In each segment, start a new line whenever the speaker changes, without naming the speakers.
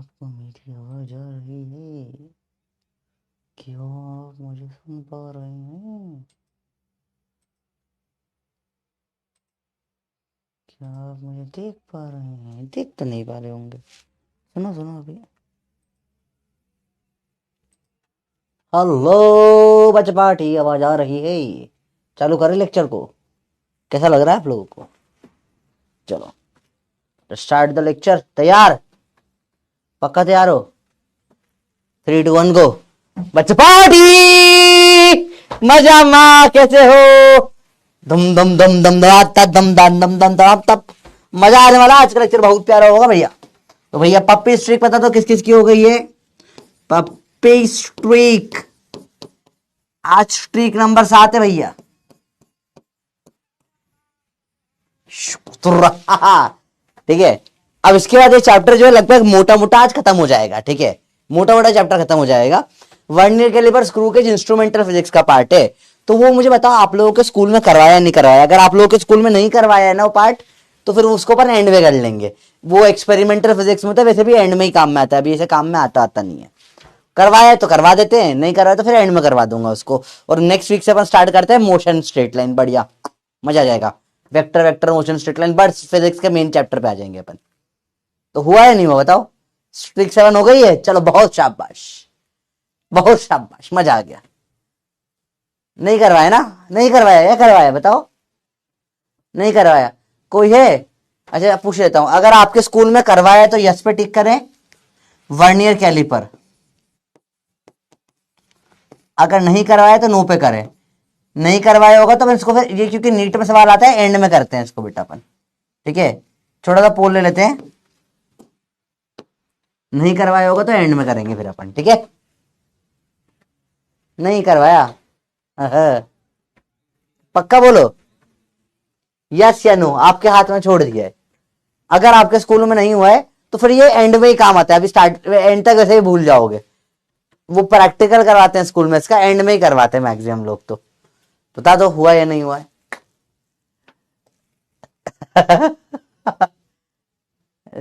आपको मेरी आवाज आ रही है? क्या आप मुझे सुन पा रहे हैं? क्या आप मुझे देख पा रहे हैं? देख तो नहीं पा रहे होंगे। सुनो सुनो अभी। हेलो बच्चा पार्टी, आवाज आ रही है? चालू करें लेक्चर को? कैसा लग रहा है आप लोगों को? चलो स्टार्ट द लेक्चर। तैयार? पक्का तैयार हो? 3 2 1 गो। बच्चा पार्टी, मजा माँ कैसे हो? दम दम दम दम दम दम दम दम दम दम तब मजा आने वाला। आज का लेक्चर बहुत प्यारा होगा भैया। तो भैया पप्पी स्ट्रीक पता तो किस किस की हो गई है? पप्पी स्ट्रीक आज स्ट्रीक नंबर 7 है भैया। ठीक है। अब इसके बाद ये चैप्टर जो है लगभग मोटा मोटा आज खत्म हो जाएगा। ठीक है, मोटा मोटा चैप्टर खत्म हो जाएगा। Vernier caliper, screw gauge, instrumental physics का पार्ट है। तो वो मुझे बताओ आप लोगों के स्कूल में करवाया नहीं करवाया? अगर आप लोगों के स्कूल में नहीं करवाया है ना वो पार्ट, तो फिर उसको अपन एंड में कर लेंगे। वो एक्सपेरिमेंटल फिजिक्स में तो वैसे भी एंड में ही काम में आता है, अभी ऐसे काम में आता नहीं है। करवाया है तो करवा देते हैं, नहीं करवाया तो फिर एंड में करवा दूंगा उसको। और नेक्स्ट वीक से अपन स्टार्ट करते हैं मोशन स्ट्रेट लाइन। बढ़िया, मजा आ जाएगा। Vector vector motion straight line, बस फिजिक्स के मेन चैप्टर पे आ जाएंगे अपन। तो हुआ है नहीं हुआ बताओ? स्ट्रिक 7 हो गई है? चलो बहुत शाबाश, बहुत शाबाश, मजा आ गया। नहीं करवाया ना? नहीं करवाया या करवाया बताओ? नहीं करवाया? कोई है? अच्छा पूछ लेता हूं, अगर आपके स्कूल में करवाया तो यस पे टिक करें। Vernier caliper. अगर नहीं करवाया तो नो पे करें। नहीं करवाया होगा तो इसको फिर ये, क्योंकि नीट में सवाल आता है, एंड में करते हैं इसको बेटा अपन। ठीक है, छोटा सा पोल ले लेते हैं। नहीं करवाया होगा तो एंड में करेंगे फिर अपन। ठीक है, नहीं करवाया? पक्का बोलो यस या नो, आपके हाथ में छोड़ दिया है। अगर आपके स्कूल में नहीं हुआ है तो फिर ये एंड में ही काम आता है। अभी स्टार्ट एंड तक वैसे ही भूल जाओगे। वो प्रैक्टिकल करवाते हैं स्कूल में, इसका एंड में ही करवाते हैं मैक्सिमम लोग। तो बता दो हुआ या नहीं हुआ है?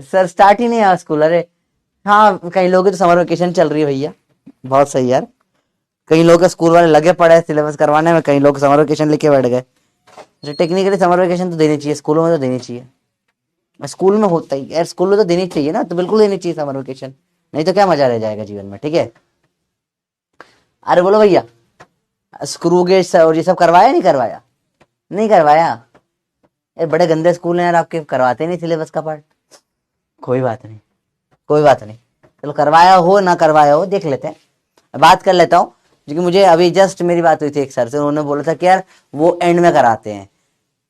सर स्टार्ट ही नहीं है स्कूल? अरे हाँ, कई लोग तो समर वेकेशन चल रही है भैया। बहुत सही यार। कई लोग स्कूल वाले लगे पड़े हैं सिलेबस करवाने में, कई लोग समर वेकेशन लेके बैठ गए। टेक्निकली समर वेकेशन तो देनी चाहिए, स्कूलों में तो देनी चाहिए। स्कूल में होता ही यार, स्कूल में तो देनी चाहिए ना, तो बिल्कुल देनी चाहिए समर वेकेशन। नहीं तो क्या मजा रह जाएगा जीवन में। ठीक है, अरे बोलो भैया, स्क्रू गेज और ये सब करवाया नहीं करवाया? नहीं करवाया? ये बड़े गंदे स्कूल हैं यार आपके, करवाते नहीं सिलेबस का पार्ट। कोई बात नहीं, कोई बात नहीं। चलो करवाया हो ना करवाया हो देख लेते हैं, बात कर लेता हूँ। क्योंकि मुझे अभी जस्ट मेरी बात हुई थी एक सर से, उन्होंने बोला था कि यार वो एंड में कराते हैं।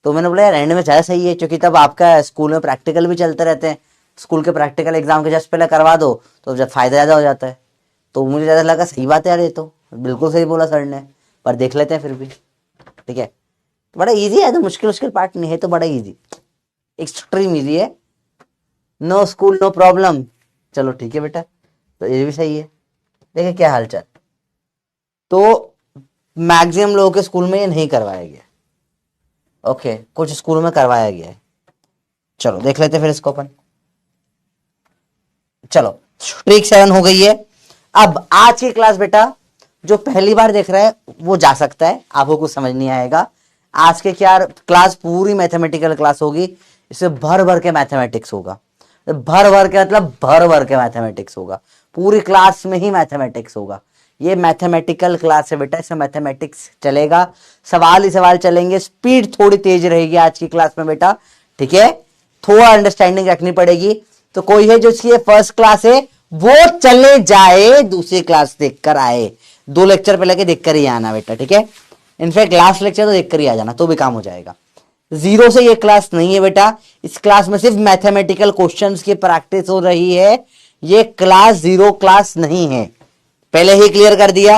तो मैंने बोला यार एंड में ज़्यादा सही है, क्योंकि तब आपका स्कूल में प्रैक्टिकल भी चलते रहते हैं। स्कूल के प्रैक्टिकल एग्जाम के जस्ट पहले करवा दो तो जब फायदा ज़्यादा हो जाता है। तो मुझे ज़्यादा लगा सही बात है यार, ये तो बिल्कुल सही बोला सर ने। पर देख लेते हैं फिर भी। ठीक है, बड़ा ईजी है, तो मुश्किल मुश्किल पार्ट नहीं है, तो बड़ा ईजी, एक्सट्रीम ईजी है। No school no problem. चलो ठीक है बेटा, तो ये भी सही है। देखिए क्या हालचाल। तो मैक्सिमम लोगों के स्कूल में ये नहीं करवाया गया। ओके, कुछ स्कूल में करवाया गया है। चलो देख लेते फिर इसको अपन। चलो स्ट्रीक 7 हो गई है। अब आज की क्लास बेटा जो पहली बार देख रहा है वो जा सकता है, आपको कुछ समझ नहीं आएगा। आज के क्या क्लास पूरी मैथमेटिकल क्लास होगी, इसमें भर भर के मैथमेटिक्स होगा। भर भर के मतलब भर भर के मैथमेटिक्स होगा, पूरी क्लास में ही मैथमेटिक्स होगा। ये मैथमेटिकल क्लास है बेटा, इसमें मैथमेटिक्स चलेगा, सवाल ही सवाल चलेंगे। स्पीड थोड़ी तेज रहेगी आज की क्लास में बेटा। ठीक है, थोड़ा अंडरस्टैंडिंग रखनी पड़ेगी। तो कोई है जो इसकी फर्स्ट क्लास है वो चले जाए, दूसरी क्लास देखकर आए। 2 लेक्चर पहले के देखकर ही आना बेटा। ठीक है, इनफैक्ट लास्ट लेक्चर तो देखकर ही आ जाना, तो भी काम हो जाएगा। 0 से ये क्लास नहीं है बेटा, इस क्लास में सिर्फ मैथमेटिकल क्वेश्चंस की प्रैक्टिस हो रही है। ये क्लास 0 क्लास नहीं है, पहले ही क्लियर कर दिया।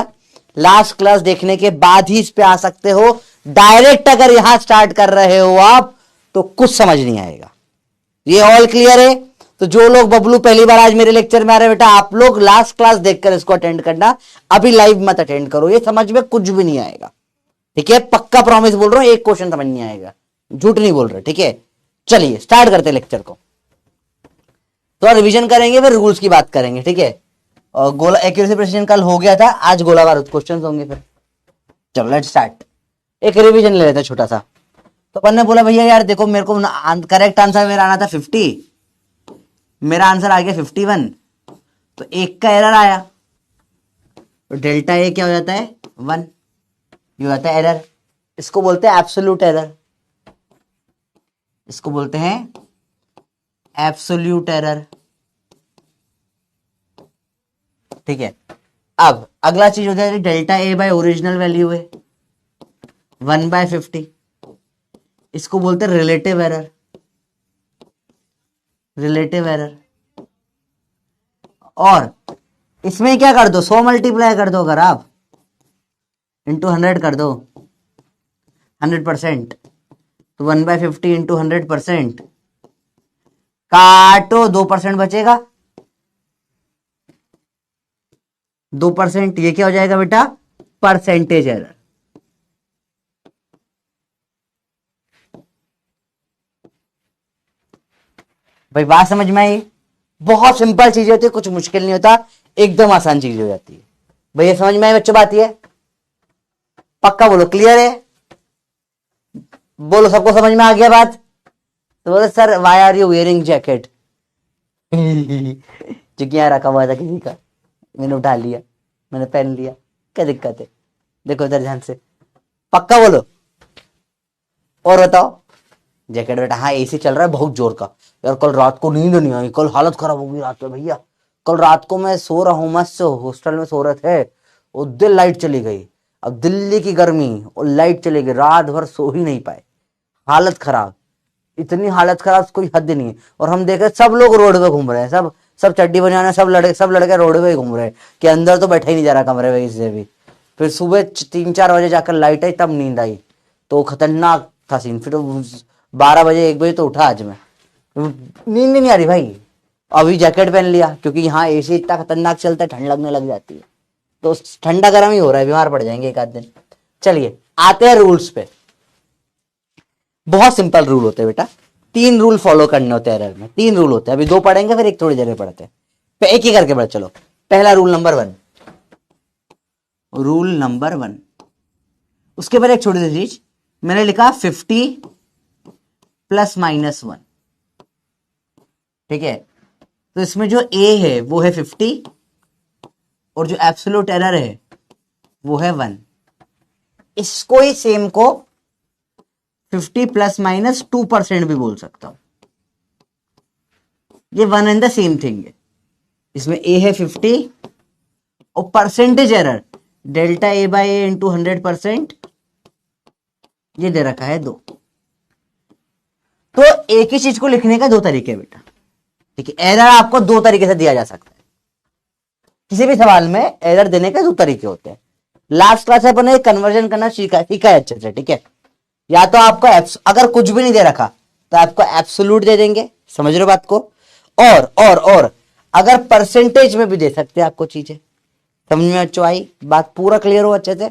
लास्ट क्लास देखने के बाद ही इस पे आ सकते हो। डायरेक्ट अगर यहां स्टार्ट कर रहे हो आप तो कुछ समझ नहीं आएगा। ये ऑल क्लियर है? तो जो लोग बबलू पहली बार आज मेरे लेक्चर में आ रहे बेटा, आप लोग लास्ट क्लास देखकर इसको अटेंड करना, अभी लाइव मत अटेंड करो, ये समझ में कुछ भी नहीं आएगा। ठीक है, पक्का प्रॉमिस बोल रहा हूं, एक क्वेश्चन समझ नहीं आएगा, झूठ नहीं बोल रहे। ठीक है, चलिए स्टार्ट करते लेक्चर को। तो रिवीजन करेंगे, फिर रूल्स की बात करेंगे, ठीक है। और गोला एक्यूरेसी प्रिसिजन कल हो गया था, आज गोला बारूद क्वेश्चन होंगे फिर। चलो लेट्स स्टार्ट। एक रिवीजन ले लेते हैं छोटा सा। तो अपन ने बोला भैया यार देखो मेरे को करेक्ट आंसर मेरा आना था 50, मेरा आंसर आ गया 51, तो एक का एरर आया, तो डेल्टा ए क्या हो जाता है 1, ये हो जाता है एरर। इसको बोलते हैं एब्सोल्यूट एरर, इसको बोलते हैं एब्सोल्यूट एरर, ठीक है। अब अगला चीज हो जाए delta A bye original value है 1/50, इसको बोलते हैं रिलेटिव एरर, रिलेटिव एरर। और इसमें क्या कर दो 100 मल्टीप्लाई कर दो, अगर आप इंटू 100 कर दो 100%, तो 1/50 इंटू 100%, काटो 2% बचेगा, 2%, ये क्या हो जाएगा बेटा परसेंटेज एरर। भाई बात समझ में आई? बहुत सिंपल चीज होती है, कुछ मुश्किल नहीं होता, एकदम आसान चीज हो जाती है। भैया समझ में आई बच्चों बात? ये पक्का बोलो, क्लियर है? बोलो सबको समझ में आ गया बात? तो बोले sir why are you wearing jacket? क्योंकि यहाँ रखा हुआ था किसी का, मैंने उठा लिया, मैंने पहन लिया, क्या दिक्कत है? देखो इधर ध्यान से, पक्का बोलो। और बताओ जैकेट बेटा, हाँ एसी चल रहा है बहुत जोर का। यार कल रात को नींद नहीं आई, कल हालत खराब हो गई रात में भैया। कल रात को मैं सो रहा हूँ मस्त, हॉस्टल में सो रहे थे, और दिल लाइट चली गई। अब दिल्ली की गर्मी और लाइट चली गई, रात भर सो ही नहीं पाए, हालत खराब, इतनी हालत खराब कोई हद नहीं है। और हम देखे सब लोग रोड पे घूम रहे हैं, सब सब चड्डी बनियान, सब लड़के रोड पे घूम रहे हैं, कि अंदर तो बैठा ही नहीं जा रहा कमरे में किसी से भी। फिर सुबह 3-4 बजे जाकर लाइट आई, तब नींद आई, तो खतरनाक था सीन। फिर 12 बजे 1 बजे तो उठा आज मैं, नींद नहीं आ रही भाई। अभी जैकेट पहन लिया, क्योंकि यहाँ एसी इतना खतरनाक चलता है, ठंड लगने लग जाती है, तो ठंडा गर्म ही हो रहा है, बीमार पड़ जाएंगे एक आध दिन। चलिए आते हैं रूल्स पे। बहुत सिंपल रूल होते हैं बेटा, 3 रूल फॉलो करने होते हैं एरर में, 3 रूल होते हैं। अभी 2 पढ़ेंगे, फिर एक थोड़ी देर में पढ़ते हैं, एक ही करके पढ़ चलो। पहला रूल नंबर 1, रूल नंबर 1, उसके बाद एक छोटी सी चीज मैंने लिखा 50 + -1, ठीक है। तो इसमें जो ए है वो है 50, और जो एब्सोल्यूट एरर है वो है 1। इसको ही सेम को 50 ± 2% भी बोल सकता हूं, ये 1 एंड द सेम थिंग है। इसमें ए है 50, और percentage error delta A bye A into 100%, ये दे रखा है 2। तो एक ही चीज को लिखने का 2 तरीके बेटा, ठीक है। एरर आपको 2 तरीके से दिया जा सकता है, किसी भी सवाल में एरर देने के 2 तरीके होते हैं। लास्ट क्लास में अपन कन्वर्जन करना सीखा है अच्छे से, ठीक है। या तो आपको अगर कुछ भी नहीं दे रखा तो आपको एब्सोल्यूट दे देंगे, समझ रहे हो बात को। और अगर परसेंटेज में भी दे सकते हैं आपको चीजें, समझ में अच्छो आई बात? पूरा क्लियर हो अच्छे से?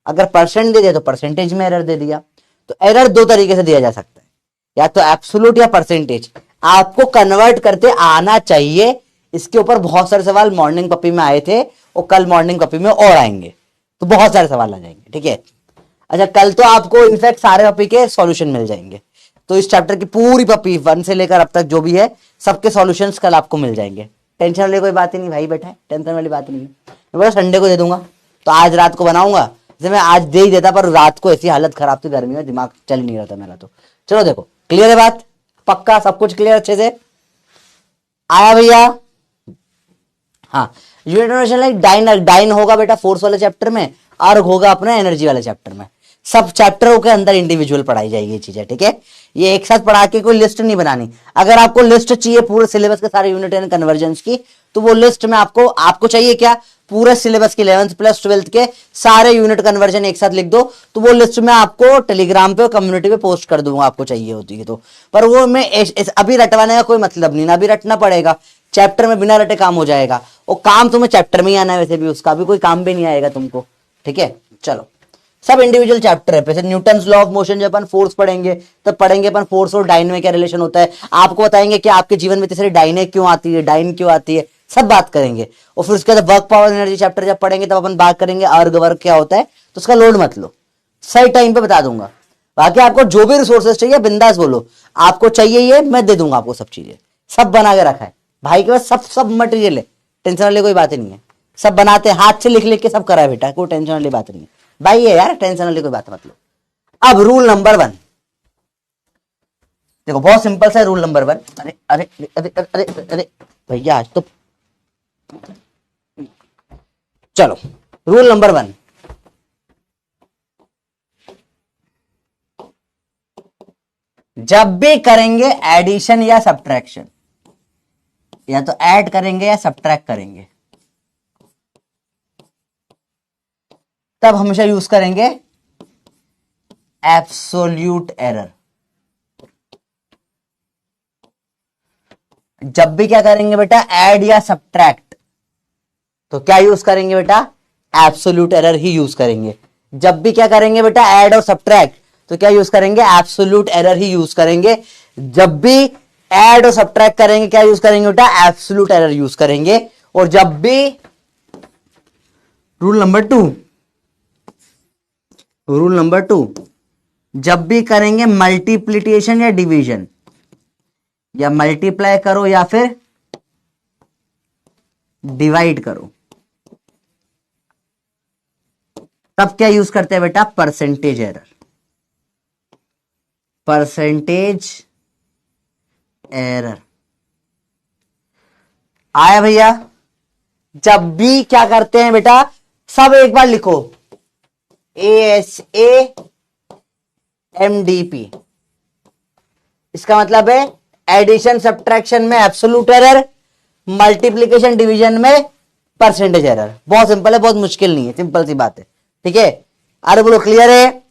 अगर परसेंट दे दिया तो परसेंटेज में एरर दे दिया। तो एरर 2 तरीके से दिया जा सकता है, या तो एब्सोल्यूट या परसेंटेज। आपको कन्वर्ट करते आना चाहिए। इसके ऊपर बहुत सारे सवाल मॉर्निंग पपी में आए थे, और कल मॉर्निंग पपी में और आएंगे, तो बहुत सारे सवाल आ जाएंगे, ठीक है। अच्छा कल तो आपको इनफैक्ट सारे पपी के सॉल्यूशन मिल जाएंगे, तो इस चैप्टर की पूरी पपी 1 से लेकर अब तक जो भी है सबके सॉल्यूशंस कल आपको मिल जाएंगे। टेंशन वाली कोई बात ही नहीं भाई, बैठा है, टेंशन वाली बात नहीं है। मैं बोला संडे को दे दूंगा, तो आज रात को बनाऊंगा, जैसे मैं आज दे ही देता, पर रात को ऐसी हालत खराब थी गर्मी में, दिमाग चल नहीं रहा था मेरा। तो चलो देखो क्लियर है बात, पक्का सब कुछ क्लियर अच्छे से आया भैया? हाँ, यूनिट रोटेशन लाइक डाइन होगा बेटा फोर्स वाले चैप्टर में, अर्ग होगा अपने एनर्जी वाले चैप्टर में। सब चैप्टरों के अंदर इंडिविजुअल पढ़ाई जाएगी ये चीजें, ठीक है। ये एक साथ पढ़ा के कोई लिस्ट नहीं बनानी। अगर आपको लिस्ट चाहिए पूरे सिलेबस के सारे यूनिट एंड कन्वर्जेंस की, तो वो लिस्ट में आपको चाहिए क्या? पूरे सिलेबस के 11th प्लस 12th के सारे यूनिट कन्वर्जन एक साथ लिख दो, तो वो लिस्ट में आपको टेलीग्राम पे और कम्युनिटी पे पोस्ट कर दूंगा, आपको चाहिए होती है तो। पर वो मैं अभी रटवाने का कोई मतलब नहीं ना, अभी रटना पड़ेगा। चैप्टर में बिना रटे काम हो जाएगा, और काम तुम्हें चैप्टर में ही आना है, वैसे भी उसका भी कोई काम भी नहीं आएगा तुमको, ठीक है। चलो सब इंडिविजुअल चैप्टर है। जैसे न्यूटन्स लॉ ऑफ मोशन जब अपन फोर्स पढ़ेंगे तब पढ़ेंगे अपन फोर्स और डाइन में क्या रिलेशन होता है, आपको बताएंगे कि आपके जीवन में तीसरी डाइने क्यों आती है, डाइन क्यों आती है, सब बात करेंगे। और फिर उसके बाद वर्क पावर एनर्जी चैप्टर जब पढ़ेंगे तब अपन बात करेंगे अर्ग वर्क क्या होता है, तो उसका लोड मत लो, सही टाइम पे बता दूंगा। बाकी आपको जो भी रिसोर्सेज चाहिए बिंदास बोलो, आपको चाहिए ये मैं दे दूंगा आपको, सब चीजें सब बना के रखा है भाई के पास, सब सब मटेरियल है, टेंशन वाली कोई बात ही नहीं है, सब बनाते हैं हाथ से लिख लिख के सब करा है बेटा, कोई टेंशन वाली बात नहीं है भाई, ये यार टेंशन वाली कोई बात मत लो। अब रूल नंबर 1 देखो, बहुत सिंपल सा रूल नंबर 1। अरे अरे अरे अरे अरे भैया आज तो चलो, रूल नंबर 1, जब भी करेंगे एडिशन या सब्ट्रैक्शन, या तो ऐड करेंगे या सब्ट्रैक्ट करेंगे, तब हमेशा यूज करेंगे एब्सोल्यूट एरर। जब भी क्या करेंगे बेटा, ऐड या सब्ट्रैक्ट, तो क्या यूज करेंगे बेटा, एब्सोल्यूट एरर ही यूज करेंगे। जब भी क्या करेंगे बेटा, ऐड और सब्ट्रैक्ट, तो क्या यूज करेंगे, एब्सोल्यूट एरर ही यूज करेंगे। जब भी ऐड और सब्ट्रैक्ट करेंगे क्या यूज करेंगे बेटा, एब्सोल्यूट एरर यूज करेंगे। और जब भी रूल नंबर 2 जब भी करेंगे मल्टीप्लिकेशन या डिवीजन, या मल्टीप्लाई करो या फिर डिवाइड करो, तब क्या यूज करते हैं बेटा, परसेंटेज एरर। परसेंटेज एरर आया भैया। जब भी क्या करते हैं बेटा, सब एक बार लिखो, ASAMDP, इसका मतलब है एडिशन सब्ट्रैक्शन में एब्सोल्यूट एरर, मल्टीप्लिकेशन डिवीजन में परसेंटेज एरर। बहुत सिंपल है, बहुत मुश्किल नहीं है, सिंपल सी बात है, ठीक है। अरे बोलो क्लियर है।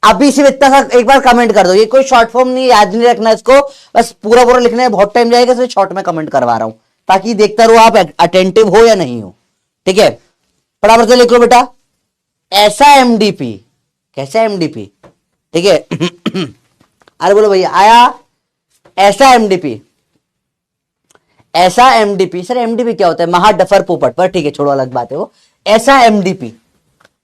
अभी सिर्फ इतना सा एक बार कमेंट कर दो, ये कोई शॉर्ट फॉर्म नहीं, याद नहीं रखना इसको, बस पूरा पूरा लिखने में बहुत टाइम जाएगा, इसलिए शॉर्ट में कमेंट करवा रहा हूं ताकि देखता रहो आप अटेंटिव हो या नहीं हो, ठीक है। फटाफट से लिख लो बेटा, ऐसा एमडीपी, कैसा एमडीपी, ठीक है। अरे बोलो भैया आया, ऐसा एमडीपी, ऐसा एमडीपी। सर एमडीपी क्या होता है, महा डफर पोपट पर, ठीक है छोड़ो अलग बात है वो। ऐसा एमडीपी,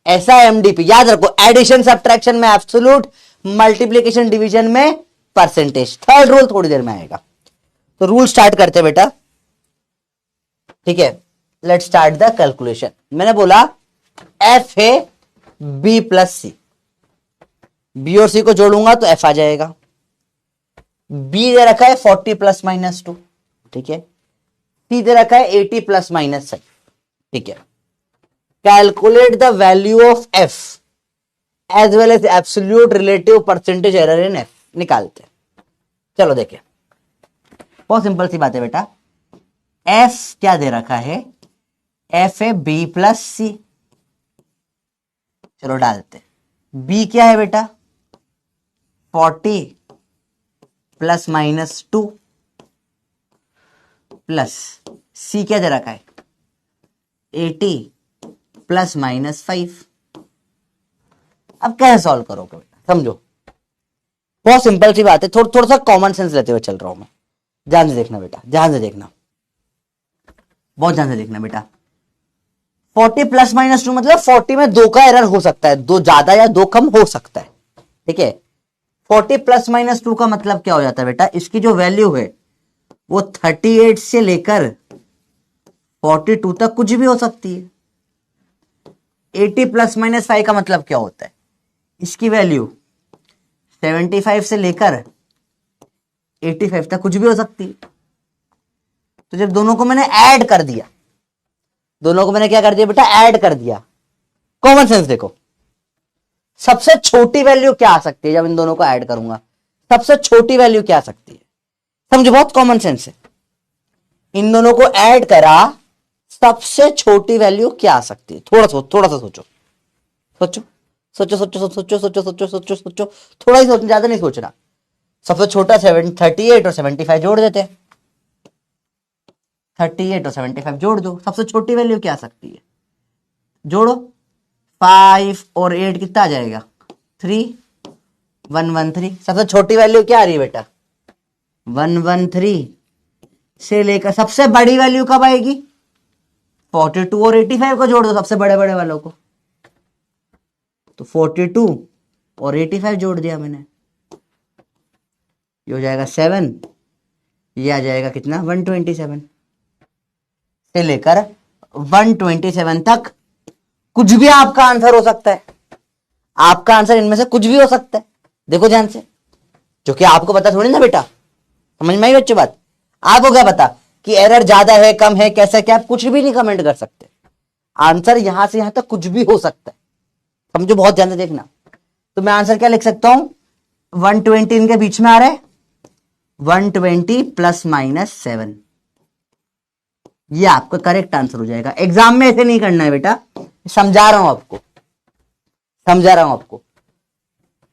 ऐसा एमडीपी याद रखो, एडिशन सब्ट्रैक्शन में एब्सोल्यूट, मल्टीप्लिकेशन डिवीजन में परसेंटेज। थर्ड रूल थोड़ी देर में आएगा, तो रूल स्टार्ट करते हैं बेटा, ठीक है। Let's start the calculation. मैंने बोला एफ है बी प्लस सी, बी और सी को जोड़ूंगा तो एफ आ जाएगा। बी दे रखा है 40 प्लस माइनस 2, ठीक है। सी दे रखा है 80 प्लस माइनस 6, ठीक है। Calculate the value of F as well as absolute relative percentage error in F, निकालते हैं। चलो देखिए, बहुत सिंपल सी बात है बेटा। एफ क्या दे रखा है, एफ है बी प्लस सी, चलो डालते। बी क्या है बेटा, 40 प्लस माइनस 2 प्लस सी क्या दे रखा है, 80 प्लस माइनस 5। अब कैसे सॉल्व करोगे बेटा, समझो बहुत सिंपल सी बात है, थोड़ा सा कॉमन सेंस लेते हुए चल रहा हूं मैं। ध्यान से देखना बेटा, ध्यान से देखना, बहुत ध्यान से देखना बेटा। 40 प्लस माइनस 2 मतलब 40 में 2 का एरर हो सकता है, 2 ज्यादा या 2 कम हो सकता है, ठीक है। 40 प्लस माइनस 2 का मतलब क्या हो जाता है बेटा, इसकी जो वैल्यू है वो 38 से लेकर 42 तक कुछ भी हो सकती है। 80 प्लस माइनस 5 का मतलब क्या होता है, इसकी वैल्यू 75 से लेकर 85 तक कुछ भी हो सकती है। तो जब दोनों को मैंने ऐड कर दिया, दोनों को मैंने क्या कर दिया बेटा, ऐड कर दिया। कॉमन सेंस देखो, सबसे छोटी वैल्यू क्या आ सकती है जब इन दोनों को ऐड करूंगा, सबसे छोटी वैल्यू क्या आ सकती है, समझो बहुत कॉमन सेंस है। इन दोनों को ऐड करा, सबसे छोटी वैल्यू क्या आ सकती है, थोड़ा सा सोचो, सोचो सोचो सोचो सोचो सोचो सोचो सोचो सोचो, थोड़ा ही सोचना, ज्यादा नहीं सोचना। सबसे छोटा 38 और 75 जोड़ देते हैं, 38 और 75 जोड़ दो, सबसे छोटी वैल्यू क्या आ सकती है, जोड़ो 5 और 8 कितना आ जाएगा 3, 113। सबसे छोटी वैल्यू क्या आ रही है बेटा 113 से लेकर सबसे बड़ी वैल्यू कब आएगी 42 और 85 को जोड़ दो सबसे बड़े बड़े वालों को, तो 42 और 85 जोड़ दिया मैंने, ये हो जाएगा 7, ये आ जाएगा कितना 127 से लेकर 127 तक कुछ भी आपका आंसर हो सकता है। आपका आंसर इनमें से कुछ भी हो सकता है, देखो ध्यान से, जो कि आपको पता थोड़ी ना बेटा, समझ में आई बच्चे बात। आपको क्या पता कि एरर ज्यादा है कम है कैसा क्या, आप कुछ भी नहीं कमेंट कर सकते, आंसर यहां से यहां तक कुछ भी हो सकता है, समझो बहुत ध्यान से देखना। तो मैं आंसर क्या लिख सकता हूं 120 इनके बीच में आ रहा है 120 प्लस माइनस 7, ये आपका करेक्ट आंसर हो जाएगा। एग्जाम में ऐसे नहीं करना है बेटा, समझा रहा हूं आपको, समझा रहा हूं आपको,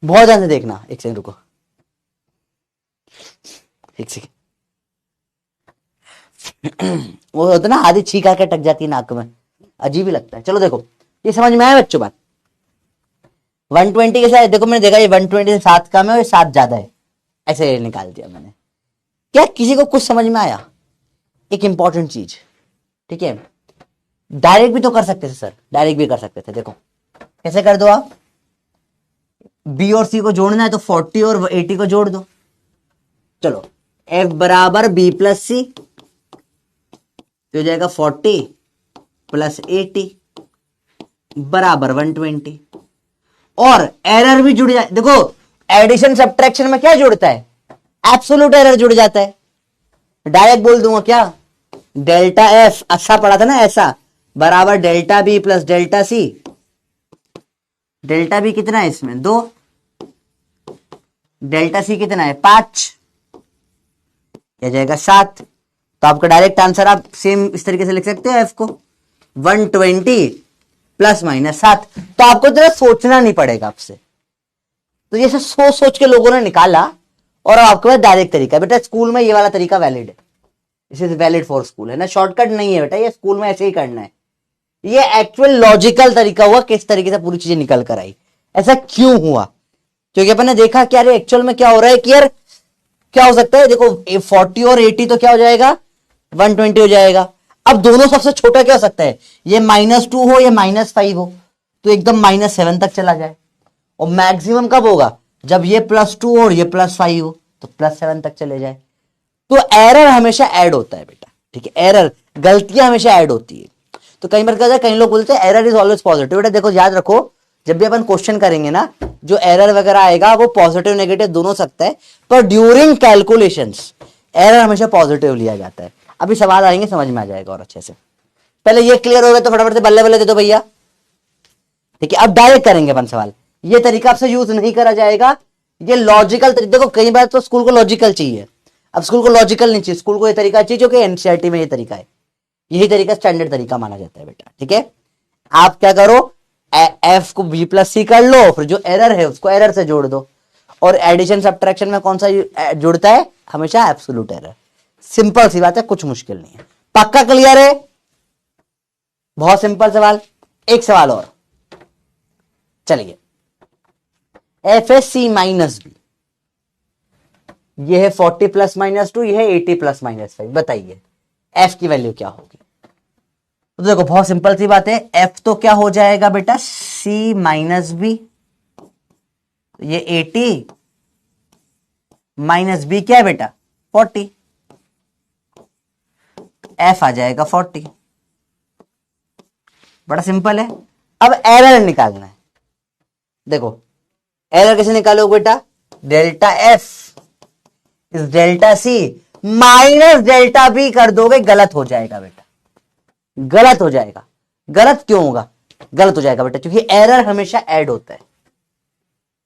बहुत ध्यान से देखना। एक सेकंड रुको, एक सेकंड वो होता ना आधी छींक आके टक जाती है नाक में, अजीब ही लगता है। चलो देखो ये समझ में आया बच्चों बात। 120 के साथ देखो मैंने देखा ये 120 से 7 कम है और 7 ज्यादा है, ऐसे निकाल दिया मैंने। क्या किसी को कुछ समझ में आया? एक इंपॉर्टेंट चीज, ठीक है, डायरेक्ट भी तो कर सकते थे सर, डायरेक्ट भी कर सकते थे। देखो कैसे कर दो आप, बी और सी को जोड़ना है तो 40 और 80 को जोड़ दो। चलो एफ बराबर बी प्लस सी तो हो जाएगा 40 प्लस 80 बराबर 120, और एरर भी जुड़ जाए। देखो एडिशन सब्ट्रैक्शन में क्या जुड़ता है, एब्सोल्यूट एरर जुड़ जाता है। डायरेक्ट बोल दूंगा क्या, डेल्टा एफ अच्छा पढ़ा था ना ऐसा बराबर delta B plus delta C. Delta B कितना है इसमें 2, डेल्टा सी कितना है 5, यह जाएगा 7। तो आपका डायरेक्ट आंसर आप सेम इस तरीके से लिख सकते हो एफ को 120 प्लस माइनस 7। तो आपको जरा सोचना नहीं पड़ेगा आपसे, तो ये सब सोच सोच के लोगों ने निकाला और आपके पास डायरेक्ट तरीका। बेटा स्कूल में ये वाला तरीका वैलिड है, this is valid for school, है ना, शॉर्टकट नहीं है बेटा, ये स्कूल में ऐसे ही करना है। ये एक्चुअल लॉजिकल तरीका हुआ, किस तरीके से पूरी चीजें निकल कर आई। ऐसा क्यों हुआ, क्योंकि अपन ने देखा कि अरे एक्चुअल में क्या हो रहा है कि यार क्या हो सकता है, देखो 40 और 80 तो क्या हो जाएगा 120 हो जाएगा। अब दोनों सबसे छोटा क्या हो सकता है, ये -2 हो या -5 हो, तो एकदम -7 तक चला जाए। और मैक्सिमम कब होगा, जब ये +2 और ये +5 हो, तो +7 तक चले जाए। तो एरर हमेशा ऐड होता है बेटा, ठीक है, एरर गलतियां हमेशा ऐड होती है। तो कई बार क्या होता है, कई लोग बोलते हैं एरर इज ऑलवेज पॉजिटिव। बेटा देखो याद रखो, जब भी अपन क्वेश्चन करेंगे ना, जो एरर वगैरह आएगा वो पॉजिटिव नेगेटिव दोनों सकता है, पर ड्यूरिंग कैलकुलेशंस एरर हमेशा पॉजिटिव लिया जाता है। अभी सवाल आएंगे समझ में आ जाएगा और अच्छे से। पहले ये क्लियर हो गया तो फटाफट से बल्ले बल्ले दे दो भैया, ठीक है। अब डायरेक्ट करेंगे अपन सवाल, ये तरीका आपसे यूज नहीं करा जाएगा, ये लॉजिकल तरीका। देखो कई बार तो स्कूल को लॉजिकल चाहिए, अब स्कूल को लॉजिकल नहीं चाहिए, स्कूल को ये तरीका चाहिए जो कि एनसीईआरटी में ये तरीका है, यही तरीका स्टैंडर्ड तरीका माना जाता है बेटा, ठीक है। आप क्या करो, एफ को बी प्लस सी कर लो, फिर जो एरर है उसको एरर से जोड़ दो। और एडिशन सब्ट्रैक्शन में कौन सा जुड़ता है, हमेशा एब्सोल्यूट एरर। सिंपल सी बात है, कुछ मुश्किल नहीं है। पक्का क्लियर है, बहुत सिंपल सवाल। एक सवाल और, चलिए F is C minus B, ये है 40 प्लस -2, ये है 80 प्लस -5, बताइए एफ की वैल्यू क्या होगी। तो देखो बहुत सिंपल सी बात है, एफ तो क्या हो जाएगा बेटा सी माइनस बी, ये 80 माइनस बी क्या है बेटा 40, एफ आ जाएगा 40। बड़ा सिंपल है। अब एरर निकालना है, देखो एरर कैसे निकालोगे बेटा, delta F is delta C minus delta B कर दोगे, गलत हो जाएगा बेटा, गलत हो जाएगा। गलत क्यों होगा, गलत हो जाएगा बेटा क्योंकि एरर हमेशा ऐड होता है,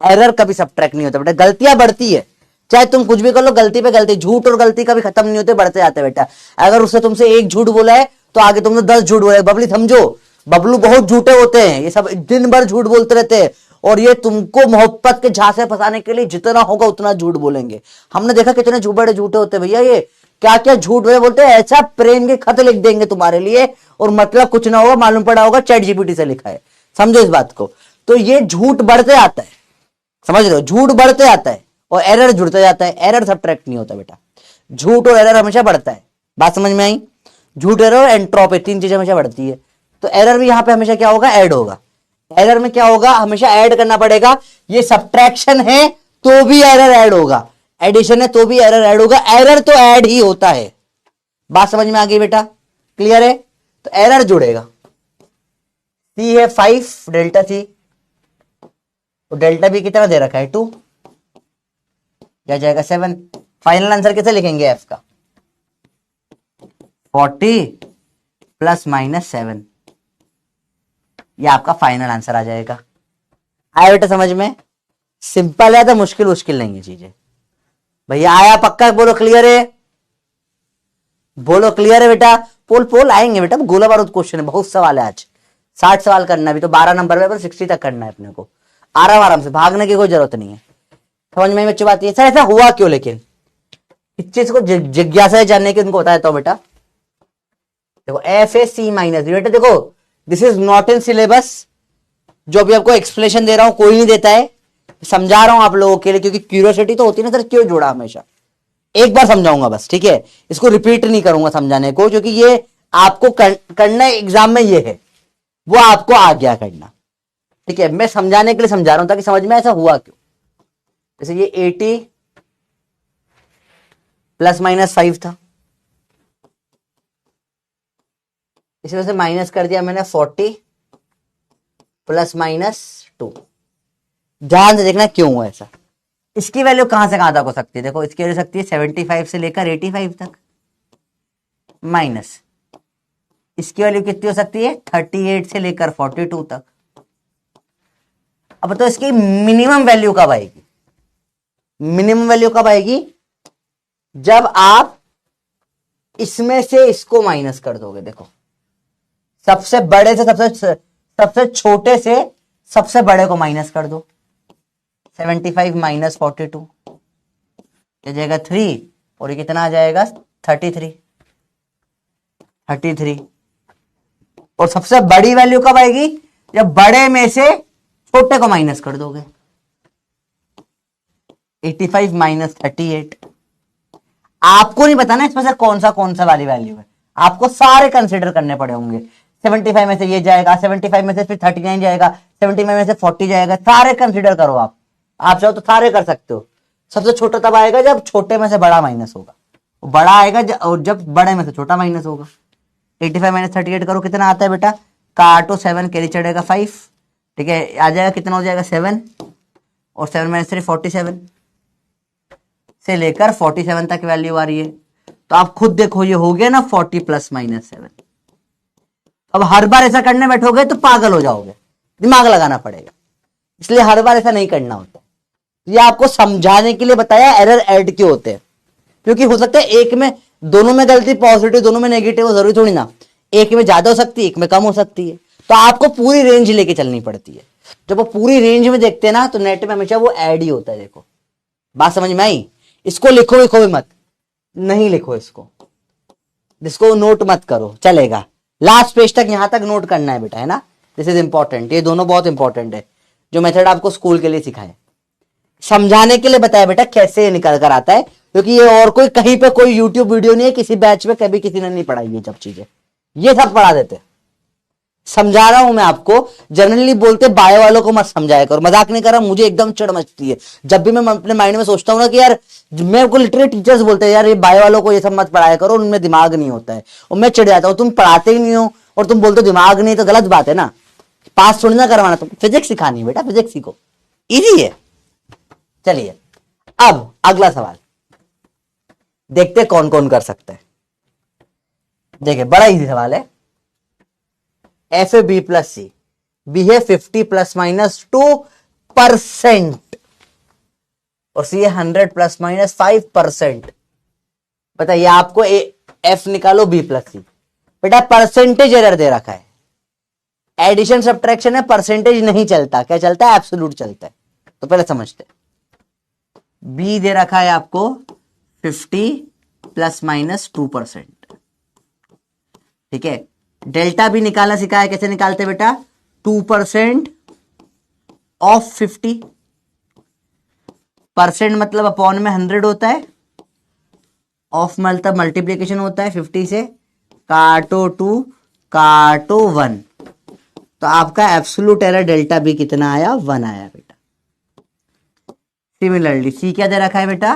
एरर कभी सब्ट्रैक्ट नहीं होता बेटा। गलतियां बढ़ती है, चाहे तुम कुछ भी कर लो, गलती पे गलती, झूठ और गलती कभी खत्म नहीं होते, बढ़ते जाते बेटा। अगर उसने तुमसे एक झूठ बोला है तो आगे तुमने 10 झूठ बोले। बबली समझो, बबलू बहुत झूठे होते हैं, ये सब दिन भर झूठ बोलते रहते हैं, और ये तुमको मोहब्बत के झांसे फंसाने के लिए जितना होगा उतना झूठ बोलेंगे। हमने देखा कितने बड़े झूठे होते हैं भैया, ये क्या क्या झूठ बोलते हैं, ऐसा प्रेम के खत लिख देंगे तुम्हारे लिए और मतलब कुछ ना होगा, मालूम पड़ा होगा चैट जीपीटी से लिखा है। समझो इस बात को। तो ये झूठ बढ़ते आता है, समझ रहे हो, झूठ बढ़ते आता है और एरर जुड़ते जाता है। एरर सब्ट्रैक्ट नहीं होता बेटा, झूठ और एरर हमेशा बढ़ता है। बात समझ में आई? झूठ, एरर और एंट्रोपी, तीन चीजें हमेशा बढ़ती है। तो एरर भी यहां पे हमेशा क्या होगा, ऐड होगा। एरर में क्या होगा, हमेशा ऐड करना पड़ेगा। ये सब्ट्रैक्शन है तो भी एरर ऐड होगा, एडिशन है तो भी एरर ऐड होगा। एरर तो ऐड ही होता है। बात समझ में आ गई बेटा? क्लियर है? तो एरर जुड़ेगा। सी है 5 डेल्टा सी, तो डेल्टा बी कितना दे रखा है 2, क्या जाएगा 7। फाइनल आंसर कैसे लिखेंगे एफ का, 40 प्लस माइनस 7, ये आपका फाइनल आंसर आ जाएगा। आया बेटा समझ में? सिंपल है, तो मुश्किल मुश्किल नहीं है चीजें। भैया आया पक्का? बोलो क्लियर है, बोलो क्लियर है बेटा। पोल पोल आएंगे बेटा, गोला बारूद क्वेश्चन है, बहुत सवाल है आज। 60 सवाल करना है अभी तो, 12 नंबर में 60 तक करना है अपने को। आराम आराम से, भागने की कोई जरूरत नहीं है। समझ में बच्चों बात? सर ऐसा हुआ क्यों, लेकिन इस चीज को जिज्ञासा जानने की उनको बताया तो बेटा। देखो एफ ए सी माइनस, बेटा देखो this is not in syllabus. जो भी आपको एक्सप्लेनेशन दे रहा हूं कोई नहीं देता है, समझा रहा हूं आप लोगों के लिए, क्योंकि क्यूरियोसिटी तो होती है ना सर, क्यों जोड़ा हमेशा। एक बार समझाऊंगा बस, ठीक है, इसको रिपीट नहीं करूंगा समझाने को, क्योंकि ये आपको करना एग्जाम में, ये है वो आपको आ गया करना, ठीक है। मैं समझाने के लिए समझा रहा हूं ताकि समझ में ऐसा हुआ क्यों। जैसे ये 80 प्लस माइनस 5 था, इस वजह से माइनस कर दिया मैंने 40 प्लस माइनस 2। ध्यान से देखना क्यों हुआ ऐसा। इसकी वैल्यू कहां से कहां तक हो सकती है, देखो इसकी वैल्यू सकती है 75 से लेकर 85 तक, माइनस इसकी वैल्यू कितनी हो सकती है 38 से लेकर 42 तक। अब तो इसकी मिनिमम वैल्यू कब आएगी, मिनिमम वैल्यू कब आएगी, जब आप इसमें से इसको माइनस कर दोगे। देखो सबसे बड़े से सबसे छोटे से सबसे बड़े को माइनस कर दो, 75 माइनस 42 आ जाएगा 3, और ये कितना आ जाएगा 33। और सबसे बड़ी वैल्यू कब आएगी, जब बड़े में से छोटे को माइनस कर दोगे, 85 माइनस 38। आपको नहीं पता ना इसमें से कौन सा वाली वैल्यू है, आपको सारे कंसिडर करने पड़े होंगे। 75 में से ये जाएगा, 75 में से फिर 39 जाएगा, 75 में से 40 जाएगा, सारे कंसिडर करो। आप चाहो तो सारे कर सकते हो। सबसे छोटा तब आएगा जब छोटे में से बड़ा माइनस होगा, बड़ा आएगा और जब बड़े में से छोटा माइनस होगा। 85 माइनस 38 करो, कितना आता है बेटा, काटो 7 कैरी चढ़ेगा 5, ठीक है, आ जाएगा कितना हो जाएगा 7, और 7 माइनस 3 47 से लेकर 47 तक वैल्यू आ रही है। तो आप खुद देखो ये हो गया ना 40 प्लस माइनस 7। अब हर बार ऐसा करने बैठोगे तो पागल हो जाओगे, दिमाग लगाना पड़ेगा, इसलिए हर बार ऐसा नहीं करना होता। ये आपको समझाने के लिए बताया एरर ऐड क्यों होते हैं, क्योंकि हो सकता है एक में दोनों में गलती पॉजिटिव, दोनों में नेगेटिव हो, जरूरी थोड़ी ना, एक में ज्यादा हो सकती है एक में कम हो सकती है। तो आपको पूरी रेंज लेके चलनी पड़ती है। जब वो पूरी रेंज में देखते हैं ना तो नेट में हमेशा वो ऐड ही होता है। देखो बात समझ में आई? इसको लिखो भी मत, नहीं लिखो इसको नोट मत करो, चलेगा। लास्ट पेज तक यहां तक नोट करना है बेटा, है ना। दिस इज इंपॉर्टेंट, ये दोनों बहुत इंपॉर्टेंट है। जो मेथड आपको स्कूल के लिए सिखाए, समझाने के लिए बताया बेटा कैसे निकल कर आता है, क्योंकि ये और कोई कहीं पे कोई यूट्यूब वीडियो नहीं है, किसी बैच में कभी किसी ने नहीं पढ़ाई ये जब चीजें, ये सब पढ़ा देते। समझा रहा हूं मैं आपको। जनरली बोलते बायो वालों को मत समझाया करो, मजाक नहीं कर रहा, मुझे एकदम चिढ़ मचती है जब भी मैं अपने माइंड में सोचता हूं ना कि यार, मेरे को लिटरली टीचर्स बोलते हैं यार ये बायो वालों को ये सब मत पढ़ाया करो, उनमें दिमाग नहीं होता है। और मैं चिढ़ जाता हूं, तुम पढ़ाते ही नहीं हो और तुम बोलते दिमाग नहीं, तो गलत बात है ना। पास थोड़ी ना करवाना, तुम फिजिक्स सिखानी है बेटा, फिजिक्स सीखो, इजी है। चलिए अब अगला सवाल देखते कौन कौन कर सकता है। देखिए बड़ा इजी सवाल है। F A B plus C, B है 50 प्लस माइनस 2% और सी है 100 प्लस माइनस 5%। बताइए आपको एफ निकालो बी प्लस सी। बेटा परसेंटेज एरर दे रखा है, एडिशन सब्ट्रैक्शन है, परसेंटेज नहीं चलता, क्या चलता है, एब्सोल्यूट चलता है। तो पहले समझते हैं। बी दे रखा है आपको 50 प्लस माइनस 2%, ठीक है। डेल्टा भी निकालना सिखाया, कैसे निकालते बेटा, 2% ऑफ 50, परसेंट मतलब अपॉन में 100 होता है, ऑफ मतलब मल्टीप्लीकेशन होता है 50 से, काटो 2 काटो 1, तो आपका एब्सोल्यूट एरर डेल्टा बी कितना आया? 1 आया बेटा। सिमिलरली सी क्या दे रखा है बेटा?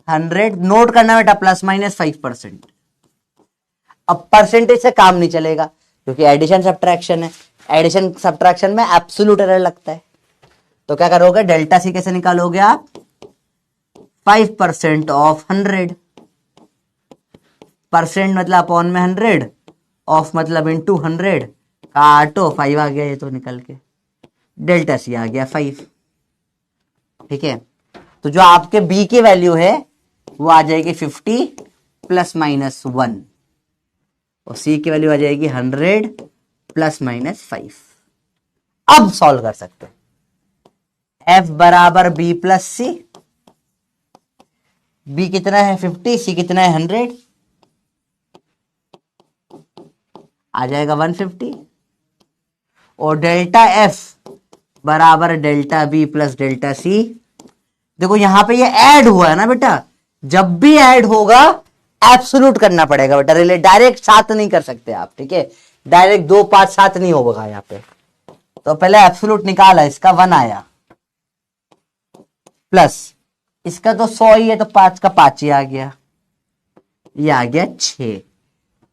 100, नोट करना बेटा ±5%। अब परसेंटेज से काम नहीं चलेगा क्योंकि एडिशन सब्ट्रैक्शन है, एडिशन सब्ट्रैक्शन में एब्सोल्यूट एरर लगता है। तो क्या करोगे? डेल्टा सी कैसे निकालोगे आप? 5% ऑफ 100, परसेंट मतलब अपॉन में 100, ऑफ मतलब इनटू 100, काटो 5 आ गया ये तो निकल के, डेल्टा सी आ गया 5। ठीक है, तो जो आपके बी की वैल्यू है वो आ जाएगी 50 ±1, और सी की वैल्यू आ जाएगी 100 ±5। अब सॉल्व कर सकते हैं। एफ बराबर बी प्लस सी, बी कितना है 50, सी कितना है 100, आ जाएगा 150, और डेल्टा एफ बराबर delta B plus delta C. देखो यहां पे ये ऐड हुआ है ना बेटा, जब भी ऐड होगा एब्सोल्यूट करना पड़ेगा बेटा, रिलेट डायरेक्ट साथ नहीं कर सकते आप। ठीक है, डायरेक्ट 2 5 साथ नहीं होगा यहाँ पे, तो पहले एब्सोल्यूट निकाला, इसका 1 आया, प्लस इसका तो 100 ही है तो 5 का 5 ही आ गया, ये आ गया 6।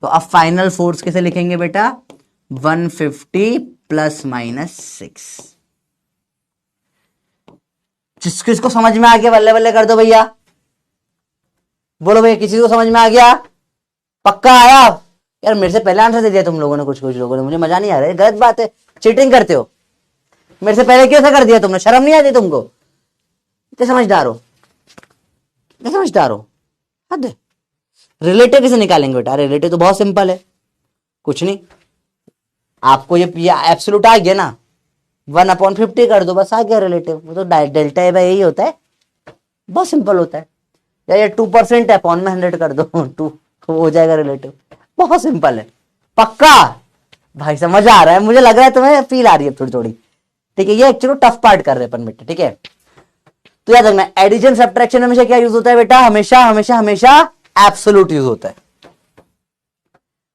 तो अब फाइनल फोर्स कैसे लिखेंगे बेटा? 150 ±6। जिसको इसको समझ में आ गया बल्ले बल्ले कर दो भैया, बोलो भैया किसी को समझ में आ गया? पक्का आया? यार मेरे से पहले आंसर दे दिया तुम लोगों ने, कुछ लोगों ने, मुझे मजा नहीं आ रहा है, गलत बात है, चीटिंग करते हो। मेरे से पहले क्यों ऐसा कर दिया तुमने? शर्म नहीं आती तुमको? क्या समझदार हो, क्या समझदार हो, हद है। रिलेटिव कैसे निकालेंगे बेटा? रिलेटिव तो बहुत सिंपल है, कुछ नहीं, आपको ये एब्सोल्यूट आ गया ना, 1/50 कर दो, बस आ गया रिलेटिव। वो तो डेल्टा ए बाई यही होता है, बहुत सिंपल होता है। या ये 2% है, अपॉन में 100 कर दो 2, हो जाएगा रिलेटिव, बहुत सिंपल है। पक्का भाई समझ आ रहा है? मुझे लग रहा है तुम्हें फील आ रही है थोड़ी थोड़ी। ठीक है, ये एक्चुअली टफ पार्ट कर रहे हैं अपन बेटा। ठीक है, तो याद रखना एडिशन सब्ट्रैक्शन हमेशा क्या यूज होता है बेटा? हमेशा हमेशा हमेशा एब्सोल्यूट यूज होता है।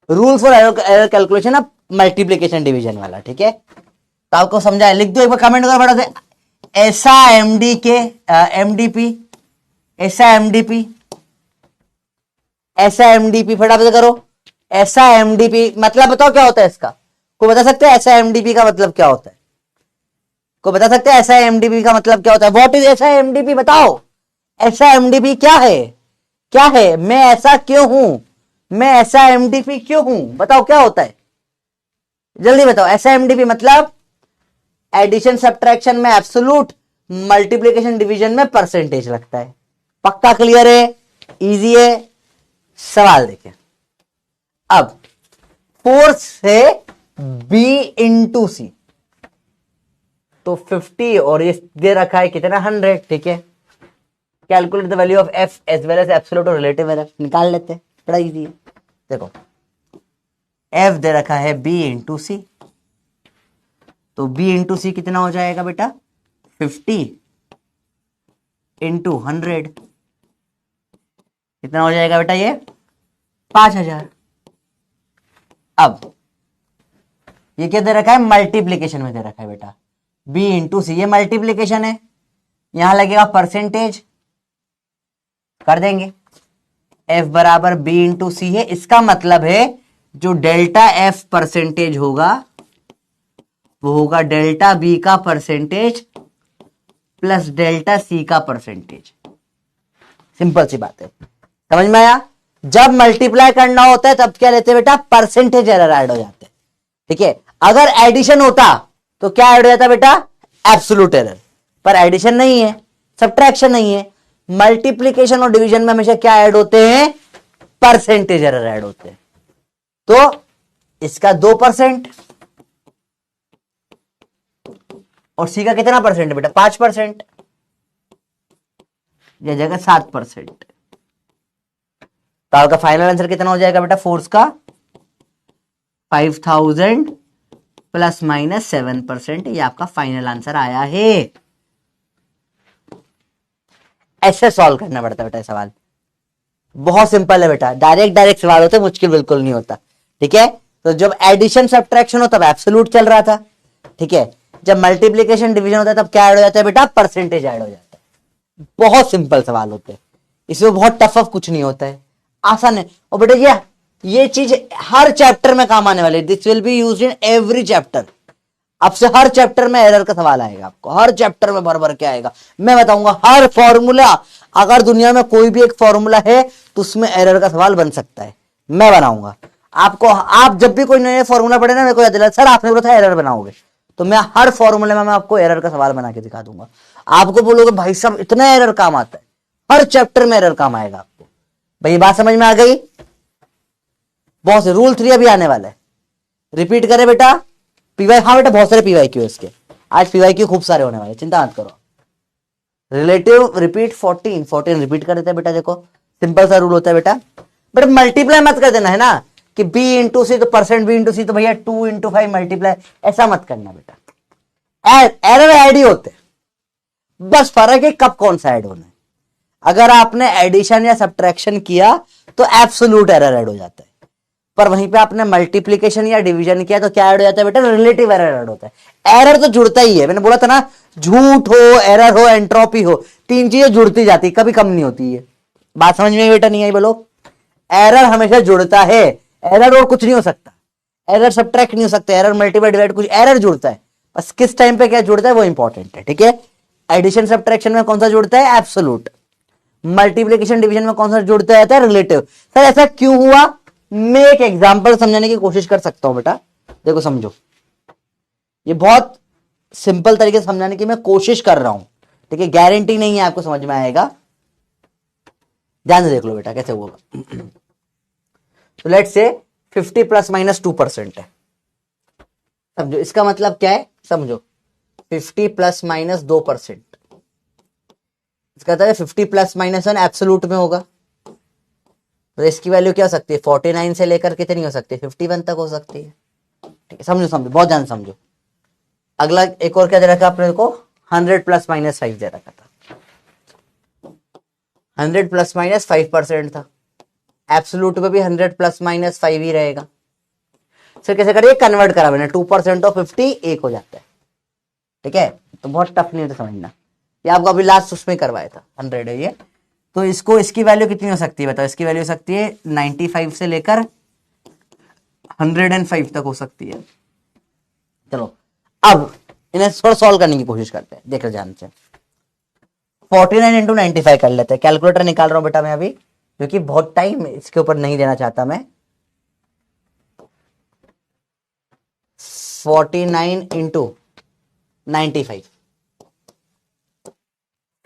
Rule for error calculation of multiplication division वाला। ठीक है, तो आपको समझा है? लिख दो एक बार कमेंट कर बड़ा से, ऐसा एमडी के एमडीपी, ऐसा एमडीपी, ऐसा एमडीपी, फटाफट करो। ऐसा एमडीपी मतलब बताओ क्या होता है इसका? कोई बता सकते हैं ऐसा एमडीपी का मतलब क्या होता है? कोई बता सकते हैं ऐसा एमडीपी का मतलब क्या होता है? व्हाट इज ऐसा एमडीपी? बताओ ऐसा एमडीपी क्या है? क्या है? मैं ऐसा क्यों हूं? मैं ऐसा एमडीपी क्यों हूं? बताओ क्या होता है, जल्दी बताओ। ऐसा एमडीपी मतलब एडिशन सब्ट्रैक्शन में एब्सोल्यूट, मल्टीप्लिकेशन डिवीजन में परसेंटेज लगता है। पक्का क्लियर है? इजी है। सवाल देखिए, अब फोर्स है B इंटू सी, तो 50 और ये दे रखा है कितना? 100। ठीक है, calculate the value of F as well as absolute और रिलेटिव एरर, निकाल लेते हैं, बड़ा इजी है। देखो F दे रखा है B इंटू सी, तो B इंटू सी कितना हो जाएगा बेटा? 50 इंटू 100, कितना हो जाएगा बेटा? ये 5000। अब ये क्या दे रखा है? मल्टीप्लीकेशन में दे रखा है बेटा, B इंटू सी, ये मल्टीप्लीकेशन है, यहां लगेगा परसेंटेज, कर देंगे। F बराबर B इंटू सी है, इसका मतलब है जो डेल्टा F परसेंटेज होगा वो होगा डेल्टा B का परसेंटेज प्लस डेल्टा C का परसेंटेज। सिंपल सी बात है, समझ में आया? जब मल्टीप्लाई करना होता है तब क्या लेते हैं बेटा? परसेंटेज एरर ऐड हो जाते हैं। ठीक है, अगर एडिशन होता तो क्या ऐड हो जाता बेटा? Absolute error. पर एडिशन नहीं है, सब्ट्रैक्शन नहीं है, मल्टीप्लीकेशन और डिवीजन में हमेशा क्या ऐड होते हैं? परसेंटेज एरर ऐड होते हैं। तो इसका 2% और सी का कितना परसेंट है बेटा? 5%, यह जगह 7%। तो आपका फाइनल आंसर कितना हो जाएगा बेटा? फोर्स का 5000 ±7%, ये आपका फाइनल आंसर आया है। ऐसे सॉल्व करना पड़ता है बेटा सवाल, बहुत सिंपल है बेटा, डायरेक्ट डायरेक्ट सवाल होते, मुश्किल बिल्कुल नहीं होता। ठीक है, तो जब एडिशन सब्ट्रैक्शन हो तब एब्सोल्यूट चल रहा था। ठीक है, जब मल्टीप्लीकेशन डिवीजन होता है तब क्या ऐड हो जाता है बेटा, परसेंटेज ऐड हो जाता है। बहुत सिंपल सवाल होते हैं, इसमें बहुत टफ कुछ नहीं होता है, आसान है। और बेटा ये चीज हर चैप्टर में काम आने वाली है, this will be used in every chapter. अब से हर चैप्टर में एरर का सवाल आएगा आपको, हर चैप्टर में भर भर के आएगा। मैं बताऊंगा हर फॉर्मूला, अगर दुनिया में कोई भी एक फॉर्मूला है तो उसमें एरर का सवाल बन सकता है, मैं बनाऊंगा आपको। आप जब भी कोई नया फॉर्मूला पढ़े ना, मेरे को याद दिला सर आपने बोला था एरर बनाओगे, तो मैं हर फॉर्मूले में मैं आपको एरर का सवाल बना के दिखा दूंगा। आपको बोलोगे भाई साहब इतना एरर काम आता है, हर चैप्टर में एरर काम आएगा आपको। भाई बात समझ में आ गई? बहुत से रूल 3 अभी आने वाला है, रिपीट करें बेटा। पीवाई, हाँ बेटा बहुत सारे पीवाई क्यू इसके, आज पीवाई क्यू खूब सारे होने वाले, चिंता मत करो। रिलेटिव रिपीट 14 रिपीट कर देते हैं बेटा, देखो सिंपल सा रूल होता है बेटा। बट मल्टीप्लाई मत कर देना है ना, कि b इंटू सी तो परसेंट b इंटू सी तो भैया 2 इंटू 5 मल्टीप्लाई, ऐसा मत करना बेटा। एरर ऐड ही होते, बस फर्क है कब कौन सा ऐड होना है। अगर आपने एडिशन या सब्ट्रैक्शन किया तो एब्सोल्यूट एरर ऐड हो जाता है, पर वहीं पे आपने मल्टीप्लीकेशन या डिवीजन किया तो क्या ऐड हो जाता है बेटा, रिलेटिव एरर ऐड होता है। एरर तो जुड़ता ही है, मैंने बोला था ना, झूठ हो, एरर हो, एंट्रोपी हो, 3 चीजें जुड़ती जाती, कभी कम नहीं होती है। बात समझ में बेटा नहीं आई बोलो? एरर हमेशा जुड़ता है, एरर और कुछ नहीं हो सकता, एरर सब्ट्रैक्ट नहीं हो सकता, एरर मल्टीप्लाई डिवाइड, कुछ एरर जुड़ता है, बस किस टाइम पे क्या जुड़ता है वो इंपॉर्टेंट है। ठीक है, एडिशन सब्ट्रैक्शन में कौन सा जुड़ता है, एब्सोल्यूट। मल्टीप्लीकेशन डिवीजन में कौन सा जुड़ता है, रिलेटिव। सर ऐसा क्यों हुआ, मैं एक एग्जांपल समझाने की कोशिश कर सकता हूं बेटा, देखो समझो, ये बहुत सिंपल तरीके से समझाने की मैं कोशिश कर रहा हूं। ठीक है, गारंटी नहीं है आपको समझ में आएगा, ध्यान से देख लो बेटा कैसे होगा। तो लेट्स से 50 ± 2% है, समझो इसका मतलब क्या है, समझो 50 ± 2%, इसका मतलब 50 ± 1 एब्सोल्यूट में होगा, तो इसकी वैल्यू क्या हो सकती है, 49 से लेकर कितनी हो सकती है, 51 तक हो सकती है। ठीक है, समझो समझो, बहुत ध्यान समझो। अगला एक और क्या दे रखा आपने को, 100 ± 5 दे रखा था, 100 ± 5% था, एब्सोल्यूट में भी 100 ± 5 ही रहेगा। फिर कैसे करिए, कन्वर्ट करा मैंने, 2% ऑफ 50 1 हो जाता है। ठीक है, तो बहुत टफ नहीं होता समझना, ये आपको अभी लास्ट उसमें करवाया था, 100 है ये। तो इसको, इसकी वैल्यू कितनी हो सकती है बताओ, इसकी वैल्यू हो सकती है 95 से लेकर 105 तक हो सकती है। चलो अब इन्हें थोड़ा सॉल्व करने की कोशिश करते हैं, देख लो ध्यान से। 49 इंटू 95 कर लेते हैं, कैलकुलेटर निकाल रहा हूं बेटा मैं अभी, क्योंकि बहुत टाइम इसके ऊपर नहीं देना चाहता मैं। 49 इंटू 95,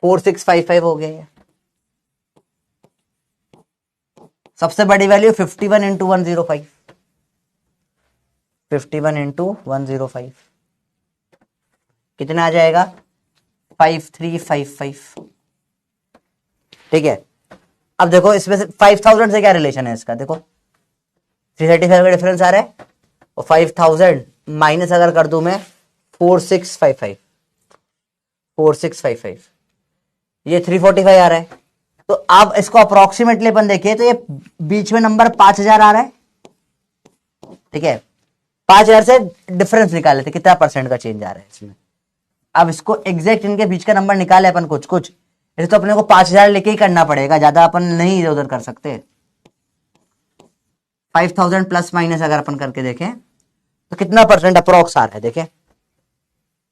4655 हो गया। सबसे बड़ी वैल्यू 51 इंटू 105, 51 इंटू 105 कितना आ जाएगा, 5355। ठीक है, अब देखो इसमें से 5000 से क्या रिलेशन है इसका, देखो 335 का डिफरेंस आ रहा है, और 5000 माइनस अगर कर दूं मैं 4655, ये 345 आ रहा है। तो अब इसको अप्रोक्सीमेटली अपन देखें तो ये बीच में नंबर 5000 आ रहा है। ठीक है, 5000 से डिफरेंस निकाले थे, कितना परसेंट का चेंज आ रहा है इसमें। अब इसको एग्जैक्ट इनके बीच का नंबर निकाले अपन कुछ कुछ, इसे तो अपने को 5000 लेके ही करना पड़ेगा, ज्यादा अपन नहीं इधर उधर कर सकते। 5000 प्लस माइनस अगर अपन करके देखें तो कितना परसेंट अप्रोक्स आ रहा है, देखें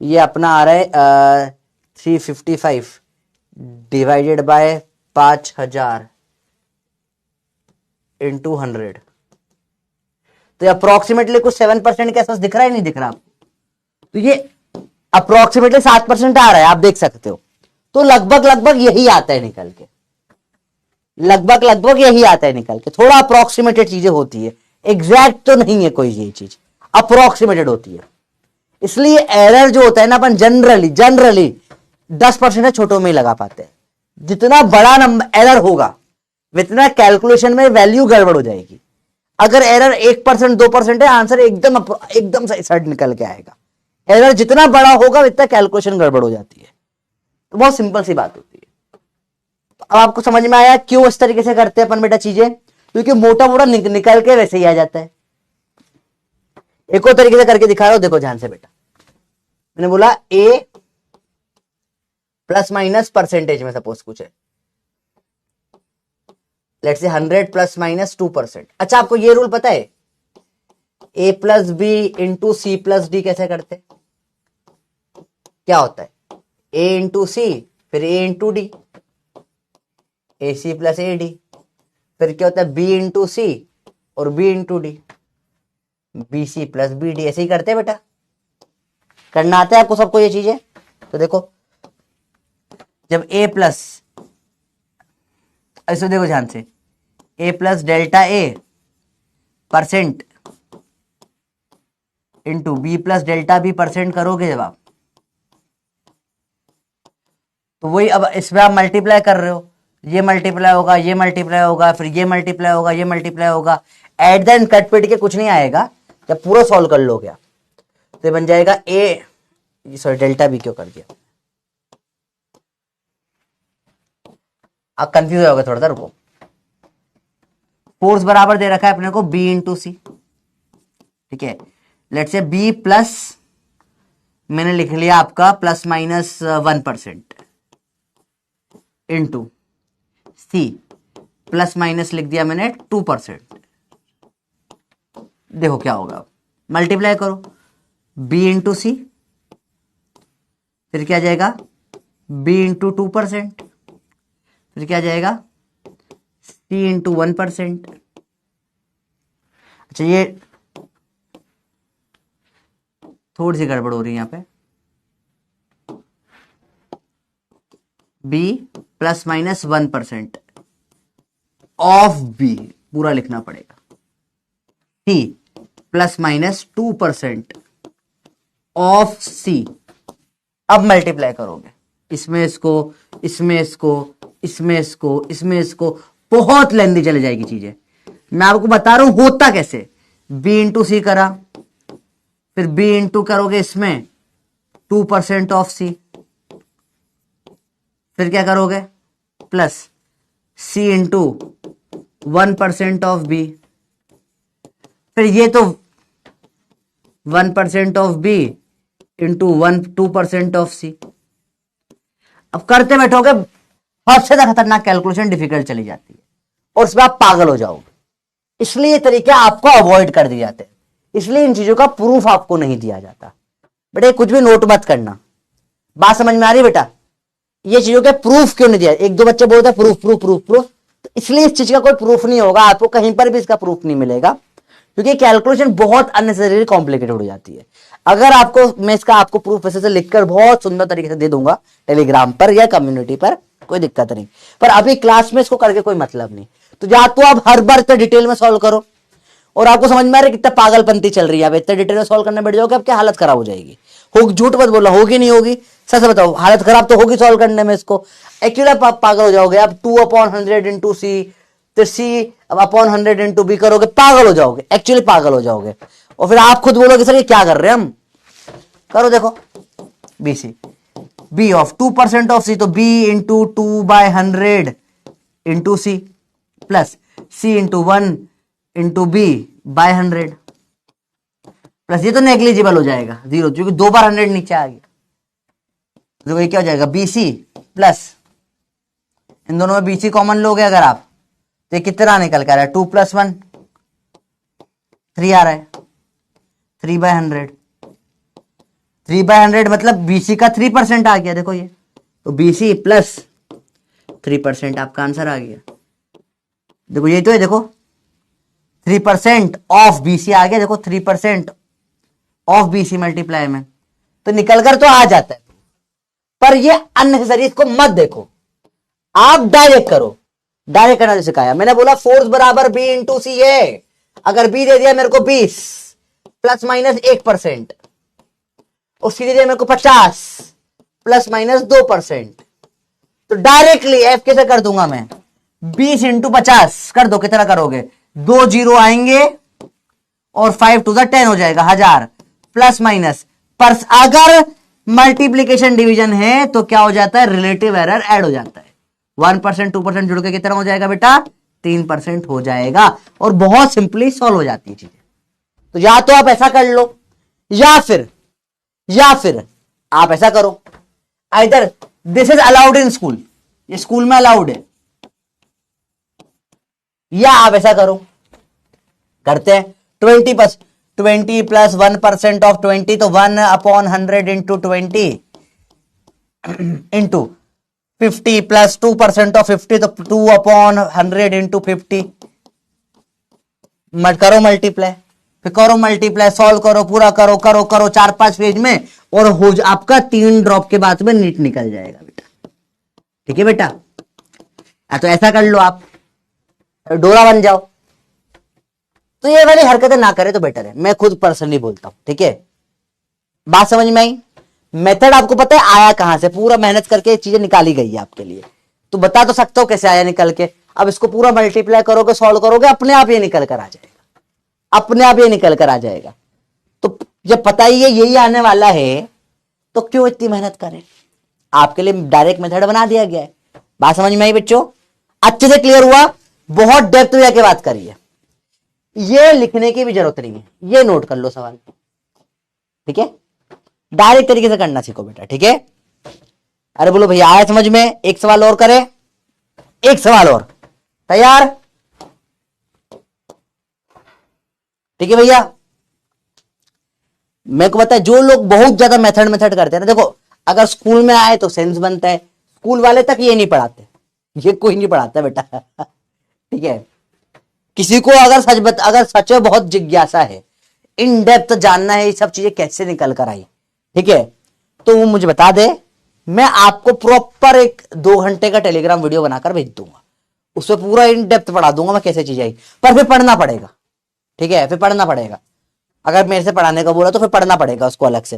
ये अपना आ रहा है 355 डिवाइडेड बाय 5000 इंटू 100, तो अप्रोक्सीमेटली कुछ 7% के आसपास दिख रहा है, नहीं दिख रहा आपको? तो ये अप्रोक्सीमेटली 7% आ रहा है, आप देख सकते हो। तो लगभग लगभग यही आता है निकल के, लगभग लगभग यही आता है निकल के। थोड़ा अप्रोक्सीमेटेड चीजें होती है, एग्जैक्ट तो नहीं है कोई ये चीज, अप्रोक्सीमेटेड होती है। इसलिए एरर जो होता है ना, अपन जनरली 10% छोटों में ही लगा पाते हैं। जितना बड़ा नंबर एरर होगा उतना कैलकुलेशन में वैल्यू गड़बड़ हो जाएगी। अगर एरर 1% 2% है, आंसर एकदम सही साइड निकल के आएगा। एरर जितना बड़ा होगा इतना कैलकुलेशन गड़बड़ हो जाती है। तो बहुत सिंपल सी बात होती है। तो अब आपको समझ में आया क्यों इस तरीके से करते हैं अपन बेटा चीजें, क्योंकि मोटा मोटा निकल के वैसे ही आ जाता है। एक और तरीके से करके दिखा रहा हूं, देखो ध्यान से बेटा। मैंने बोला ए प्लस माइनस परसेंटेज में सपोज कुछ है, लेट्स से 100 प्लस माइनस 2%। अच्छा, आपको ये रूल पता है A plus B into C plus D कैसे करते? क्या होता है? ए इंटू सी, फिर A into D, A C plus A D. फिर क्या होता है? बी इंटू सी और B into D, B C plus B D. ऐसे ही करते हैं बेटा, करना आता है आपको सबको ये चीजें। तो देखो, जब ए प्लस, ऐसे देखो ध्यान से, A plus delta A percent into B plus delta B percent करोगे जब आप, तो वही अब इसमें आप मल्टीप्लाई कर रहे हो, ये मल्टीप्लाई होगा, ये मल्टीप्लाई होगा, फिर ये मल्टीप्लाई होगा, ये मल्टीप्लाई होगा। एट द एंड कट पिट के कुछ नहीं आएगा जब पूरा सॉल्व कर लोगे आप। तो बन जाएगा ए, सॉरी डेल्टा बी क्यों कर दिया, आप कंफ्यूज हो गए थोड़ा सा, रुको। फोर्स बराबर दे रखा है अपने को बी इंटू सी, ठीक है। लेट्स से बी प्लस, मैंने लिख लिया आपका plus minus 1% into C plus minus लिख दिया मैंने 2%। देखो क्या होगा, मल्टीप्लाई करो b इंटू सी, फिर क्या जाएगा b इंटू 2%, फिर क्या जाएगा c इंटू 1%। अच्छा, ये थोड़ी सी गड़बड़ हो रही है यहाँ पे, b plus minus 1% of b पूरा लिखना पड़ेगा, c plus minus 2% of c। अब मल्टीप्लाई करोगे इसमें इसको, इसमें इसको, इसमें इसको, इसमें इसको, बहुत लेंदी चली जाएगी चीजें। मैं आपको बता रहा हूं होता कैसे। b इंटू सी करा, फिर b इंटू करोगे इसमें 2% ऑफ c, फिर क्या करोगे plus c into 1% of b, फिर ये तो 1% of b into 2% of c। अब करते बैठोगे हद से ज्यादा खतरनाक कैलकुलेशन डिफिकल्ट चली जाती है और उसमें आप पागल हो जाओगे। इसलिए ये तरीके आपको अवॉइड कर दिए जाते हैं, इसलिए इन चीजों का प्रूफ आपको नहीं दिया जाता। बेटे कुछ भी नोट मत करना, बात समझ में आ रही बेटा? ये चीजों के प्रूफ क्यों नहीं दिया? एक दो बच्चे बोलते हैं प्रूफ प्रूफ प्रूफ प्रूफ, तो इसलिए इस चीज का कोई प्रूफ नहीं होगा, आपको कहीं पर भी इसका प्रूफ नहीं मिलेगा, क्योंकि कैलकुलेशन बहुत अननेसेसरी कॉम्प्लिकेटेड हो जाती है। अगर आपको मैं इसका आपको प्रूफ वैसे से लिखकर बहुत सुंदर तरीके से दे दूंगा टेलीग्राम पर या कम्युनिटी पर, कोई दिक्कत नहीं, पर अभी क्लास में इसको करके कोई मतलब नहीं। तो या तो आप हर बार इतना डिटेल में सॉल्व करो, और आपको समझ में आ रहा है कितना पागलपंती चल रही है, अब इतने डिटेल में सॉल्व करने बैठ जाओगे आपकी हालत खराब हो जाएगी। हो झूठ मत बोला, होगी नहीं होगी, सच बताओ, हालत खराब तो होगी सॉल्व करने में इसको। एक्चुअली आप पागल हो जाओगे, आप 2/100 इंटू सी, तो सी अपॉन 100 इंटू बी करोगे, पागल हो जाओगे, एक्चुअली पागल हो जाओगे। और फिर आप खुद बोलोगे सर ये क्या कर रहे हैं हम। करो देखो, B C, B of 2% of C, तो B into 2/100 into C plus C into 1 into B by 100 plus, ये तो नेग्लिजिबल हो जाएगा 0, क्योंकि 2 बार 100 नीचे आ गया। तो ये क्या हो जाएगा बी सी प्लस, इन दोनों में बी सी कॉमन लोगे अगर आप, तो ये कितना निकल के आ रहा है 2 + 1 3 आ रहा है, 3/100, 3/100 मतलब बीसी का 3% आ गया। देखो ये तो बीसी प्लस 3% आपका आंसर आ गया। देखो ये तो है, देखो 3% ऑफ बीसी आ गया, देखो 3% ऑफ बीसी मल्टीप्लाई में, तो निकलकर तो आ जाता है, पर ये अननेसेसरी, इसको मत देखो, आप डायरेक्ट करो। डायरेक्ट करना सिखाया मैंने, बोला फोर्स बराबर बी इंटू सी है। अगर बी दे दिया मेरे को 20 प्लस माइनस 1%, और सी दे दिया मेरे को 50 प्लस माइनस 2%, तो डायरेक्टली एफ कैसे कर दूंगा मैं, 20 इंटू 50 कर दो, कितना करोगे दो जीरो आएंगे और 5 टू द 10 हो जाएगा 1000 प्लस माइनस। पर अगर मल्टीप्लीकेशन डिवीजन है तो क्या हो जाता है, रिलेटिव एरर ऐड हो जाता है। 1% 2% जुड़ के कितना हो जाएगा बेटा, 3% हो जाएगा। और बहुत सिंपली सॉल्व हो जाती है चीजें। तो या तो आप ऐसा कर लो या फिर आप ऐसा करो, either this is allowed in school, ये स्कूल में अलाउड है, या आप ऐसा करो, करते हैं 20 प्लस 1% ऑफ 20 तो 1/100 इंटू 20 इंटू 50 प्लस 2% ऑफ 50 तो 2/100 इंटू 50। मत करो मल्टीप्लाई, फिर करो मल्टीप्लाई, सॉल्व करो, पूरा करो करो करो 4-5 पेज में, और हो आपका 3 ड्रॉप के बाद में नीट निकल जाएगा बेटा। ठीक है बेटा, तो ऐसा कर लो, आप डोरा बन जाओ। तो ये वाली हरकतें ना करें तो बेटर है, मैं खुद पर्सनली बोलता हूं। ठीक है, बात समझ में आई? मेथड आपको पता है आया कहां से, पूरा मेहनत करके चीजें निकाली गई है आपके लिए, तो बता तो सकते हो कैसे आया निकल के। अब इसको पूरा मल्टीप्लाई करोगे, सॉल्व करोगे, अपने आप ये निकल कर आ जाएगा, अपने आप ये निकल कर आ जाएगा। तो जब पता ही है यही आने वाला है तो क्यों इतनी मेहनत करें, आपके लिए डायरेक्ट मेथड बना दिया गया है। बात समझ में आई बच्चों? अच्छे से क्लियर हुआ? बहुत डेप्थ में जाके बात करिए, ये लिखने की भी जरूरत नहीं है, ये नोट कर लो सवाल। ठीक है, डायरेक्ट तरीके से करना सीखो बेटा। ठीक है, अरे बोलो भैया आया समझ में? एक सवाल और करें, एक सवाल और, तैयार? ठीक है भैया, मेरे को पता है जो लोग बहुत ज्यादा मेथड करते हैं ना, देखो अगर स्कूल में आए तो सेंस बनता है, स्कूल वाले तक ये नहीं पढ़ाते, ये कोई नहीं पढ़ाता बेटा। ठीक है, किसी को अगर सच में बहुत जिज्ञासा है, इन डेप्थ जानना है ये सब चीजें कैसे निकल कर आई, ठीक है, तो वो मुझे बता दे, मैं आपको प्रॉपर एक 2 घंटे का टेलीग्राम वीडियो बनाकर भेज दूंगा, उसमें पूरा इन डेप्थ पढ़ा दूंगा मैं कैसे चीज आई। पर फिर पढ़ना पड़ेगा, ठीक है, फिर पढ़ना पड़ेगा। अगर मेरे से पढ़ाने का बोला तो फिर पढ़ना पड़ेगा उसको अलग से,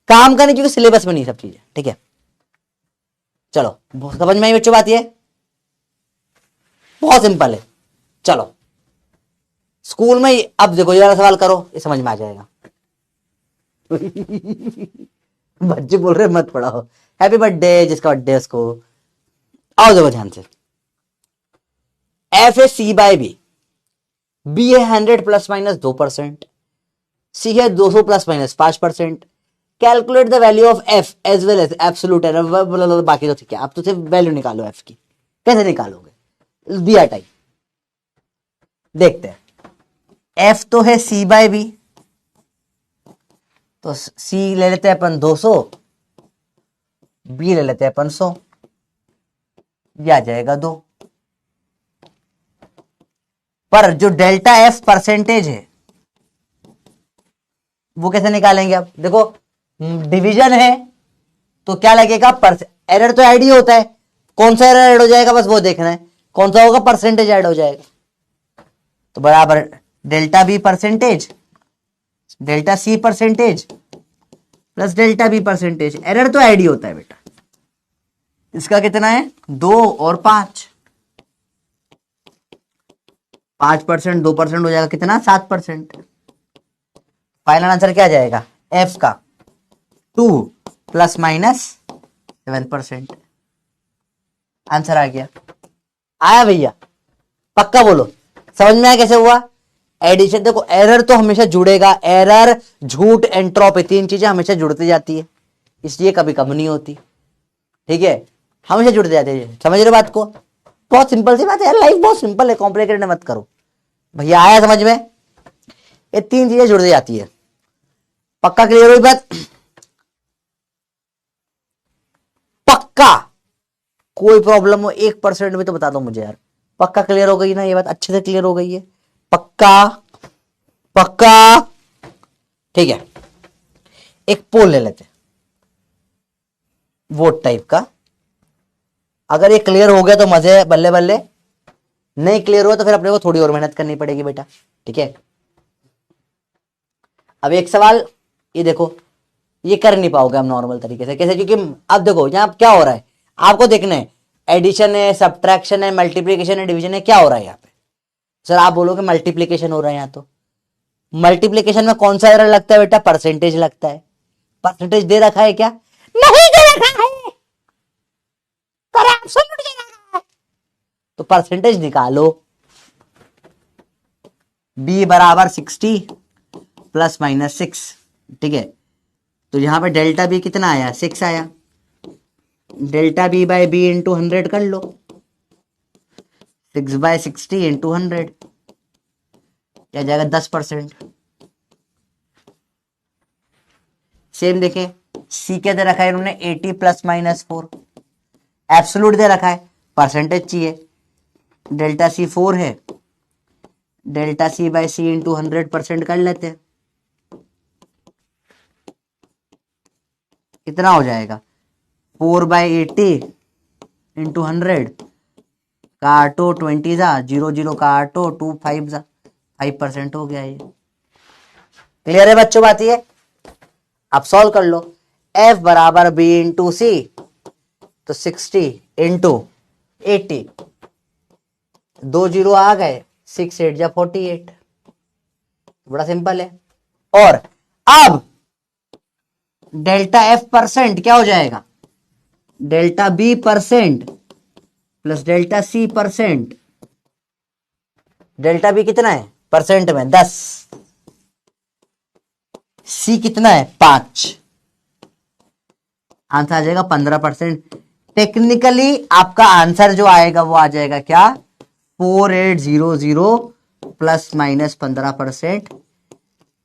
काम करने, क्योंकि सिलेबस में नहीं सब चीजें। ठीक है, चलो समझ में आई बच्चों बात? ये बहुत सिंपल है। चलो स्कूल में अब देखो ये वाला सवाल करो, ये समझ में आ जाएगा। बच्चे बोल रहे मत पढ़ाओ, हैप्पी बर्थडे जिसका बर्थडे है उसको। आओ देखो ध्यान से, F A C by B, B है 100 प्लस माइनस 2%, सी है 200 plus minus 5%। Calculate the value of F as well as absolute error. बाकी तो ठीक है, आप तो सिर्फ वैल्यू निकालो एफ की। कैसे निकालोगे? दिया टाइप, देखते हैं। एफ तो है सी बाय बी, तो सी ले लेते हैं अपन 200, बी ले लेते हैं अपन 100, यह आ जाएगा 2। पर जो डेल्टा एफ परसेंटेज है वो कैसे निकालेंगे? अब देखो डिवीजन है तो क्या लगेगा, एरर तो ऐड ही होता है, कौन सा एरर ऐड हो जाएगा बस वो देखना है, कौन सा होगा, परसेंटेज ऐड हो जाएगा। तो बराबर delta B percentage, delta C percentage plus delta B percentage, error तो ऐड ही होता है बेटा। इसका कितना है 2 और 5, 5% 2% हो जाएगा कितना, 7%। फाइनल आंसर क्या आ जाएगा एफ का 2 प्लस माइनस 7%। आंसर आ गया, आया भैया? पक्का बोलो, समझ में आया कैसे हुआ? एडिशन देखो, एरर तो हमेशा जुड़ेगा, एरर झूठ एंट्रोपी 3 चीजें हमेशा जुड़ती जाती है, इसलिए कभी कम नहीं होती। ठीक है, हमेशा जुड़ते जाते हैं, समझ रहे बात को? बहुत सिंपल सी बात है यार, लाइफ बहुत सिंपल है, कॉम्प्लिकेटेड मत करो भैया। आया समझ में? ये 3 चीजें जुड़ जाती है। पक्का क्लियर हुई बात? पक्का? कोई प्रॉब्लम हो 1% भी तो बता दो मुझे यार। पक्का क्लियर हो गई ना ये बात? अच्छे से क्लियर हो गई है? पक्का? पक्का? ठीक है, एक पोल ले लेते, वोट टाइप का। अगर ये क्लियर हो गया तो मजे बल्ले बल्ले, नहीं क्लियर हुआ तो फिर अपने को थोड़ी और मेहनत करनी पड़ेगी बेटा। ठीक है, अब एक सवाल ये देखो, ये कर नहीं पाओगे हम नॉर्मल तरीके से। कैसे? क्योंकि अब देखो यहां क्या हो रहा है, आपको देखना है, एडिशन है, सब्ट्रैक्शन है, मल्टीप्लिकेशन है, डिवीजन है, क्या हो रहा है यहाँ पे। सर आप बोलोगे मल्टीप्लीकेशन हो रहा है यहाँ, तो मल्टीप्लीकेशन में कौन सा एरर लगता है बेटा? परसेंटेज लगता है। परसेंटेज दे रखा है क्या? नहीं दे रखा है, पर एब्सोल्यूट दे रखा है। तो परसेंटेज निकालो। b बराबर 60 प्लस माइनस 6, ठीक है। तो यहां पे डेल्टा बी कितना आया? 6 आया। Delta B by B into 100 कर लो। 6/60 इंटू 100 क्या जाएगा? 10%। सेम देखे, सी क्या दे रखा है इन्होंने? 80 प्लस माइनस 4। एब्सोल्यूट दे रखा है, परसेंटेज चाहिए। डेल्टा सी 4 है, डेल्टा सी बाय सी इंटू 100% कर लेते हैं। कितना हो जाएगा? 4/80 इंटू 100, काटो 20 जा, 0 0 काटो 2 5 जा, 5% हो गया। ये क्लियर है बच्चों बात? ये अब सॉल्व कर लो। f बराबर b इंटू सी, तो 60 इंटू 80, 2 0 आ गए, 6 8 जा 48। बड़ा सिंपल है। और अब डेल्टा f परसेंट क्या हो जाएगा? Delta b percent plus delta C percent. Delta B कितना है परसेंट में? 10। सी कितना है? 5। आंसर आ जाएगा 15%। टेक्निकली आपका आंसर जो आएगा वो आ जाएगा क्या? 4800 प्लस माइनस 15%।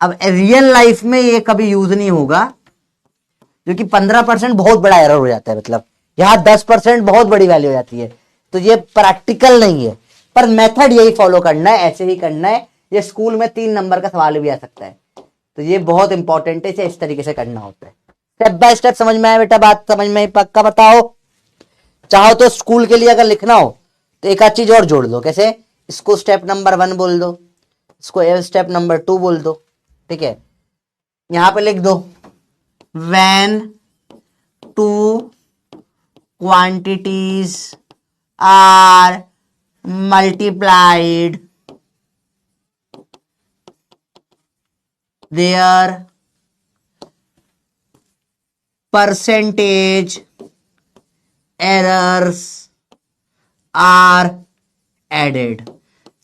अब रियल लाइफ में ये कभी यूज नहीं होगा, क्योंकि 15% बहुत बड़ा एरर हो जाता है। मतलब यहां 10% बहुत बड़ी वैल्यू हो जाती है, तो ये प्रैक्टिकल नहीं है। पर मेथड यही फॉलो करना है, ऐसे ही करना है। ये स्कूल में 3 नंबर का सवाल भी आ सकता है, तो ये बहुत इंपॉर्टेंट है, इसे इस तरीके से करना होता है। स्टेप बाय स्टेप समझ में आया बेटा? बात समझ में पक्का बताओ। चाहो तो स्कूल के लिए अगर लिखना हो तो एक आध चीज और जोड़ दो। कैसे? इसको स्टेप नंबर 1 बोल दो, इसको स्टेप नंबर 2 बोल दो, ठीक है। यहां पे लिख दो when 2 quantities are multiplied, their percentage errors are added।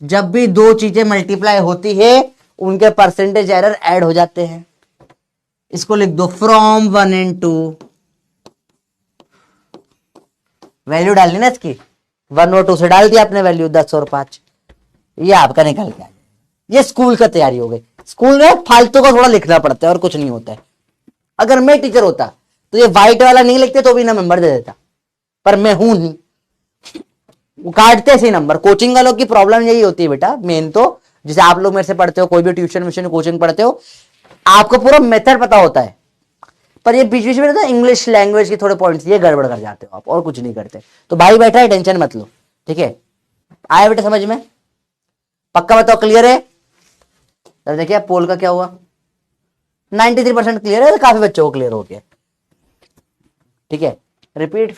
जब भी दो चीजें मल्टीप्लाई होती है उनके परसेंटेज एरर ऐड हो जाते हैं। इसको लिख दो फ्रॉम 1 and 2। वैल्यू डालनी ना इसकी, 1 और 2 से डाल दिया आपने वैल्यू, 10 और 5, ये आपका निकल के आ जाए। ये स्कूल का तैयारी हो गई। स्कूल में फालतू का थोड़ा लिखना पड़ता है और कुछ नहीं होता है। अगर मैं टीचर होता तो ये व्हाइट वाला नहीं लिखते तो भी ना नंबर दे देता, पर मैं हूं नहीं, वो काटते ऐसे नंबर। कोचिंग वालों की प्रॉब्लम यही होती है बेटा मेन तो। जैसे आप लोग मेरे से पढ़ते हो, कोई भी ट्यूशन व्यूशन कोचिंग पढ़ते हो, आपको पूरा मेथड पता होता है, पर ये बीच बीच में ना इंग्लिश लैंग्वेज के थोड़े पॉइंट्स ये गड़बड़ कर जाते हो आप, और कुछ नहीं करते। तो भाई बैठा है, टेंशन मत लो, ठीक है। आया बेटा समझ में? पक्का बताओ क्लियर है? तो देखिए पोल का क्या हुआ, 93% क्लियर है, तो काफी बच्चों को क्लियर हो गया, ठीक है। रिपीट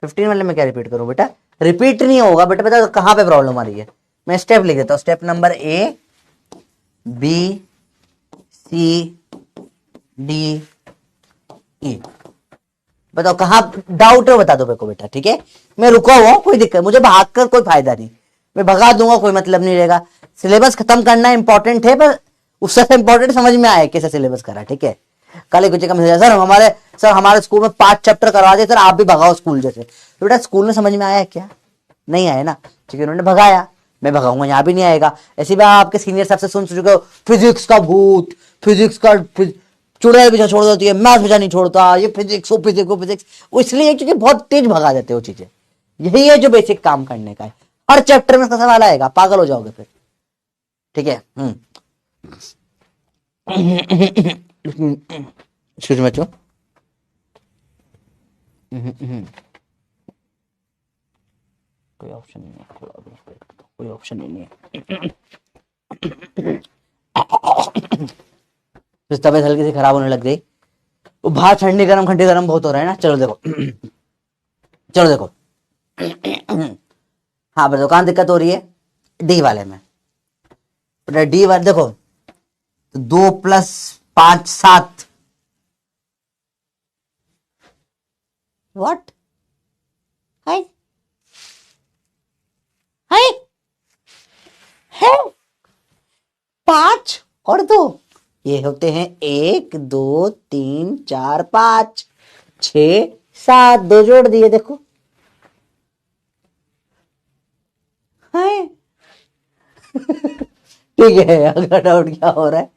15 वाले में क्या रिपीट करूं बेटा? रिपीट नहीं होगा बेटा। बता कहां पे प्रॉब्लम आ रही है? मैं स्टेप लिख देता हूं। Step number A B C D E. बताओ कहां डाउट है, बता दो मेरे को बेटा, ठीक है। मैं रुका हुआ, कोई दिक्कत, मुझे भाग कर कोई फायदा नहीं, मैं भगा दूंगा, कोई मतलब नहीं रहेगा। सिलेबस खत्म करना इंपॉर्टेंट है, पर उससे इंपॉर्टेंट समझ में आए कैसे सिलेबस करा, ठीक है। कल एक बच्चे का मैसेज, सर हमारे स्कूल में 5 चैप्टर करवा दे सर, आप भी भगाओ स्कूल जैसे। तो बेटा स्कूल में समझ में आया क्या? नहीं आया ना, ठीक है, उन्होंने भगाया, मैं भगाऊंगा, यहां भी नहीं आएगा। ऐसी बात आपके सीनियर साहब से सुन चुके हो, फिजिक्स का भूत, फिजिक्स का चुड़ैल पीछा छोड़ देती है, मैथ पीछा नहीं छोड़ता, ये फिजिक्स वो फिजिक्स वो फिजिक्स, वो इसलिए क्योंकि बहुत तेज भगा देते हो चीजें। यही है जो बेसिक काम करने का है। हर चैप्टर में इसका सवाल आएगा, पागल हो जाओगे फिर, ठीक है। एक्सक्यूज मी बच्चों, कोई ऑप्शन नहीं है, कोई ऑप्शन नहीं है। फिर तबीयत हल्की सी खराब होने लग गई। वो बाहर ठंडी गर्म बहुत हो रहा है ना। चलो देखो, चलो देखो, हाँ बताओ कहाँ दिक्कत हो रही है? डी वाले में। बेटा डी वाले देखो, 2 + 5 7। व्हाट? हाय हाय है 5 और 2, ये होते हैं 1 2 3 4 5 6 7, 2 जोड़ दिए देखो। हाय ठीक है, अगला डाउट क्या हो रहा है?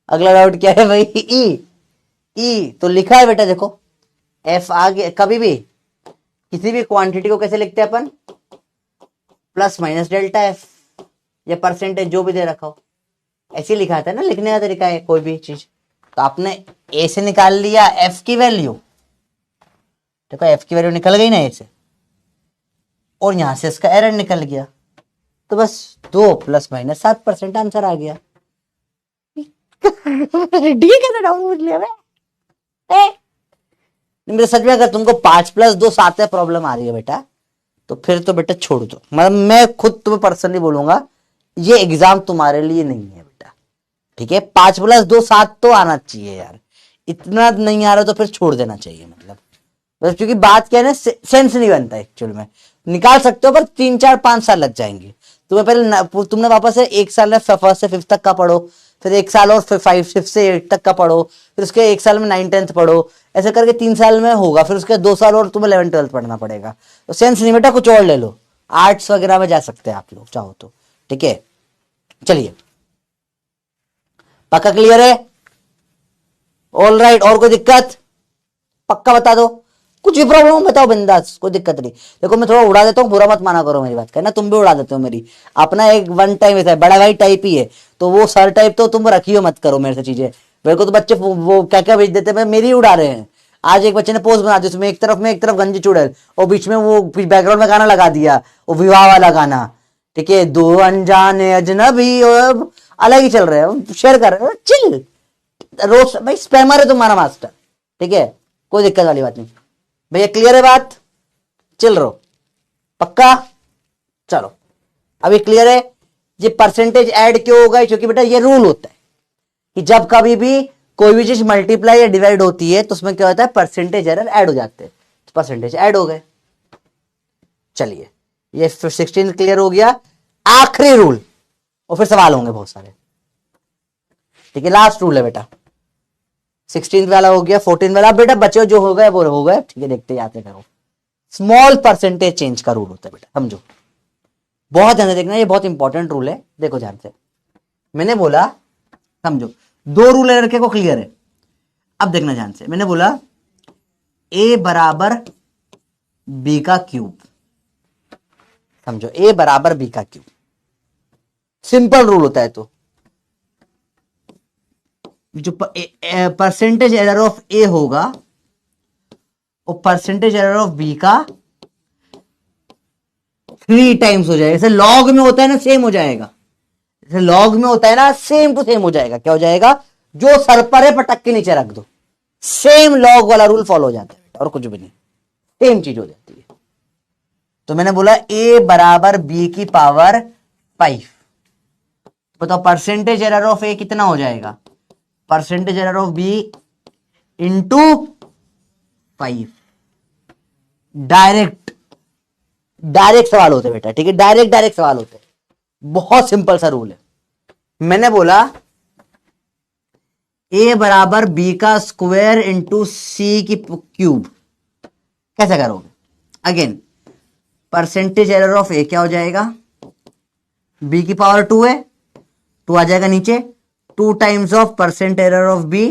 अगला डाउट क्या है भाई? ई तो लिखा है बेटा देखो, एफ आगे कभी भी किसी भी क्वांटिटी को कैसे लिखते हैं अपन? ± डेल्टा एफ, या परसेंटेज जो भी दे रखा हो, ऐसे लिखा था ना, लिखने का तरीका है कोई भी चीज। तो आपने ए से निकाल लिया एफ की वैल्यू, देखो एफ की वैल्यू निकल गई ना ए से, और यहां से इसका एरर निकल गया, तो बस 2 ± 7% आंसर आ गया। डी कैसे डाउनलोड लिया मेरे सच में? अगर तुमको 5 + 2 7 में प्रॉब्लम आ रही है बेटा, तो फिर तो बेटा छोड़ दो। मतलब मैं खुद तुम्हें पर्सनली बोलूंगा, ये एग्जाम तुम्हारे लिए नहीं है बेटा, ठीक है? 5 + 2 7 तो आना चाहिए यार, इतना नहीं आ रहा तो फिर छोड़ देना चाहिए। मतलब बस क्योंकि बात क्या है ना, सेंस नहीं बनता एक्चुअल में। निकाल सकते हो पर 3 4 5 साल लग जाएंगे तुम्हें। पहले तुमने वापस से 1 साल में फर्स्ट से 5th तक का पढ़ो, फिर 1 साल और फिर 5 से 8 तक का पढ़ो, फिर उसके 1 साल में 9 10th पढ़ो, ऐसे करके 3 साल में होगा। फिर उसके 2 साल और तुम्हें 11 12th पढ़ना पड़ेगा। तो सेंस नहीं बेटा, कुछ और ले लो, आर्ट्स वगैरह में जा सकते हैं आप लोग चाहो तो, ठीक है? चलिए, पक्का क्लियर है? ऑल राइट, और कोई दिक्कत? पक्का बता दो, कुछ भी प्रॉब्लम बताओ बिंदास, कोई दिक्कत नहीं। देखो मैं थोड़ा उड़ा देता हूँ, बुरा मत माना करो मेरी बात, कहना तुम भी उड़ा देते हो मेरी। अपना एक वन टाइम है, बड़ा भाई टाइप ही है, तो वो सर टाइप तो तुम रखियो मत करो मेरे से चीजें। मेरे को तो बच्चे वो क्या क्या भेज देते हैं, मेरी उड़ा रहे हैं। आज एक बच्चे ने पोस्ट बना दी, उसमें एक तरफ गंजी चुड़ैल और बीच में वो बैकग्राउंड में गाना लगा दिया, वो विवाह वाला गाना, ठीक है? 2 अनजाने अजनबी अलग ही चल रहे हैं, शेयर कर रहे हैं, चिल। रोज भाई स्पैमर है तुम्हारा मास्टर, ठीक है? कोई दिक्कत वाली बात नहीं भैया, क्लियर है बात? चिल रहो, पक्का? चलो अभी क्लियर है। ये परसेंटेज ऐड क्यों होगा? क्योंकि बेटा ये रूल होता है कि जब कभी भी कोई भी चीज मल्टीप्लाई या डिवाइड होती है तो उसमें क्या होता है, परसेंटेज एरर ऐड हो जाते हैं। तो परसेंटेज ऐड हो गए। चलिए, ये 16 क्लियर हो गया। आखिरी रूल, और फिर सवाल होंगे बहुत सारे, ठीक है? लास्ट रूल है बेटा, 16 वाला हो गया, 14 वाला। बेटा बच्चे जो हो गए वो हो गए, ठीक है? देखते याद करो, स्मॉल परसेंटेज चेंज का रूल होता है बेटा, समझो, बहुत ध्यान से देखना, ये बहुत इंपॉर्टेंट रूल है। देखो ध्यान से, मैंने बोला, समझो, 2 रूल रखे को क्लियर है। अब देखना ध्यान से, मैंने बोला a = b का क्यूब, समझो, a = b का क्यूब, सिंपल रूल होता है। तो जो परसेंटेज एरर ऑफ ए होगा वो परसेंटेज एरर ऑफ बी का 3 टाइम्स हो जाएगा। जैसे लॉग में होता है ना, सेम हो जाएगा। जैसे लॉग में होता है ना, सेम टू सेम हो जाएगा। क्या हो जाएगा? जो सर पर है पटक के नीचे रख दो, सेम लॉग वाला रूल फॉलो हो जाता है, और कुछ भी नहीं, सेम चीज हो जाती है। तो मैंने बोला a = b की पावर 5। बताओ परसेंटेज एरर ऑफ a कितना हो जाएगा? Percentage error of b into 5। Direct सवाल होते बेटा, ठीक है? डायरेक्ट सवाल होते, बहुत सिंपल सा रूल है। मैंने बोला a = b का स्क्वायर इंटू c की क्यूब। कैसे करोगे? Again, percentage error of a क्या हो जाएगा? b की पावर 2 है, 2 आ जाएगा नीचे, 2 times of percent error of b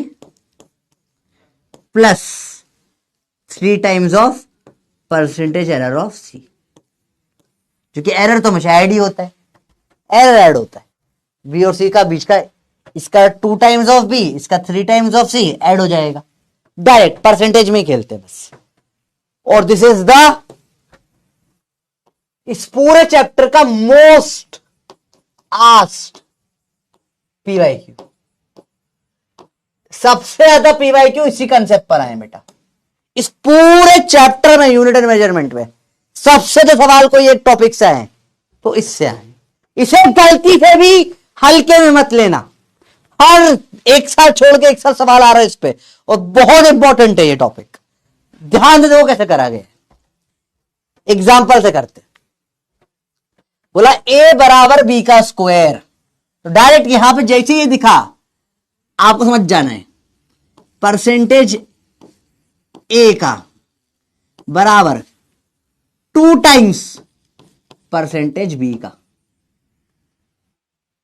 plus 3 times of percentage error of c। क्योंकि एरर तो हमेशा ऐड ही होता है, एरर ऐड होता है। b और c का बीच का, इसका 2 टाइम्स ऑफ b, इसका 3 टाइम्स ऑफ c ऐड हो जाएगा। डायरेक्ट परसेंटेज में खेलते हैं बस। और दिस इज द, इस पूरे चैप्टर का मोस्ट आस्क्ड पीवाईक्यू, सबसे ज्यादा पीवाईक्यू इसी कंसेप्ट पर आए बेटा। इस पूरे चैप्टर में यूनिट एंड मेजरमेंट में सबसे तो सवाल कोई एक टॉपिक से आए, तो इससे आए। इसे गलती से भी हल्के में मत लेना, हर एक साल छोड़ के एक साल सवाल आ रहा है इस पे, और बहुत इंपॉर्टेंट है ये टॉपिक। ध्यान दो कैसे करा गया, एग्जाम्पल से करते। बोला a बराबर b का स्क्वायर, तो डायरेक्ट यहां पे जैसे ये दिखा आपको समझ जाना है, परसेंटेज a का बराबर 2 टाइम्स परसेंटेज b का।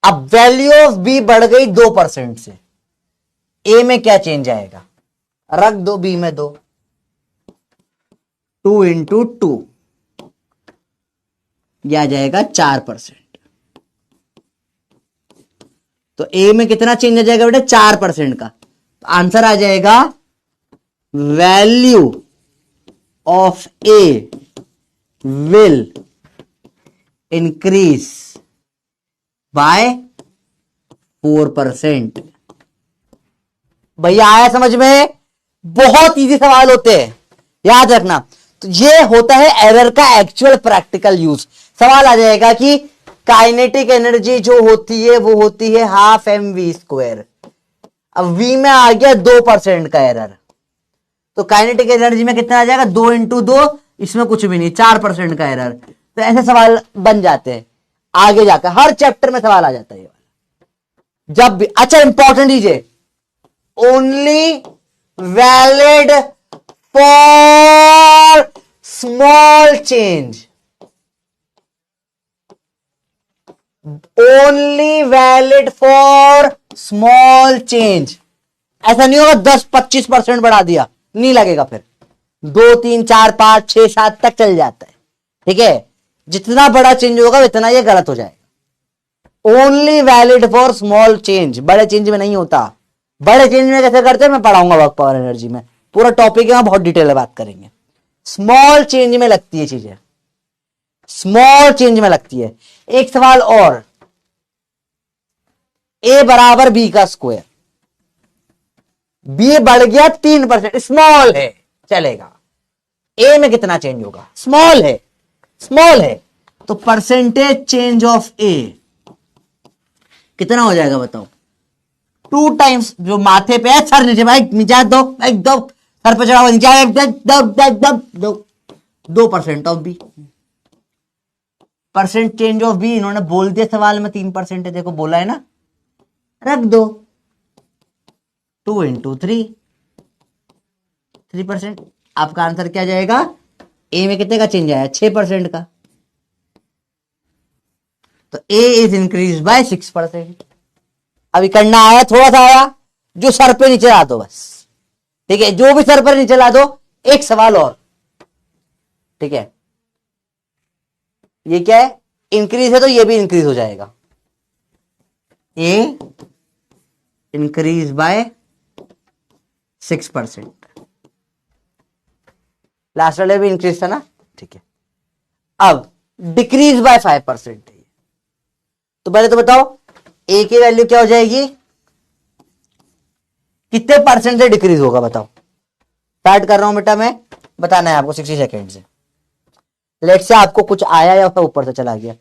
अब वैल्यू ऑफ b बढ़ गई 2% से, a में क्या चेंज आएगा, रख दो b में 2 इंटू 2, यह आ जाएगा 4%। तो a में कितना चेंज आ जाएगा बेटा, 4% का। तो आंसर आ जाएगा value of a will increase by 4%। भैया आया समझ में? बहुत इजी सवाल होते हैं, याद रखना। तो ये होता है एरर का एक्चुअल प्रैक्टिकल यूज। सवाल आ जाएगा कि काइनेटिक एनर्जी जो होती है वो होती है हाफ mv²। अब v में आ गया 2% का एरर, तो काइनेटिक एनर्जी में कितना आ जाएगा, 2 इंटू 2, इसमें कुछ भी नहीं, 4% का एरर। तो ऐसे सवाल बन जाते हैं आगे जाकर, हर चैप्टर में सवाल आ जाता है जब भी। अच्छा इंपॉर्टेंट लीजिए, only valid for small change, only valid for small change. ऐसा नहीं होगा 10-25% बढ़ा दिया, नहीं लगेगा फिर, 2 3 4 5 6 7 तक चल जाता है। ठीक है, जितना बड़ा चेंज होगा उतना ये गलत हो जाएगा। Only valid for small change, बड़े चेंज में नहीं होता। बड़े चेंज में कैसे करते हैं मैं पढ़ाऊंगा वर्क पावर एनर्जी में, पूरा टॉपिक है, बहुत डिटेल में बात करेंगे। स्मॉल चेंज में लगती है चीजें, स्मॉल चेंज में लगती है। एक सवाल और, a बराबर b का स्क्वायर, b बढ़ गया 3%, स्मॉल है चलेगा, a में कितना चेंज होगा, स्मॉल है, स्मॉल है, तो परसेंटेज चेंज ऑफ a कितना हो जाएगा बताओ, 2 टाइम्स। जो माथे पे है, सर नीचे भाई, नीचे दो, एकदम सर पे चढ़ा हुआ, नीचे 2% of b। Percent change of b इन्होंने बोल दिया सवाल में 3% है, देखो बोला है ना, रख दो 2 इंटू 3%। आपका आंसर क्या जाएगा, a में कितने का चेंज आया, 6% का, तो a इज इंक्रीज बाय 6%। अभी करना आया, थोड़ा सा आया, जो सर पे नीचे ला दो बस। ठीक है, जो भी सर पर नीचे ला दो। एक सवाल और, ठीक है, ये क्या है, इंक्रीज है तो ये भी इंक्रीज हो जाएगा, a इंक्रीज बाय 6%। लास्ट वाले भी इंक्रीज था ना, ठीक है। अब डिक्रीज बाय 5% है, तो पहले तो बताओ a की वैल्यू क्या हो जाएगी, कितने परसेंट से डिक्रीज होगा बताओ। स्टार्ट कर रहा हूं बेटा मैं, बताना है आपको 60 सेकेंड से। लेट से आपको कुछ आया या फिर ऊपर से चला गया,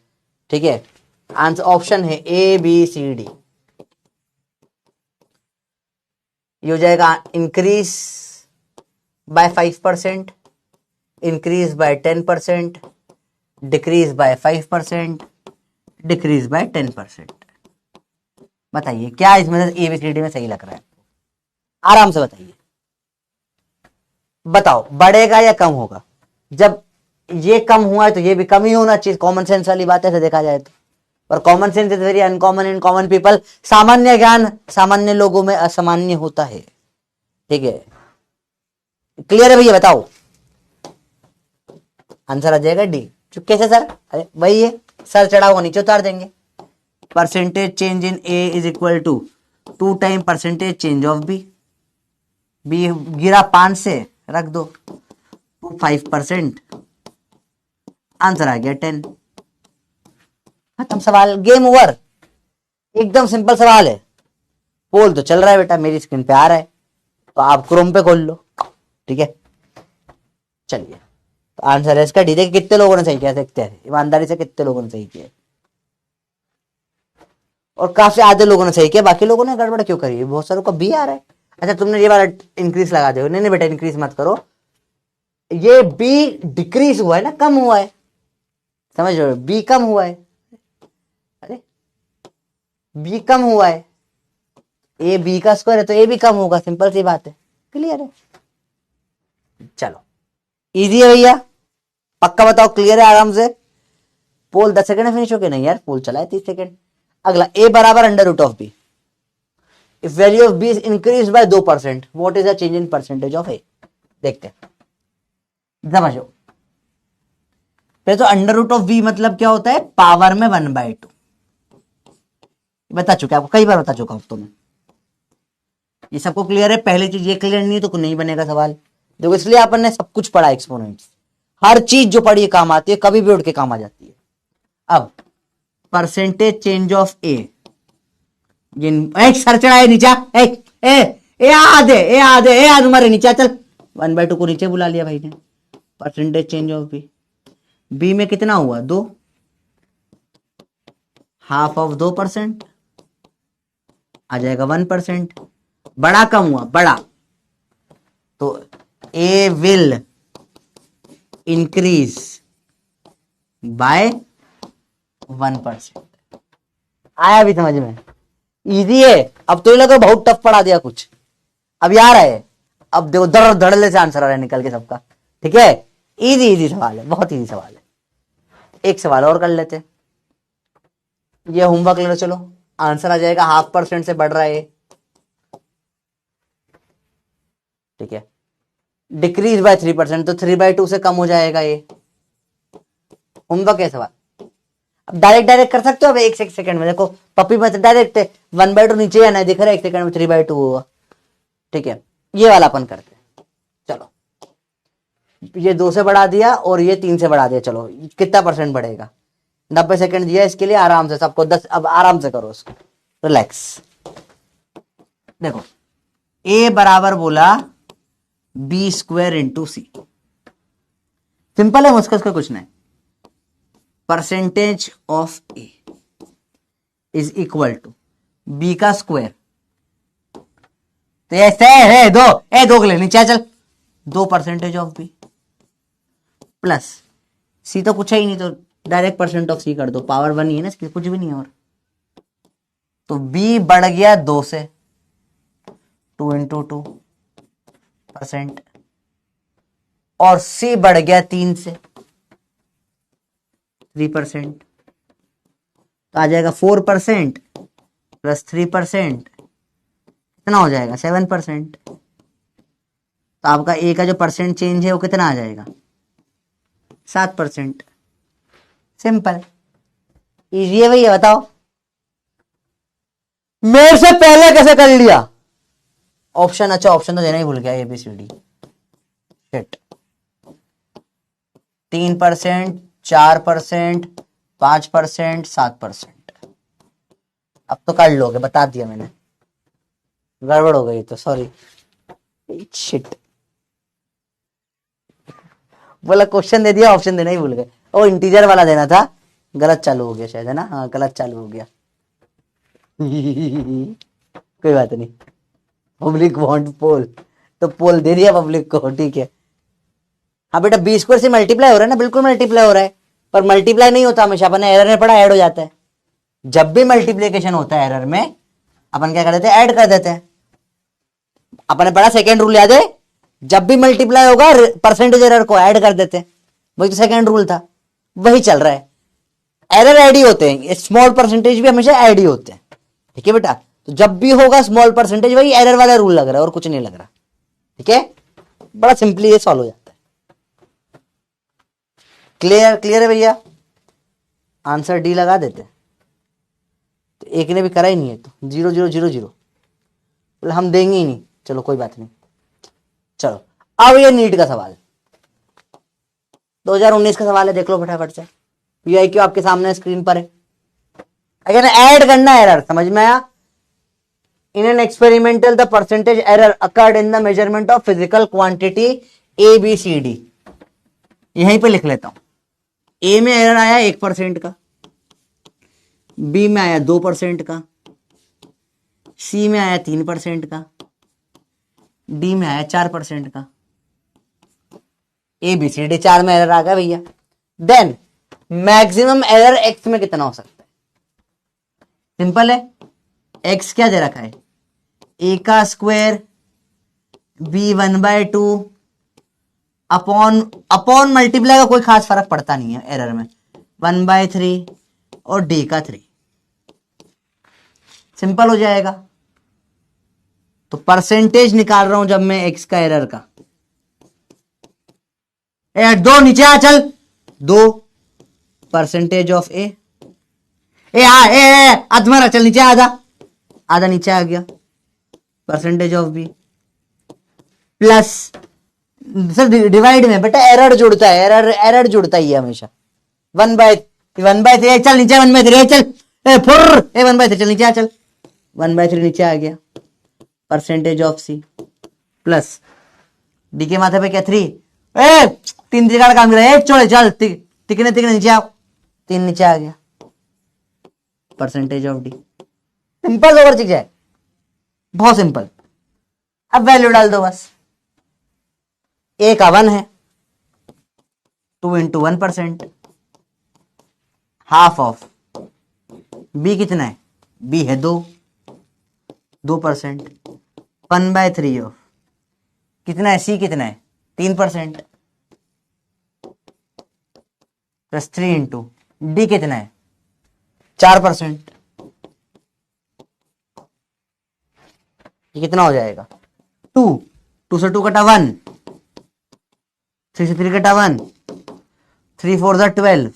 ठीक है। आंसर ऑप्शन है A B C D, ये हो जाएगा increase by 5%, increase by 10%, decrease by 5%, decrease by 10%। बताइए क्या इसमें से ABCD में सही लग रहा है, आराम से बताइए, बताओ बढ़ेगा या कम होगा। जब ये कम हुआ है तो ये भी कम ही होना चाहिए, कॉमन सेंस वाली बात है ऐसे देखा जाए तो। पर common sense is very uncommon in common people, सामान्य ज्ञान सामान्य लोगों में असामान्य होता है, ठीक है। क्लियर है भैया, बताओ आंसर आ जाएगा डी। चुपके से सर, अरे वही है, सर चढ़ा हुआ नीचे उतार देंगे। Percentage change in A is equal to 2 time percentage change of B. B गिरा 5 से, रख दो 5%, आंसर आ गया 10। खत्म सवाल, गेम ओवर। एकदम सिंपल सवाल है। पोल तो चल रहा है बेटा, मेरी स्क्रीन पे आ रहा है, तो आप क्रोम पे खोल लो, ठीक है। चलिए तो आंसर है इसका डी। देखिए कितने लोगों ने सही किया, देखते हैं ईमानदारी से कितने लोगों ने सही किया, और काफी आधे लोगों ने सही किया, बाकी लोगों ने गड़बड़ क्यों करी, बहुत सारों का बी आ रहा है। अच्छा तुमने ये वाला इंक्रीज लगा दो, नहीं नहीं बेटा इंक्रीज मत करो, ये बी डिक्रीज हुआ है ना, कम हुआ है, समझ रहे हो, बी कम हुआ है, अरे बी कम हुआ है, ए बी का स्क्वायर है तो ए भी कम होगा, सिंपल सी बात है, क्लियर है। चलो इजी है भैया, पक्का बताओ क्लियर है आराम से। पोल 10 सेकंड में फिनिश हो गया, नहीं यार पोल चला है 30 सेकंड। अगला ए बराबर under root of B, if value of B is increase by 2%, what is the change in percentage of A. देखते हैं, समझो पहले तो अंडर रूट ऑफ बी मतलब क्या होता है, पावर में 1/2। बता चुका आपको, कई बार बता चुका हूं तुम्हें, ये सबको क्लियर है। पहली चीज ये क्लियर नहीं है तो नहीं बनेगा सवाल, देखो इसलिए अपन ने सब कुछ पढ़ा, एक्सपोनेंट्स हर चीज जो पढ़ी काम आती है, कभी भी उठ के काम आ जाती है। अब percentage change of A, sir चढ़ा है नीचा, ए आधे मारे नीचा, चल 1/2 को नीचे बुला लिया भाई ने। Percentage change of B, B में कितना हुआ 2, हाफ ऑफ 2% आ जाएगा 1%, बड़ा कम हुआ बड़ा, तो ए विल इंक्रीज बाय 1%। आया भी समझ में, इजी है। अब तो ये लगा बहुत टफ पढ़ा दिया कुछ, अब यार है, अब देखो धड़ धड़ल्ले से आंसर आ रहा है निकल के सबका, ठीक है। इजी सवाल है, बहुत इजी सवाल है। एक सवाल और कर लेते, ये होमवर्क ले लो, चलो आंसर आ जाएगा 0.5% से बढ़ रहा है, ठीक है। डिक्रीज बाय 3%, तो 3/2 से कम हो जाएगा ये। होमवर्क है सवाल, अब डायरेक्ट कर सकते हो। अब एक सेकंड में देखो पप्पी में डायरेक्ट 1/2 नीचे आना है, दिख रहा है, 1 सेकंड में 3/2 होगा, ठीक है। ये वाला अपन करते हैं, चलो ये 2 से बढ़ा दिया और ये 3 से बढ़ा दिया, चलो कितना परसेंट बढ़ेगा, 90 सेकंड दिया इसके लिए, आराम से सबको 10, अब आराम से करो उसको, रिलैक्स। देखो ए बराबर बोला b² इंटू सी, सिंपल है, मुश्किल का कुछ नहीं। Percentage of A is equal to B का स्क्वायर, तो ऐसे है दो के लिए नीचे चल, 2% ऑफ बी प्लस सी, तो कुछ है ही नहीं तो डायरेक्ट परसेंट ऑफ सी कर दो, पावर 1 ही है ना इसकी, कुछ भी नहीं है और। तो बी बढ़ गया 2 से, 2 इंटू 2%, और सी बढ़ गया 3 से, 3%, तो आ जाएगा 4% प्लस 3%, कितना हो जाएगा 7%। तो आपका ए का जो परसेंट चेंज है वो कितना आ जाएगा 7%। सिंपल, इजी है भैया, बताओ मेरे से पहले कैसे कर लिया। ऑप्शन, अच्छा ऑप्शन तो देना ही भूल गया, ABCD शिट। 3%, 4%, 5%, 7%। अब तो कर लोगे, बता दिया मैंने, गड़बड़ हो गई तो सॉरी, शिट बोला क्वेश्चन दे दिया, ऑप्शन देना ही भूल गए, ओ इंटीजर वाला देना था, गलत चालू हो गया शायद, है ना, हाँ गलत चालू हो गया। कोई बात नहीं, पब्लिक वांट पोल, तो पोल दे दिया पब्लिक को, ठीक है। हाँ बेटा b² से मल्टीप्लाई हो रहा है ना, बिल्कुल मल्टीप्लाई हो रहा है, पर मल्टीप्लाई नहीं होता हमेशा, अपन एरर में पढ़ा ऐड हो जाता है। जब भी मल्टीप्लीकेशन होता है एरर में, अपन क्या कर देते हैं, ऐड कर देते हैं। अपन ने पढ़ा सेकेंड रूल याद है, जब भी मल्टीप्लाई होगा परसेंटेज एरर को ऐड कर देते हैं, वही तो सेकेंड रूल था, वही चल रहा है। एरर ऐड ही होते हैं, स्मॉल परसेंटेज भी हमेशा ऐड ही होते हैं, ठीक है बेटा। तो जब भी होगा स्मॉल परसेंटेज, वही एरर वाला रूल लग रहा है और कुछ नहीं लग रहा, ठीक है। बड़ा सिंपली ये सॉल्व हो जाता है। क्लियर है भैया, आंसर डी लगा देते हैं। तो एक ने भी करा ही नहीं है, तो 0 0 0 0 बोले हम देंगे ही नहीं, चलो कोई बात नहीं। चलो अब ये नीट का सवाल 2019 का सवाल है, देख लो फटाफट से। PIQ आपके सामने स्क्रीन पर है। अगर ऐड करना एरर, समझ में आया। In an experimental the percentage error occurred in the measurement of physical quantity ABCD, यहीं पे लिख लेता हूं। ए में एरर आया 1% का, बी में आया 2% का, सी में आया 3% का, डी में आया 4% का, ए बी सी डी 4 में एरर आ गया भैया। देन मैक्सिमम एरर एक्स में कितना हो सकता है? सिंपल है, एक्स क्या दे रखा है? ए का स्क्वायर बी 1/2 अपॉन मल्टीप्लाई का कोई खास फर्क पड़ता नहीं है एरर में, 1/3 और डी का 3। सिंपल हो जाएगा। तो परसेंटेज निकाल रहा हूं जब मैं एक्स का एरर का, 2 नीचे आ चल, 2% ऑफ ए अधमरा चल नीचे, आधा नीचे आ गया, percentage of B plus, sir divide में बेटा एरर जुड़ता है, एरर जुड़ता ही है हमेशा, 1/3 चल नीचे, 1/3 चल, फुर 1/3 चल नीचे आ चल, 1/3 नीचे आ गया, percentage of C plus D के माथे पे क्या 3, 3 का काम कर, एक छोड़े चल, तिकने नीचे आओ, 3 नीचे आ गया, percentage of D. Simple over चीज है, बहुत सिंपल। अब वैल्यू डाल दो बस, ए का 1 है, 2 × 1%, हाफ ऑफ बी कितना है? बी है 2%, 1/3 ऑफ कितना है? सी कितना है? 3% प्लस 3 × डी कितना है? 4%। ये कितना हो जाएगा? 2 से 2 कटा 1, 3 से 3 कटा 1, 3 4 12,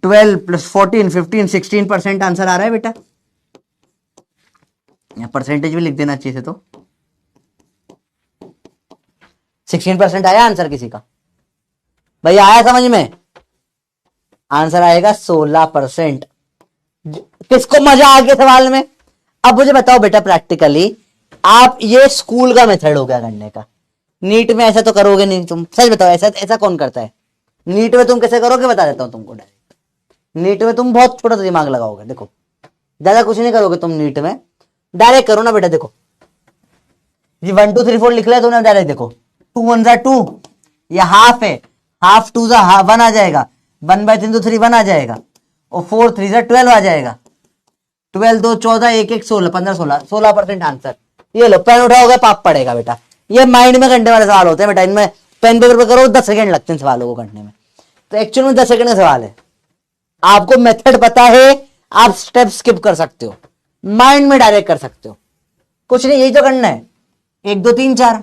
12 प्लस 14 15 16% आंसर आ रहा है बेटा। या परसेंटेज भी लिख देना चाहिए तो 16% आया आंसर किसी का? भैया आया समझ में? आंसर आएगा 16%। किसको मजा आ गया सवाल में? अब मुझे बताओ बेटा, प्रैक्टिकली आप, ये स्कूल का मेथड हो गया करने का, नीट में ऐसा तो करोगे नहीं तुम, सच बताओ, ऐसा कौन करता है? नीट में तुम कैसे करोगे बता देता हूं तुमको डायरेक्ट। नीट में तुम बहुत छोटा सा दिमाग लगाओगे, देखो ज्यादा कुछ नहीं करोगे तुम नीट में, डायरेक्ट करो ना बेटा। देखो ये 1 2 3 4 लिख लिया तुमने, डायरेक्ट देखो 2 1 ज़ा 2, ये हाफ है, हाफ 2 ज़ा 1 आ जाएगा, 1/3 तो 3 1 आ जाएगा, और 4 3 ज़ा 12 आ जाएगा, 12 2 14 1 1 16 15 16% आंसर। ये लो पेन उठाओगे पाप पड़ेगा बेटा। ये माइंड में करने वाले सवाल होते हैं बेटा, इनमें पेन पेपर पे करो 10 सेकंड लगते हैं सवालों को करने में, तो एक्चुअल में 10 सेकंड का सवाल है। आपको मेथड पता है, आप स्टेप स्किप कर सकते हो, माइंड में डायरेक्ट कर सकते हो, कुछ नहीं, यही तो करना है। 1 2 3 4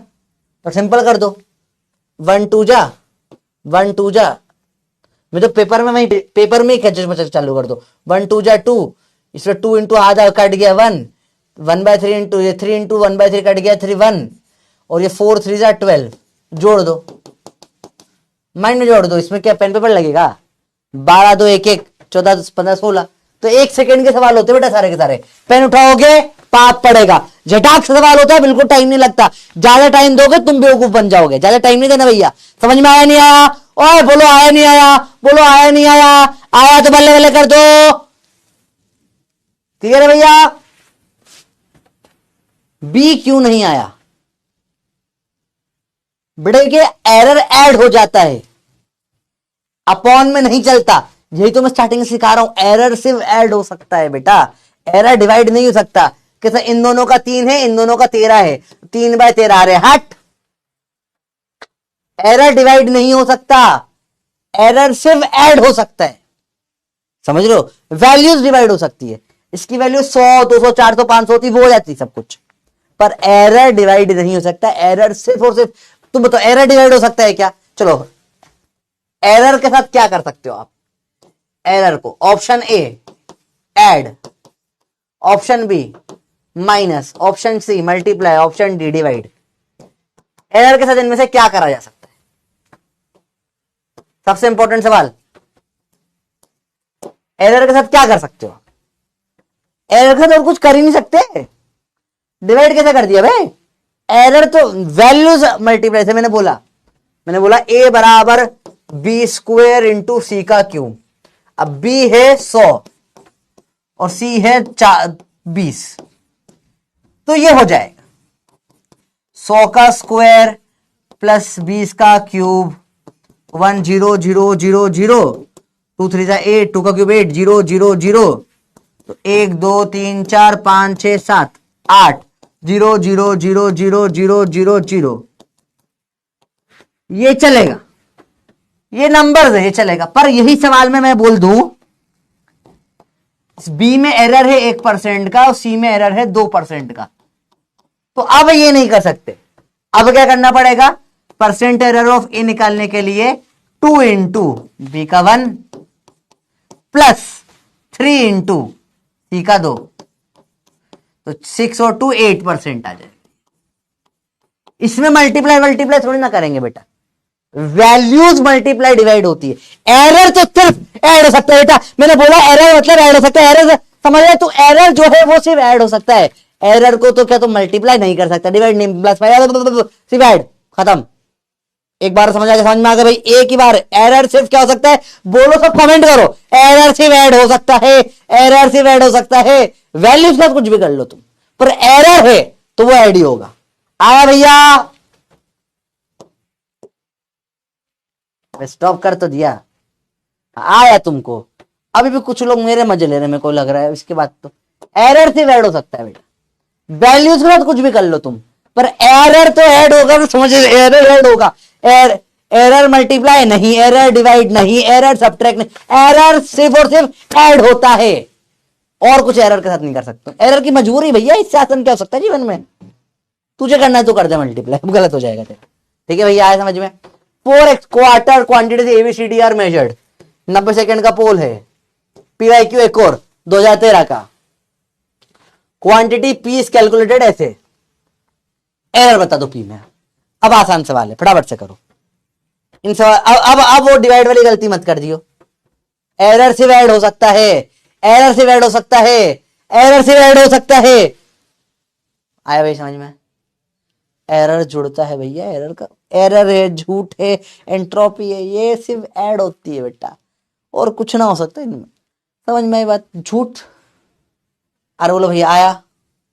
तो सिंपल कर दो, 1 2 ज़ा 1 2 ज़ा, मैं तो पेपर में ही खच्चर चालू कर दो, 1 2 ज़ा 2, इसमें 2 × आधा कट गया 1, 1/3 × ये 3 × 1/3 कट गया 3 1, और ये 4 3 ज़ा 12, जोड़ दो, माइंड में जोड़ दो। इसमें क्या पेन पेपर लगेगा? 12 2 1 1 14 15 16, तो 1 सेकंड के सवाल होते हैं बेटा सारे के सारे। पेन उठाओगे पाप पड़ेगा, झटाक से सवाल होता है, बिल्कुल टाइम नहीं लगता। ज्यादा टाइम दोगे तुम बेवकूफ बन जाओगे, ज्यादा टाइम नहीं देना भैया। समझ में आया नहीं आया? ओए बोलो आया नहीं आया, बोलो आया नहीं आया, आया तो बल्ले बल्ले कर दो। क्लियर है भैया? बी क्यों नहीं आया बेटे? के एरर ऐड हो जाता है, अपॉन में नहीं चलता। यही तो मैं स्टार्टिंग से सिखा रहा हूं, एरर सिर्फ ऐड हो सकता है बेटा, एरर डिवाइड नहीं हो सकता। कैसा? इन दोनों का 3 है, इन दोनों का 13 है, 3/13 आ रहे, हट। एरर डिवाइड नहीं हो सकता, एरर सिर्फ ऐड हो सकता है, समझ लो। वैल्यूज डिवाइड हो सकती है, इसकी वैल्यू 100 200 400 500 होती, वो हो जाती सब कुछ, पर एरर डिवाइड नहीं हो सकता। एरर सिर्फ और सिर्फ, तुम बताओ एरर डिवाइड हो सकता है क्या? चलो एरर के साथ क्या कर सकते हो आप? एरर को option A add, option B minus, option C multiply, option D divide. Error के साथ इनमें से क्या करा जा सकता है? सबसे इंपॉर्टेंट सवाल, एरर के साथ क्या कर सकते हो? एरर के साथ और कुछ कर ही नहीं सकते, डिवाइड कैसे कर दिया भाई? एरर तो वैल्यूज मल्टीप्लाई से मैंने बोला, मैंने बोला a बराबर b स्क्वायर इंटू सी का क्यूब। अब b है 100 और c है 20, तो ये हो जाएगा 100 का स्क्वायर प्लस 20 का क्यूब 1 0 0 0 0 2 3 जा 8 2 का क्यूब 8 0 0 0 तो 1 2 3 4 5 6 7 8 0 0 0 0 0 0 0 ये चलेगा, ये नंबर है, ये चलेगा। पर यही सवाल में मैं बोल दूं बी में एरर है 1% का और सी में एरर है 2% का, तो अब ये नहीं कर सकते। अब क्या करना पड़ेगा, परसेंट एरर ऑफ ए निकालने के लिए 2 इंटू बी का 1 प्लस 3 इंटू सी का 2, तो 6 और 2 8% आ जाएगा। इसमें मल्टीप्लाई थोड़ी ना करेंगे बेटा, वैल्यूज मल्टीप्लाई डिवाइड होती है। एरर तो सिर्फ ऐड हो सकता है बेटा, मैंने बोला एरर मतलब ऐड हो सकता है। एरर समझ रहे, तो एरर जो है वो सिर्फ ऐड हो सकता है। एरर को तो क्या तुम मल्टीप्लाई नहीं कर सकता, डिवाइड नहीं, प्लस सिर्फ ऐड, खत्म। एक बार समझ आ गया, समझ में आ गया भाई? एक ही बार एरर सिर्फ क्या हो सकता है, बोलो सब कमेंट करो, एरर सिर्फ ऐड हो सकता है, एरर सिर्फ ऐड हो सकता है। वैल्यूज का कुछ भी कर लो तुम, पर एरर है तो वो ऐड ही होगा। आया भैया? स्टॉप कर तो दिया, आया तुमको? अभी भी कुछ लोग मेरे मजे ले रहे हैं, मेरे को लग रहा है। इसके बाद तो एरर सिर्फ ऐड हो सकता है बेटा, वैल्यूज के साथ कुछ भी कर लो तुम, पर एरर तो ऐड होगा। तो समझ, एरर ऐड होगा। एरर मल्टीप्लाई नहीं, एरर डिवाइड नहीं, एरर सब्ट्रैक्ट नहीं, एरर सिर्फ और सिर्फ ऐड होता है, और कुछ एरर के साथ नहीं कर सकते। एरर की मजबूरी भैया, इससे आसान क्या हो सकता है जीवन में? तुझे करना है तो कर दे मल्टीप्लाई, गलत हो जाएगा तेरा। ठीक है भैया, आया समझ में? 4x quarter quantities ABCD are measured, 90 second का पोल है। पीवाईक्यू एक और 2013 का। क्वांटिटी पी इज कैलकुलेटेड ऐसे, एरर बता दो पी में। अब आसान सवाल है, फटाफट से करो इन सवाल। अब वो डिवाइड वाली गलती मत कर दियो। एरर सिर्फ ऐड हो सकता है, एरर सिर्फ ऐड हो सकता है, एरर सिर्फ ऐड हो सकता है। आया भाई समझ में? एरर जुड़ता है भैया, एरर का एरर है, झूठ है, एंट्रोपी है, ये सिर्फ ऐड होती है बेटा, और कुछ ना हो सकता इनमें। समझ में आई बात? झूठ। अरे बोलो भैया, आया?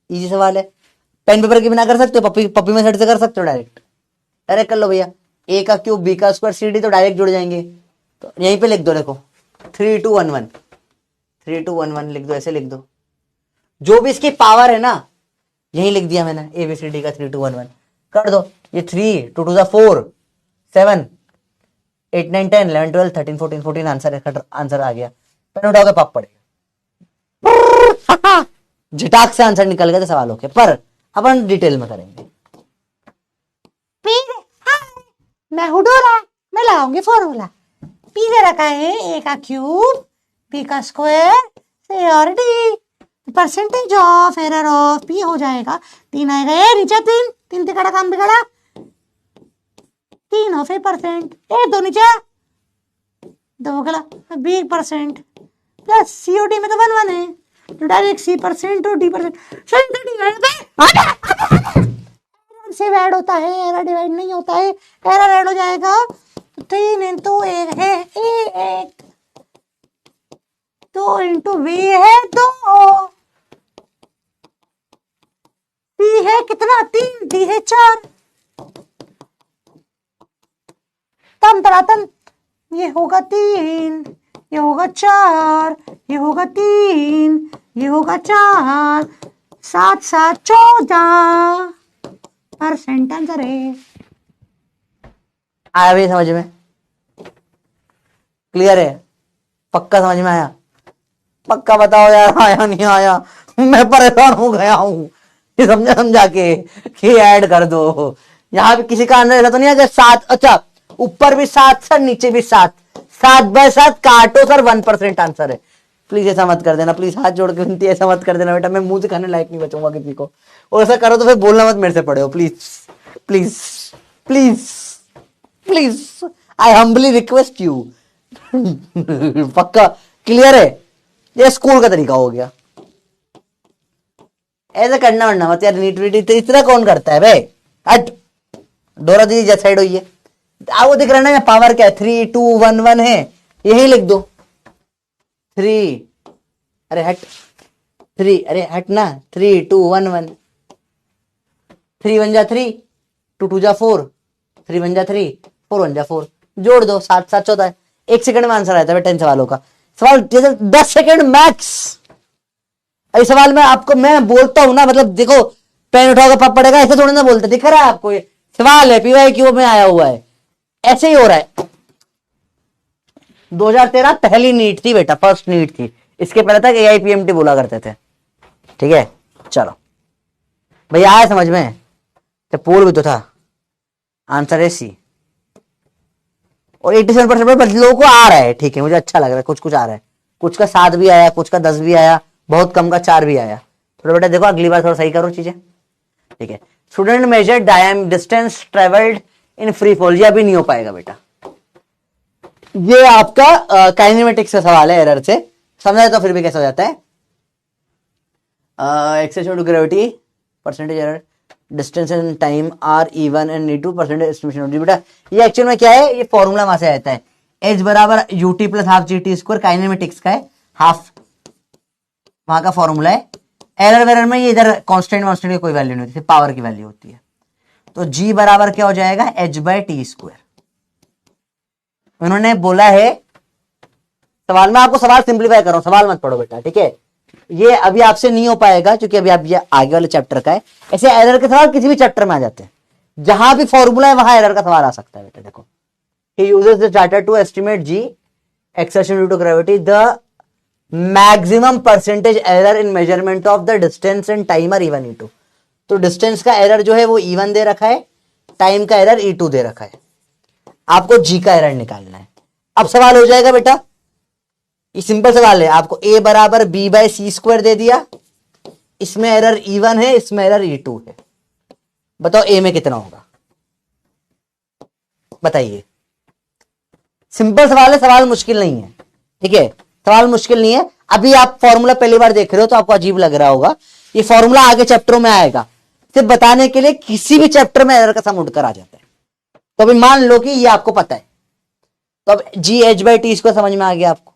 इजी सवाल है, पेन पेपर के बिना कर सकते हो, पप्पी में सेट से कर सकते हो, डायरेक्ट कर लो भैया। ए का क्यूब बी का स्क्वायर सी डी तो डायरेक्ट जुड़ जाएंगे, तो यहीं पे लिख दो, देखो 3 2 1 1 3 2 1 1 लिख दो, ऐसे लिख दो। जो भी इसकी पावर है ना, यही लिख दिया मैंने, ए बी सी डी का 3 2 1 1 कर दो। ये 3 2 2 4 7 8 9 10 11 12 13 14 14 आंसर आ गया। पेन उठाओगे पाप पड़ेगा। झटाक से आंसर निकल गए थे सवालों के, पर अपन डिटेल में करेंगे।
मैं हूँ डोरा, मैं लाऊंगी फॉर्मूला। पी दे रखा है ए का क्यूब पी का स्क्वायर से और D, percentage of error of P हो जाएगा 3 आएगा, ये नीचे 3 3 तिकड़ा काम बिगड़ा, 3 ऑफ 8%, ए 2 नीचे 2 गला 20% प्लस सीओडी में तो 1 1 है, तो डायरेक्ट C% और D% से ऐड होता है, एरर डिवाइड नहीं होता है। एरर ऐड हो जाएगा तो 3 इंटू ए है 1, 2 इंटू बी है 2, सी है कितना 3, डी है 4, तम तड़ातन, ये होगा 3, ये होगा 4, ये होगा 3, ये होगा 4, 7 7 14 परसेंट आंसर है।
आया भी समझ में? क्लियर है? पक्का समझ में आया? पक्का बताओ यार, आया नहीं आया? मैं परेशान हो गया हूं ये समझा के कि ऐड कर दो। यहाँ भी किसी का आंसर ऐसा तो नहीं है 7, अच्छा ऊपर भी 7 सर, नीचे भी 7, 7/7 काटो सर, 1% आंसर है। प्लीज ऐसा मत कर देना, प्लीज हाथ जोड़ के विनती, ऐसा मत कर देना बेटा, मैं मुंह से खाने लायक नहीं बचूंगा किसी को। और ऐसा करो तो फिर बोलना मत मेरे से पड़े हो, please please please please, I humbly request you. पक्का क्लियर है? ये स्कूल का तरीका हो गया, ऐसा करना वरना मत यार। नीट वीट इतना कौन करता है भाई? हट, डोरा दीदी जैसा साइड हुई है, आपको दिख रहा है ना पावर क्या है, 3211 है, यही लिख दो 3, अरे हट 3, अरे हट ना 3211, 3 1 जा 3, 2 2 जा 4, 3 1 जा 3, 4 1 जा 4, जोड़ दो 7 7 14, 1 सेकंड में आंसर आता है 10 सवालों का। सवाल जैसे 10 सेकंड मैक्स। इस सवाल में आपको मैं बोलता हूं ना, मतलब देखो पेन उठाओगे पप पड़ेगा, ऐसे थोड़ी ना बोलते, दिख रहा है आपको, ये सवाल है पीवाई क्यू में आया हुआ है, ऐसे ही हो रहा है। 2013 पहली नीट थी बेटा, फर्स्ट नीट थी, इसके पहले तक AIPMT बोला करते थे। ठीक है, चलो भैया आया समझ में, तो पोल भी तो था, आंसर है सी। और 87% लोगों को आ रहा है, ठीक है, मुझे अच्छा लग रहा है, कुछ कुछ आ रहा है, कुछ का 7 भी आया, कुछ का 10 भी आया, बहुत कम का 4 भी आया। थोड़ा बेटा देखो अगली बार थोड़ा सही करो चीजें। ठीक है, student major distance travelled in free fall, ये अभी नहीं हो पाएगा बेटा, ये आपका काइनेमेटिक्स का सवाल है, एरर से समझा तो फिर भी कैसे हो जाता है। Acceleration to gravity, percentage error, distance and time are even and need to percentage estimation. बेटा ये एक्चुअल में क्या है, ये फॉर्मूला वहां से आता है, एच बराबर UT plus half G T square, kinematics का है, हाफ वहां का फॉर्मूला है। एरर वेरर में ये इधर कांस्टेंट वांस्टेंट की कोई वैल्यू नहीं होती, पावर की वैल्यू होती है। तो जी बराबर क्या हो जाएगा, एच बाय टी स्क्वायर। उन्होंने बोला है सवाल में, आपको सवाल सिंप्लीफाई करो, सवाल मत पढ़ो बेटा, ठीक है, ये अभी आपसे नहीं हो पाएगा क्योंकि अभी आप ये आगे वाले चैप्टर का है। ऐसे एरर के सवाल किसी भी चैप्टर में आ जाते हैं, जहां भी फॉर्मूला है वहां एरर का सवाल आ सकता है बेटा। देखो, he uses the data to estimate g exertion due to gravity, the maximum percentage error in measurement of the distance and time are even e2। तो डिस्टेंस का एरर जो है वो E1 दे रखा है, टाइम का एरर E2 दे रखा है, आपको जी का एरर निकालना है। अब सवाल हो जाएगा बेटा, ये सिंपल सवाल है, आपको a बराबर b बाय सी स्क्वायर दे दिया, इसमें एरर E1 है, इसमें एरर E2 है, बताओ a में कितना होगा, बताइए। सिंपल सवाल है, सवाल मुश्किल नहीं है, ठीक है, सवाल मुश्किल नहीं है। अभी आप फॉर्मूला पहली बार देख रहे हो तो आपको अजीब लग रहा होगा, ये फॉर्मूला आगे चैप्टरों में आएगा, सिर्फ बताने के लिए किसी भी चैप्टर में एरर का सम उठकर आ जाता है। तो अभी मान लो कि ये आपको पता है, तो अब जी एच बाई टी इसको समझ में आ गया आपको।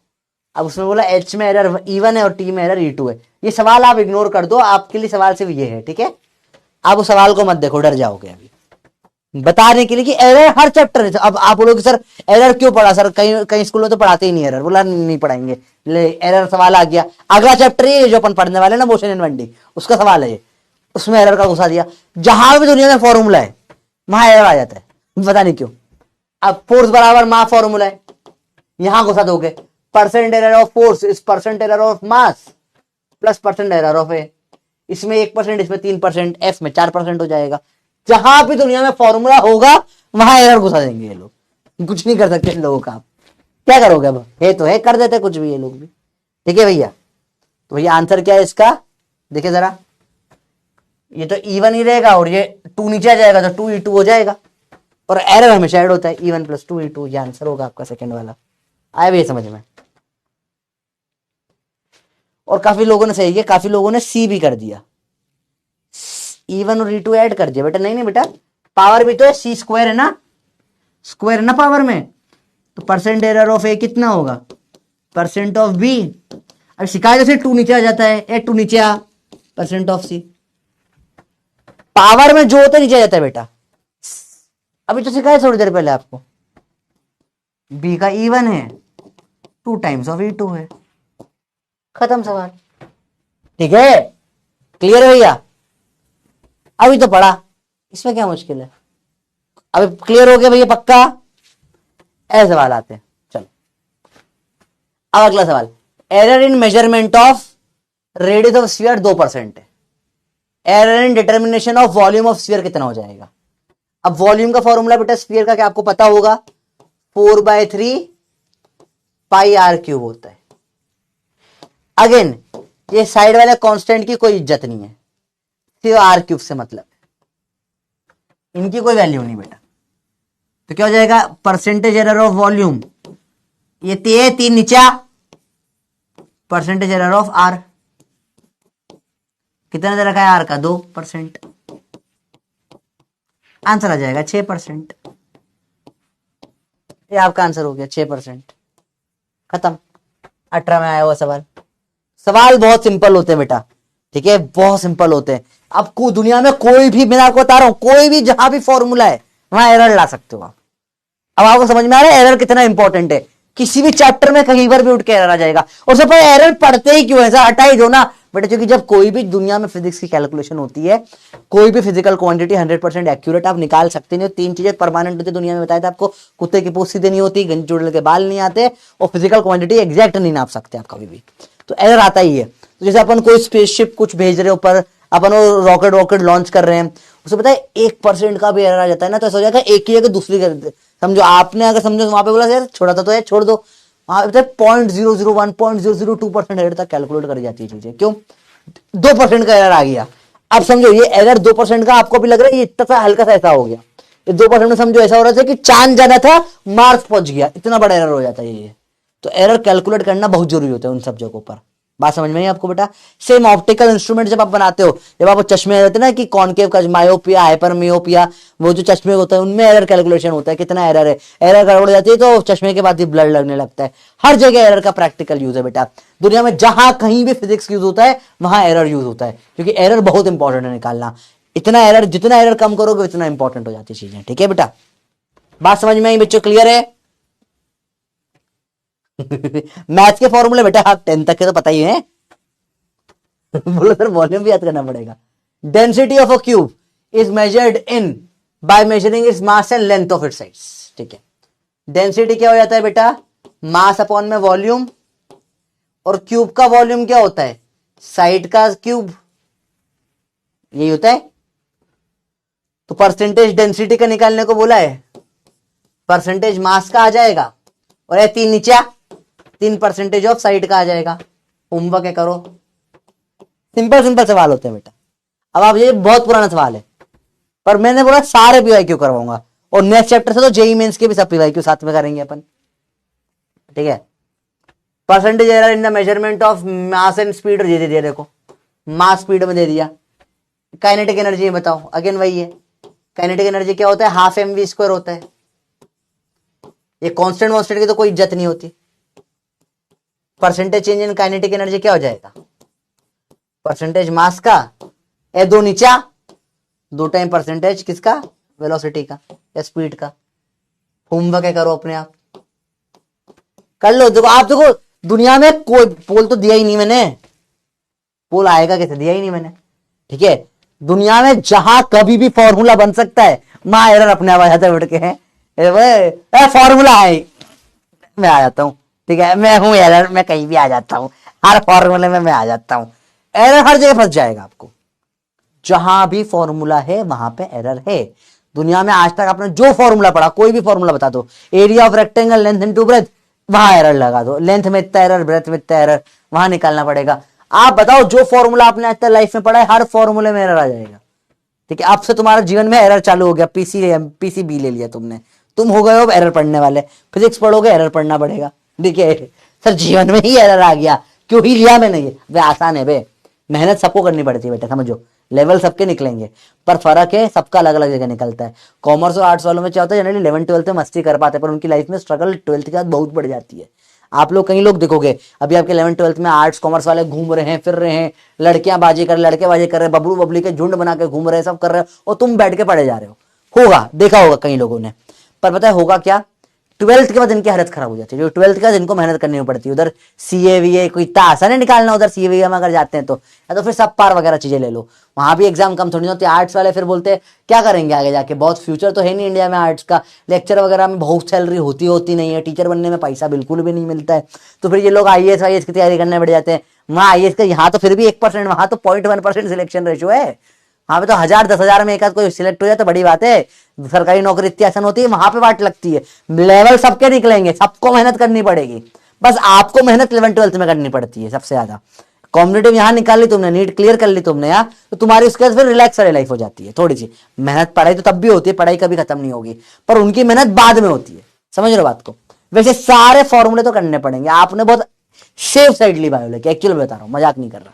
अब उसमें बोला एच में एरर E1 है और टी में एरर E2 है, ये सवाल आप इग्नोर कर दो, आपके लिए सवाल सिर्फ ये है, ठीक है। आप उस सवाल को मत देखो, डर जाओगे। अभी बताने के लिए कि एरर हर चैप्टर है। अब आप बोलोगे सर एरर क्यों पढ़ा, सर कई कई स्कूल में तो पढ़ाते ही नहीं एरर, बोला नहीं पढ़ाएंगे, ले एरर सवाल आ गया, अगला चैप्टर ये जो अपन पढ़ने वाले ना मोशन एंड बेंडिंग, उसका सवाल है ये, उसमें एरर का घुसा दिया। जहां भी दुनिया में फॉर्मूला है वहां एरर आ जाता है, पता नहीं क्यों। अब फोर्स बराबर मास फॉर्मूला है, यहां घुसा दोगे, percent error of force is percent error of mass plus percent error of A, इसमें 1%, इसमें 3%, एफ में 4% हो जाएगा। जहां भी दुनिया में फॉर्मूला होगा वहां एरर घुसा देंगे ये लोग, कुछ नहीं कर सकते इन लोगों का। आप क्या करोगे, अब है तो है, कर देते कुछ भी ये लोग भी, ठीक है भैया। तो भैया आंसर क्या है इसका, देखिए जरा, ये तो E1 ही रहेगा और ये 2 नीचे आ जाएगा तो 2E2 हो जाएगा, और एरर हमेशा ऐड होता है, E1 प्लस 2E2, ये आंसर होगा आपका सेकंड वाला। आया भैया समझ में। और काफी लोगों ने सही किया, काफी लोगों ने सी भी कर दिया, E1 और E2 ऐड कर दिया। बेटा नहीं बेटा, पावर भी तो है, सी स्क्वायर है ना, स्क्वायर है ना पावर में, तो परसेंट एरर ऑफ ए कितना होगा, परसेंट ऑफ बी। अब शिकायत से 2 नीचे आ जाता है, ए 2 नीचे आ, परसेंट ऑफ सी। पावर में जो होता है नीचे आ जाता है बेटा। अभी तो सिखाया थोड़ी देर पहले आपको, बी का E1 है, 2 टाइम्स ऑफ E2 है, खत्म सवाल, ठीक है, क्लियर है भैया। अभी तो पढ़ा, इसमें क्या मुश्किल है, अभी क्लियर हो गया भैया पक्का। ऐसे सवाल आते हैं, चलो अब अगला सवाल, error in measurement of radius of sphere 2% है, error in determination of volume of sphere कितना हो जाएगा। अब वॉल्यूम का फॉर्मूला बेटा स्फीयर का क्या आपको पता होगा, 4/3 पाई आर क्यूब होता है। अगेन ये साइड वाले कांस्टेंट की कोई इज्जत नहीं है, सिर्फ आर क्यूब से मतलब है, इनकी कोई वैल्यू नहीं बेटा। तो क्या हो जाएगा, परसेंटेज एरर ऑफ वॉल्यूम, ये 3 नीचा, परसेंटेज एरर ऑफ आर कितना दे रखा है, आर का 2%, आंसर आ जाएगा 6%। ये आपका आंसर हो गया 6%। खत्म। 18 में आया हुआ सवाल। सवाल बहुत सिंपल होते हैं बेटा, ठीक है, बहुत सिंपल होते हैं। आपको दुनिया में कोई भी, मैं आपको बता रहा हूं, कोई भी जहां भी फॉर्मूला है वहां एरर ला सकते हो आप। अब आपको समझ में आ रहा है एरर कितना इंपॉर्टेंट है। किसी भी चैप्टर में कहीं पर भी उठ के एरर आ जाएगा, और सब एरर पढ़ते ही क्यों है, ऐसा हटा ही दो ना बेटा, क्योंकि जब कोई भी दुनिया में फिजिक्स की कैलकुलेशन होती है, कोई भी फिजिकल क्वांटिटी 100% एक्यूरेट आप निकाल सकते नहीं हो। 3 चीजें परमानेंट होती है दुनिया में, बताया था आपको, कुत्ते की पूंछ सीधे नहीं होती, गंज जुड़ल के बाल नहीं आते, और फिजिकल क्वांटिटी एग्जैक्ट नहीं नाप सकते आप कभी भी, तो एरर आता ही है। तो जैसे अपन कोई स्पेसशिप कुछ भेज रहे हो, पर अपन वो रॉकेट लॉन्च कर रहे हैं, उसे पता है 1% का भी एरर आ जाता है ना, तो ऐसा हो जाएगा एक की जगह दूसरी कर देते। समझो आपने अगर समझो वहां पे बोला यार छोड़ा था तो यार छोड़ दो, वहां पे 0.001 0.002% एरर तक कैलकुलेट कर जाती है चीजें। क्यों? 2% का एरर आ गया। अब समझो ये एरर 2% का आपको भी लग रहा है ये इतना सा हल्का सा ऐसा हो गया, ये 2% में समझो ऐसा हो रहा था कि चांद जाना था मार्स पहुंच गया, इतना बड़ा एरर हो जाता है ये। तो एरर कैलकुलेट करना बहुत जरूरी होता है उन सब जगहों पर। बात समझ में आई आपको बेटा? सेम ऑप्टिकल इंस्ट्रूमेंट जब आप बनाते हो, जब आप चश्मे रहते हैं ना कि कॉनकेव का मायोपिया, हाइपरमियोपिया, वो जो चश्मे होते हैं उनमें एरर कैलकुलेशन होता है, कितना एरर है, एरर गड़बड़ जाती है तो चश्मे के बाद ही ब्लड लगने लगता है। हर जगह एरर का प्रैक्टिकल यूज है बेटा, दुनिया में जहां कहीं भी फिजिक्स यूज होता है वहां एरर यूज होता है, क्योंकि एरर बहुत इंपॉर्टेंट है निकालना। इतना एरर, जितना एरर कम करोगे उतना इंपॉर्टेंट हो जाती है चीजें, ठीक है बेटा? बात समझ में आई बच्चों? क्लियर है? मैथ्स के फॉर्मूले बेटा आप 10 तक के तो पता ही है। बोलो सर वॉल्यूम भी याद करना पड़ेगा। Density of a cube is measured in by measuring its mass and length of its sides, ठीक है। डेंसिटी क्या हो जाता है बेटा? मास अपॉन में वॉल्यूम, और क्यूब का वॉल्यूम क्या होता है? साइड का क्यूब, यही होता है। तो परसेंटेज डेंसिटी का निकालने को बोला है, परसेंटेज मास का आ जाएगा, और ये 3 नीचे 3% ऑफ साइड का आ जाएगा। होमवर्क है करो, सिंपल सिंपल सवाल होते हैं बेटा। अब आप, ये बहुत पुराना सवाल है, पर मैंने बोला सारे पीवाईक्यू करवाऊंगा, और नेक्स्ट चैप्टर से तो जेई मेंस के भी सब पीवाईक्यू साथ में करेंगे अपन, ठीक है। Percentage error in the measurement of mass and speed दे दिया, देखो मास स्पीड में दे दिया। काइनेटिक एनर्जी बताओ, अगेन वही है। काइनेटिक एनर्जी क्या होता है? हाफ mv² होता है। ये कांस्टेंट वांस्टेंट की तो कोई इज्जत नहीं होती। Percentage change in kinetic energy क्या हो जाएगा? परसेंटेज मास का, ए 2 नीचा 2 टाइम परसेंटेज किसका? वेलोसिटी का या स्पीड का। होमवर्क है करो अपने आप, कर लो। देखो आप, देखो दुनिया में कोई पोल तो दिया ही नहीं मैंने, पोल आएगा कैसे, दिया ही नहीं मैंने, ठीक है। दुनिया में जहां कभी भी फॉर्मूला बन सकता है वहां एरर अपने आप आ जाता है उठ के, फॉर्मूला है, मैं आ जाता हूं, ठीक है, मैं हूं एरर, मैं कहीं भी आ जाता हूं, हर फॉर्मूले में मैं आ जाता हूं। एरर हर जगह फंस जाएगा आपको, जहां भी फॉर्मूला है वहां पे एरर है। दुनिया में आज तक आपने जो फॉर्मूला पढ़ा, कोई भी फॉर्मूला बता दो, area of rectangle length into breadth, वहां एरर लगा दो, लेंथ में इतना एरर, ब्रेथ में इतना एरर, वहां निकालना पड़ेगा। आप बताओ जो फॉर्मूला आपने आज तक लाइफ में पढ़ा है, हर फॉर्मूले में एरर आ जाएगा, ठीक है। अब से तुम्हारा जीवन में एरर चालू हो गया, पीसीबी ले लिया तुमने, तुम हो गए हो एरर पढ़ने वाले। फिजिक्स पढ़ोगे एरर पढ़ना पड़ेगा, ठीक है। सर जीवन में ही एरर आ गया, क्यों ही लिया मैंने ये? वे आसान है बे, मेहनत सबको करनी पड़ती है बेटा, समझो। लेवल सबके निकलेंगे, पर फर्क है सबका अलग अलग जगह निकलता है। कॉमर्स और आर्ट्स वालों में क्या होता है, जनरली 11th 12th में मस्ती कर पाते हैं, पर उनकी लाइफ में स्ट्रगल 12th के बाद बहुत बढ़ जाती है। आप लोग, कई लोग देखोगे अभी आपके 11th 12th में आर्ट्स कॉमर्स वाले घूम रहे हैं, फिर रहे हैं, लड़कियां बाजी कर, लड़के बाजी कर रहे हैं, बबलू बबली के झुंड बना के घूम रहे हैं, सब कर रहे हो, और तुम बैठ के पढ़े जा रहे हो। होगा, देखा होगा कई लोगों ने। पर पता है होगा क्या? 12th के बाद इनकी हालत खराब हो जाती है। जो 12th के बाद इनको मेहनत करनी पड़ती है, उधर सीए वीए कोई इतना आसान है निकालना, उधर सीए वीए में अगर जाते हैं तो, या तो फिर सब पार वगैरह चीजें ले लो, वहां भी एग्जाम कम थोड़ी होती है। आर्ट्स वाले फिर बोलते हैं क्या करेंगे आगे जाके, बहुत फ्यूचर तो है नहीं इंडिया में आर्ट्स का, लेक्चर वगैरह में बहुत सैलरी होती नहीं है, टीचर बनने में पैसा बिल्कुल भी नहीं मिलता है, तो फिर ये लोग आईएएस वाईएएस की तैयारी करने बैठ जाते हैं। वहाँ आईएएस का, यहाँ तो फिर भी 1%, वहां तो 0.1% सिलेक्शन रेशियो है, वहां पे तो 1000 10,000 में एक आध कोई सिलेक्ट हो जाए तो बड़ी बात है। सरकारी नौकरी इतनी आसान होती है, वहां पे वाट लगती है। लेवल सबके निकलेंगे, सबको मेहनत करनी पड़ेगी, बस आपको मेहनत 11th 12th में करनी पड़ती है सबसे ज्यादा। कॉम्पिटेटिव यहाँ निकाल ली तुमने, नीट क्लियर कर ली तुमने यार, तो तुम्हारी उसके बाद फिर रिलैक्स वाली लाइफ हो जाती है थोड़ी सी। मेहनत पढ़ाई तो तब भी होती है, पढ़ाई कभी खत्म नहीं होगी, पर उनकी मेहनत बाद में होती है, समझ रहे हो बात को। वैसे सारे फॉर्मूले तो करने पड़ेंगे, आपने बहुत सेफ साइड ली बायोलॉजी, एक्चुअली बता रहा हूं, मजाक नहीं कर रहा।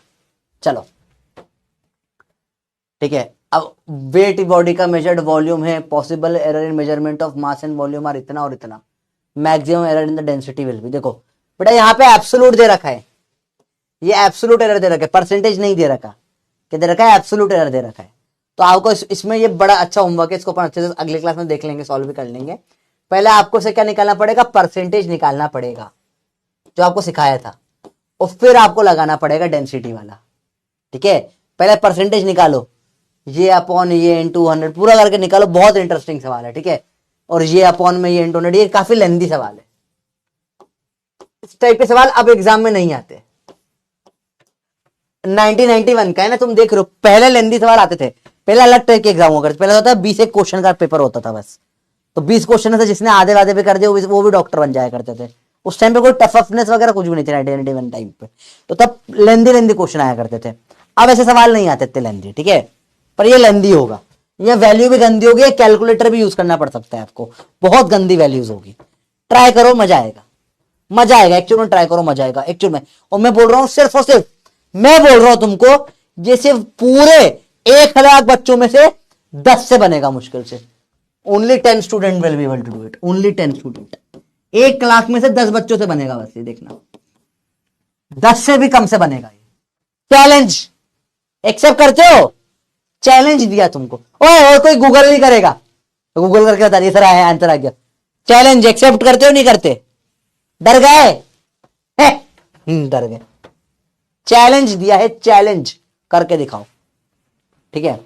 चलो ठीक है। अब वेट बॉडी का मेजर्ड वॉल्यूम है, possible error in measurement of mass and volume are इतना और इतना। Maximum error in the density will be. देखो बेटा यहाँ पे एब्सोल्यूट दे रखा है, ये एब्सोल्यूट एरर दे रखा है, परसेंटेज नहीं दे रखा, क्या दे रखा है, एब्सोल्यूट एरर दे रखा है। तो आपको इसमें ये बड़ा अच्छा होमवर्क है, इसको अपन अच्छे से अगले क्लास में देख लेंगे, सॉल्व भी कर लेंगे। पहले आपको से क्या निकालना पड़ेगा, परसेंटेज निकालना पड़ेगा जो आपको सिखाया था, और फिर आपको लगाना पड़ेगा डेंसिटी वाला। ठीक है, पहले परसेंटेज निकालो, ये अपॉन ये इंटू 100 पूरा करके निकालो, बहुत इंटरेस्टिंग सवाल है। ठीक है, और ये अपॉन में ये इंटू 100, ये काफी लेंथी सवाल है। इस टाइप के सवाल अब एग्जाम में नहीं आते। 1991 का है ना, तुम देख रहे हो, पहले लेंथी सवाल आते थे, पहले अलग टाइप के एग्जाम होकर, पहले होता 20 एक क्वेश्चन का पेपर होता था बस। तो 20 क्वेश्चन से जिसने आधे वाधे पे कर दिया वो भी डॉक्टर बन जाया करते थे। उस टाइम पे कोई टफनेस वगैरह कुछ भी नहीं थी 1991 टाइम पे, तो तब लेंदी क्वेश्चन आया करते थे। अब ऐसे सवाल नहीं आते इतने लेंदी। ठीक है, पर ये लेंदी होगा, ये वैल्यू भी गंदी होगी, कैलकुलेटर भी यूज करना पड़ सकता है आपको, बहुत गंदी वैल्यूज होगी। ट्राई करो, मजा आएगा, मजा आएगा एक्चुअल में, ट्राई करो, मजा आएगा एक्चुअल में। और मैं बोल रहा हूं सिर्फ और सिर्फ, मैं बोल रहा हूं तुमको, ये सिर्फ पूरे 1,00,000 बच्चों में से 10 से बनेगा मुश्किल से। Only 10 student will be able to do it, only 10 student. एक क्लास में से 10 बच्चों से बनेगा बस, ये देखना, 10 से भी कम से बनेगा ये। चैलेंज एक्सेप्ट करते हो, चैलेंज दिया तुमको, और कोई गूगल नहीं करेगा, तो गूगल करके बता दिया सर आया आंसर आ गया। चैलेंज एक्सेप्ट करते हो नहीं करते, डर गए, डर गए। चैलेंज दिया है, चैलेंज करके दिखाओ। ठीक है,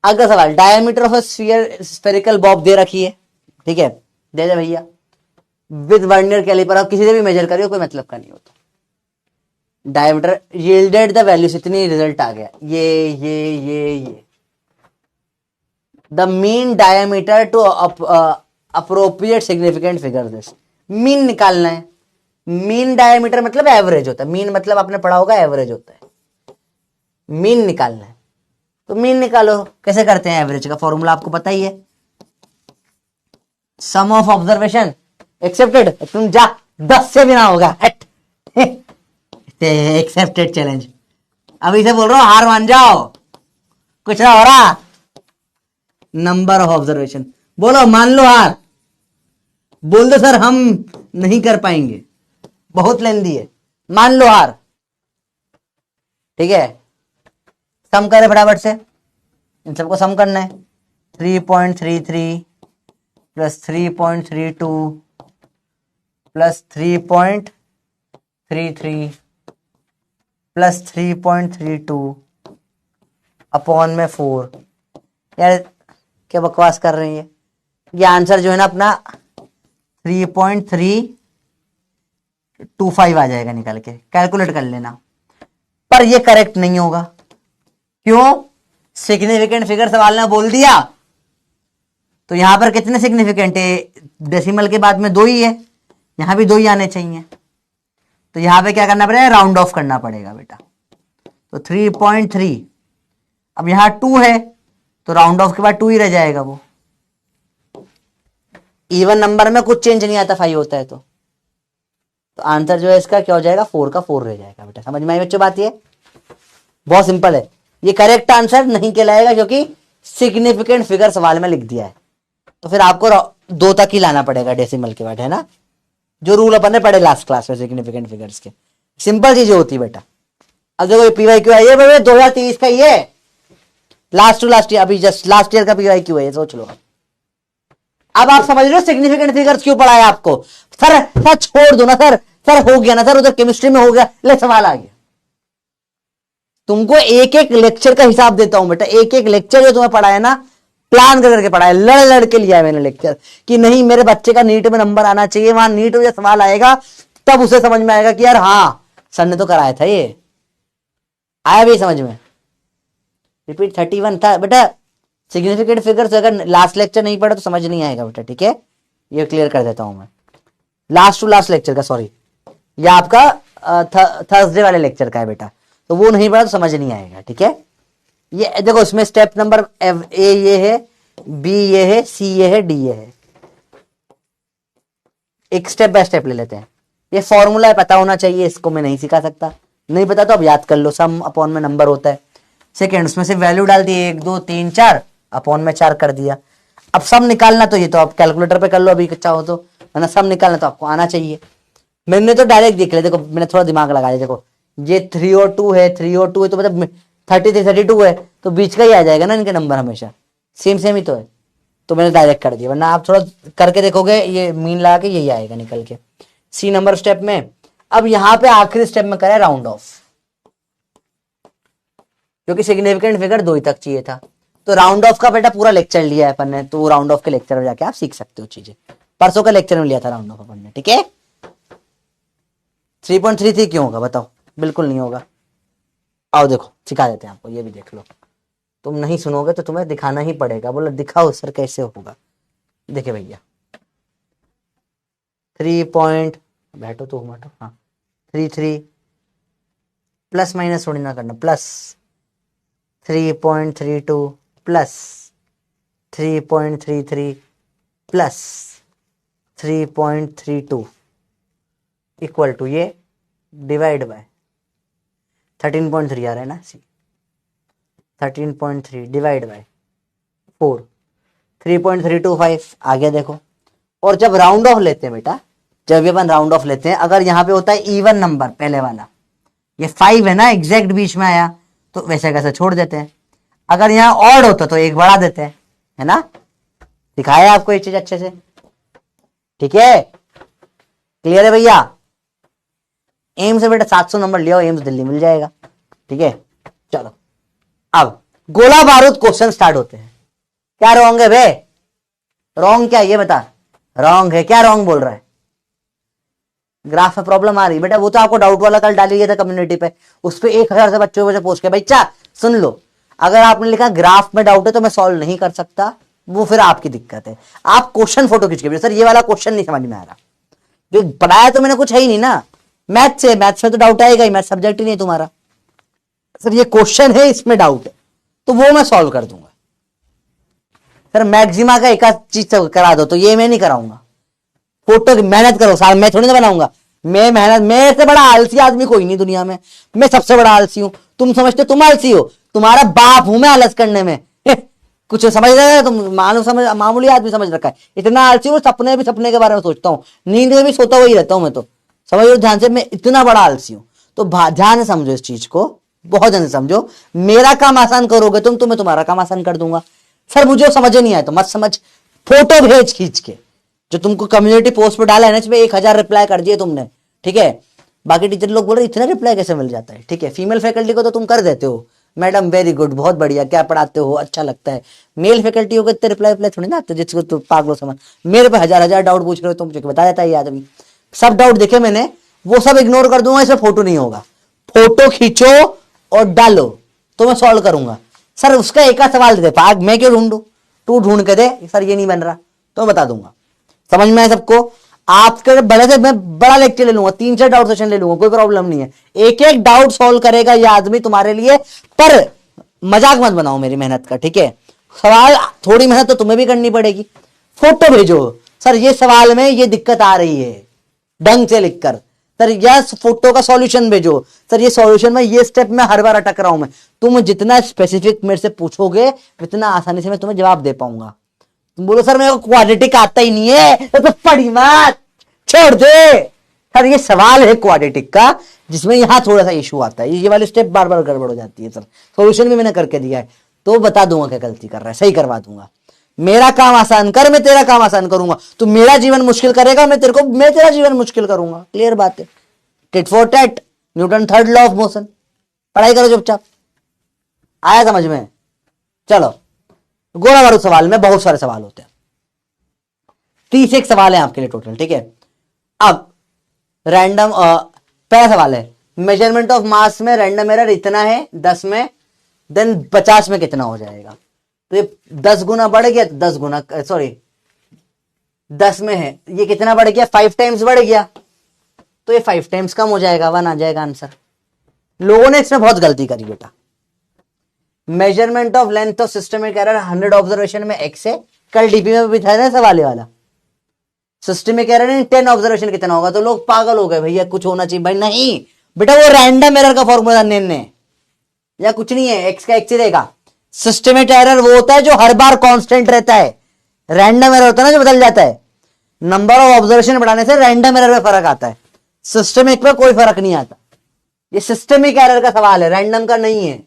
अगला सवाल, डायमीटर ऑफ स्फेरिकल बॉब दे रखी है। ठीक है, दे दे भैया, विद वर्नियर कैलिपर, आप किसी से भी मेजर करिए, कोई मतलब का नहीं होता। डायमीटर यील्डेड द वैल्यूज, इतनी रिजल्ट आ गया, ये the mean diameter to appropriate significant figure this. Mean निकालना है, मीन डायमीटर मतलब एवरेज होता है, मीन मतलब आपने पढ़ा होगा एवरेज होता है, मीन निकालना है। तो मीन निकालो, कैसे करते हैं, एवरेज का फॉर्मूला आपको पता ही है, सम ऑफ ऑब्जर्वेशन एक्सेप्टेड, तुम जा 10 से भी ना होगा, एक्सेप्टेड चैलेंज। अभी से बोल रहा हूं, हार मान जाओ, कुछ ना हो रहा। नंबर ऑफ ऑब्जर्वेशन, बोलो मान लो हार, बोल दो सर हम नहीं कर पाएंगे, बहुत लेंदी है, मान लो हार। ठीक है, सम करें फटाफट से, इन सबको सम करना है। 3.33 प्लस 3.32 प्लस 3.33 प्लस 3.32 अपॉन में 4। यार क्या बकवास कर रही है, ये आंसर जो है ना अपना 3.325 आ जाएगा निकल के, कैलकुलेट कर लेना। पर ये करेक्ट नहीं होगा, क्यों, सिग्निफिकेंट फिगर सवाल ने बोल दिया, तो यहां पर कितने सिग्निफिकेंट है, डेसिमल के बाद में 2 ही है, यहां भी 2 ही आने चाहिए, तो यहां पे क्या करना पड़ेगा, राउंड ऑफ करना पड़ेगा बेटा। तो 3.3, अब यहां 2 है तो राउंड ऑफ के बाद 2 ही रह जाएगा। वो इवन नंबर में कुछ चेंज नहीं आता, 5 होता है तो आंसर जो है इसका क्या हो जाएगा, 4 का 4 रह जाएगा बेटा। समझ में आई बच्चों बात, ये बहुत सिंपल है, ये करेक्ट आंसर नहीं कहलाएगा क्योंकि सिग्निफिकेंट फिगर सवाल में लिख दिया है, तो फिर आपको 2 तक ही लाना पड़ेगा डेसिमल के बाद, है ना, जो रूल अपन ने पढ़े लास्ट क्लास में सिग्निफिकेंट फिगर्स के। सिंपल चीजें होती है बेटा। अब देखो PYQ है, ये 2023 का, ये लास्ट टू लास्ट ईयर, अभी जस्ट लास्ट ईयर का PYQ है, सोच लो। अब आप समझ रहे हो सिग्निफिकेंट फिगर्स क्यों पढ़ाया आपको। सर छोड़ दो ना सर हो गया ना सर, उधर केमिस्ट्री में हो गया, ले सवाल आ गया। तुमको एक एक लेक्चर का हिसाब देता हूं बेटा, एक एक लेक्चर जो तुम्हें पढ़ाया ना, प्लान करके पढ़ाया, लड़ के लिया है मैंने लेक्चर, कि नहीं मेरे बच्चे का नीट में नंबर आना चाहिए, वहां नीट में सवाल आएगा तब उसे समझ में आएगा कि यार हाँ सर ने तो कराया था, ये आया भी समझ में। रिपीट 31 था बेटा, सिग्निफिकेंट फिगर्स अगर लास्ट लेक्चर नहीं पढ़ा तो समझ नहीं आएगा बेटा। ठीक है, ये क्लियर कर देता हूं मैं, लास्ट टू लास्ट लेक्चर का, सॉरी ये आपका थर्सडे वाले लेक्चर का है बेटा, तो वो नहीं पढ़ा तो समझ नहीं आएगा। ठीक है, ये देखो इसमें स्टेप नंबर ए ये है, बी ये है, सी ये है, डी ये है, एक स्टेप बाय स्टेप ले लेते हैं। ये फॉर्मूला है, पता होना चाहिए, इसको मैं नहीं सिखा सकता, नहीं पता तो अब याद कर लो, सम अपॉन में नंबर होता है। सेकेंड, उसमें से वैल्यू डाल दी 1 2 3 4, अपॉन में 4 कर दिया। अब सम निकालना तो ये तो आप कैलकुलेटर पे कर लो अभी चाहो तो, वरना सब निकालना तो आपको आना चाहिए। मैंने तो डायरेक्ट देख लिया, देखो मैंने थोड़ा दिमाग लगाया, देखो ये 3 और 2 है, 3 और 2 है तो मतलब 33 32 है, तो बीच का ही आ जाएगा ना इनके नंबर, हमेशा सेम सेम ही तो है, तो मैंने डायरेक्ट कर दिया। वरना आप थोड़ा करके देखोगे, ये मीन लगा के यही आएगा निकल के। सी नंबर स्टेप में अब यहाँ पे आखिरी स्टेप में करें राउंड ऑफ, क्योंकि सिग्निफिकेंट फिगर 2 ही तक चाहिए था। तो राउंड ऑफ का बेटा पूरा लेक्चर लिया है अपन ने, तो राउंड ऑफ के लेक्चर में जाके आप सीख सकते हो चीजें। परसों का लेक्चर में लिया था राउंड ऑफ अपन ने, ठीक है। 3.33 क्यों होगा बताओ? बिल्कुल नहीं होगा। आओ देखो सिखा देते हैं आपको, ये भी देख लो। तुम नहीं सुनोगे तो तुम्हें दिखाना ही पड़ेगा। बोलो दिखाओ सर कैसे होगा। देखिए भैया 3 पॉइंट, बैठो तो बैठो, हाँ 33 प्लस माइनस थोड़ी ना करना, plus 3.32 plus 3.33 plus 3.32 equal to ये डिवाइड बाय 13.3 आ रहा है ना, 13.3 डिवाइड बाय 4, 3.325 आ गया देखो। और जब राउंड ऑफ लेते हैं बेटा, जब ये अपन राउंड ऑफ लेते हैं, अगर यहाँ पे होता है इवन नंबर पहले वाला, ये 5 है ना एग्जैक्ट बीच में आया, तो वैसे कैसे छोड़ देते हैं। अगर यहाँ ऑड होता तो एक बढ़ा देते हैं, है ना। दिखाया आपको ये चीज अच्छे से, ठीक है, क्लियर है भैया। एम्स से बेटा 700 नंबर लिया, एम्स दिल्ली मिल जाएगा, ठीक है। चलो अब गोला बारूद क्वेश्चन स्टार्ट होते हैं। क्या रॉन्ग है बे? रॉन्ग क्या ये बता, रॉन्ग है क्या? रॉन्ग बोल रहा है, ग्राफ में प्रॉब्लम आ रही है बेटा, वो तो आपको डाउट वाला कल डाल दिया था कम्युनिटी पे, उस पे 1000 से बच्चों से पूछ के बच्चा सुन लो, अगर आपने लिखा ग्राफ में डाउट है तो मैं सॉल्व नहीं कर सकता, वो फिर आपकी दिक्कत है। आप क्वेश्चन फोटो खींच के, सर ये वाला क्वेश्चन नहीं समझ में आ रहा, जो पढ़ाया तो मैंने कुछ है ही नहीं ना, मैथ से, मैथ्स में तो डाउट आएगा ही, मैथ सब्जेक्ट ही नहीं तुम्हारा। सर ये क्वेश्चन है इसमें डाउट है, तो वो मैं सॉल्व कर दूंगा। सर मैक्सिमा का एक चीज करा दो, तो ये मैं नहीं कराऊंगा। फोटो की मेहनत करो, साल मैं थोड़ी ना बनाऊंगा। मैं मेहनत, मेरे से बड़ा आलसी आदमी कोई नहीं दुनिया में, मैं सबसे बड़ा आलसी हूं। तुम समझते तुम आलसी हो, तुम्हारा बाप हूं मैं आलस करने में। कुछ समझ रहे हो तुम? मानो समझ, मामूली आदमी समझ रखा है, इतना आलसी हूं, सपने भी सपने के बारे में सोचता हूँ, नींद में भी सोता हुआ ही रहता हूं मैं, तो समझ लो ध्यान से, मैं इतना बड़ा आलसी हूं। तो ध्यान से समझो इस चीज को, बहुत ध्यान से समझो। मेरा काम आसान करोगे तुम, तो मैं तुम्हारा काम आसान कर दूंगा। सर मुझे समझ नहीं आया तो मत समझ, फोटो भेज खींच के, जो तुमको कम्युनिटी पोस्ट पर डाला है ना, इसमें 1000 रिप्लाई कर दिए तुमने, ठीक है। बाकी टीचर लोग बोल रहे इतना रिप्लाई कैसे मिल जाता है, ठीक है। फीमेल फैकल्टी को तो तुम कर देते हो, मैडम वेरी गुड, बहुत बढ़िया, क्या पढ़ाते हो, अच्छा लगता है। मेल फैकल्टी को इतने रिप्लाई थोड़ी ना आते, जिसको तुम पागलो समझ। मेरे पे 1000 डाउट पूछ रहे हो, तुम मुझे बता देता है ये आदमी, सब डाउट देखे मैंने, वो सब इग्नोर कर दूंगा, इसमें फोटो नहीं होगा। फोटो खींचो और डालो तो मैं सॉल्व करूंगा। सर उसका एक सवाल दे दे, पाग मैं क्यों ढूंढू, तू ढूंढ के दे, सर ये नहीं बन रहा, तो बता दूंगा। समझ में आया सबको? आपके बड़े से मैं बड़ा लेक्चर ले लूंगा, 3-4 डाउट सेशन ले लूंगा, कोई प्रॉब्लम नहीं है। एक एक डाउट सॉल्व करेगा ये आदमी तुम्हारे लिए, पर मजाक मत बनाओ मेरी मेहनत का, ठीक है। सवाल थोड़ी मेहनत तो तुम्हें भी करनी पड़ेगी। फोटो भेजो, सर ये सवाल में ये दिक्कत आ रही है, ढंग से लिखकर। सर यस फोटो का सॉल्यूशन भेजो, सर ये सॉल्यूशन में ये स्टेप में हर बार अटक रहा हूं मैं। तुम जितना स्पेसिफिक मेरे से पूछोगे उतना आसानी से मैं तुम्हें जवाब दे पाऊंगा। तुम बोलो सर मेरे को क्वाड्रेटिक आता ही नहीं है, तो पढ़ी मत, छोड़ दे। सर ये सवाल है क्वाड्रेटिक का, जिसमें यहां थोड़ा सा इशू आता है, ये वाली स्टेप बार बार गड़बड़ हो जाती है। सर सॉल्यूशन भी मैंने करके दिया है, तो बता दूंगा क्या गलती कर रहा है, सही करवा दूंगा। मेरा काम आसान कर, मैं तेरा काम आसान करूंगा। तू मेरा जीवन मुश्किल करेगा, मैं तेरा जीवन मुश्किल करूंगा। क्लियर बात है, tit for tat, Newton third law of motion. पढ़ाई करो चुपचाप, आया समझ में? चलो गोला बारूद सवाल में बहुत सारे सवाल होते हैं, 31 सवाल है आपके लिए टोटल, ठीक है। अब रैंडम पहला सवाल है, मेजरमेंट ऑफ मास में रैंडम एरर इतना है 10 में, देन 50 में कितना हो जाएगा? तो ये 10 गुना बढ़ गया, 10 गुना सॉरी 10 में है, ये कितना बढ़ गया? 5 टाइम्स बढ़ गया, तो ये 5 टाइम्स कम हो जाएगा, 1 आ जाएगा आंसर। लोगों ने इसमें बहुत गलती करी बेटा। Measurement of length of systemic error 100 observation में x है, कल डीपी में भी था ना सवाल वाला। सिस्टमिक एरर इन 10 ऑब्जर्वेशन कितना होगा? तो लोग पागल हो गए, भैया कुछ होना चाहिए। भाई नहीं बेटा, वो रैंडम एरर का फॉर्मूला ने या कुछ नहीं है, x का x ही रहेगा। सिस्टमिक एरर वो होता है जो हर बार कांस्टेंट रहता है, रैंडम एरर होता है ना जो बदल जाता है। नंबर ऑफ ऑब्जर्वेशन बढ़ाने से रैंडम एरर में फर्क आता है, सिस्टमिक में कोई फर्क नहीं आता। ये सिस्टमिक एरर का सवाल है, रैंडम का नहीं है।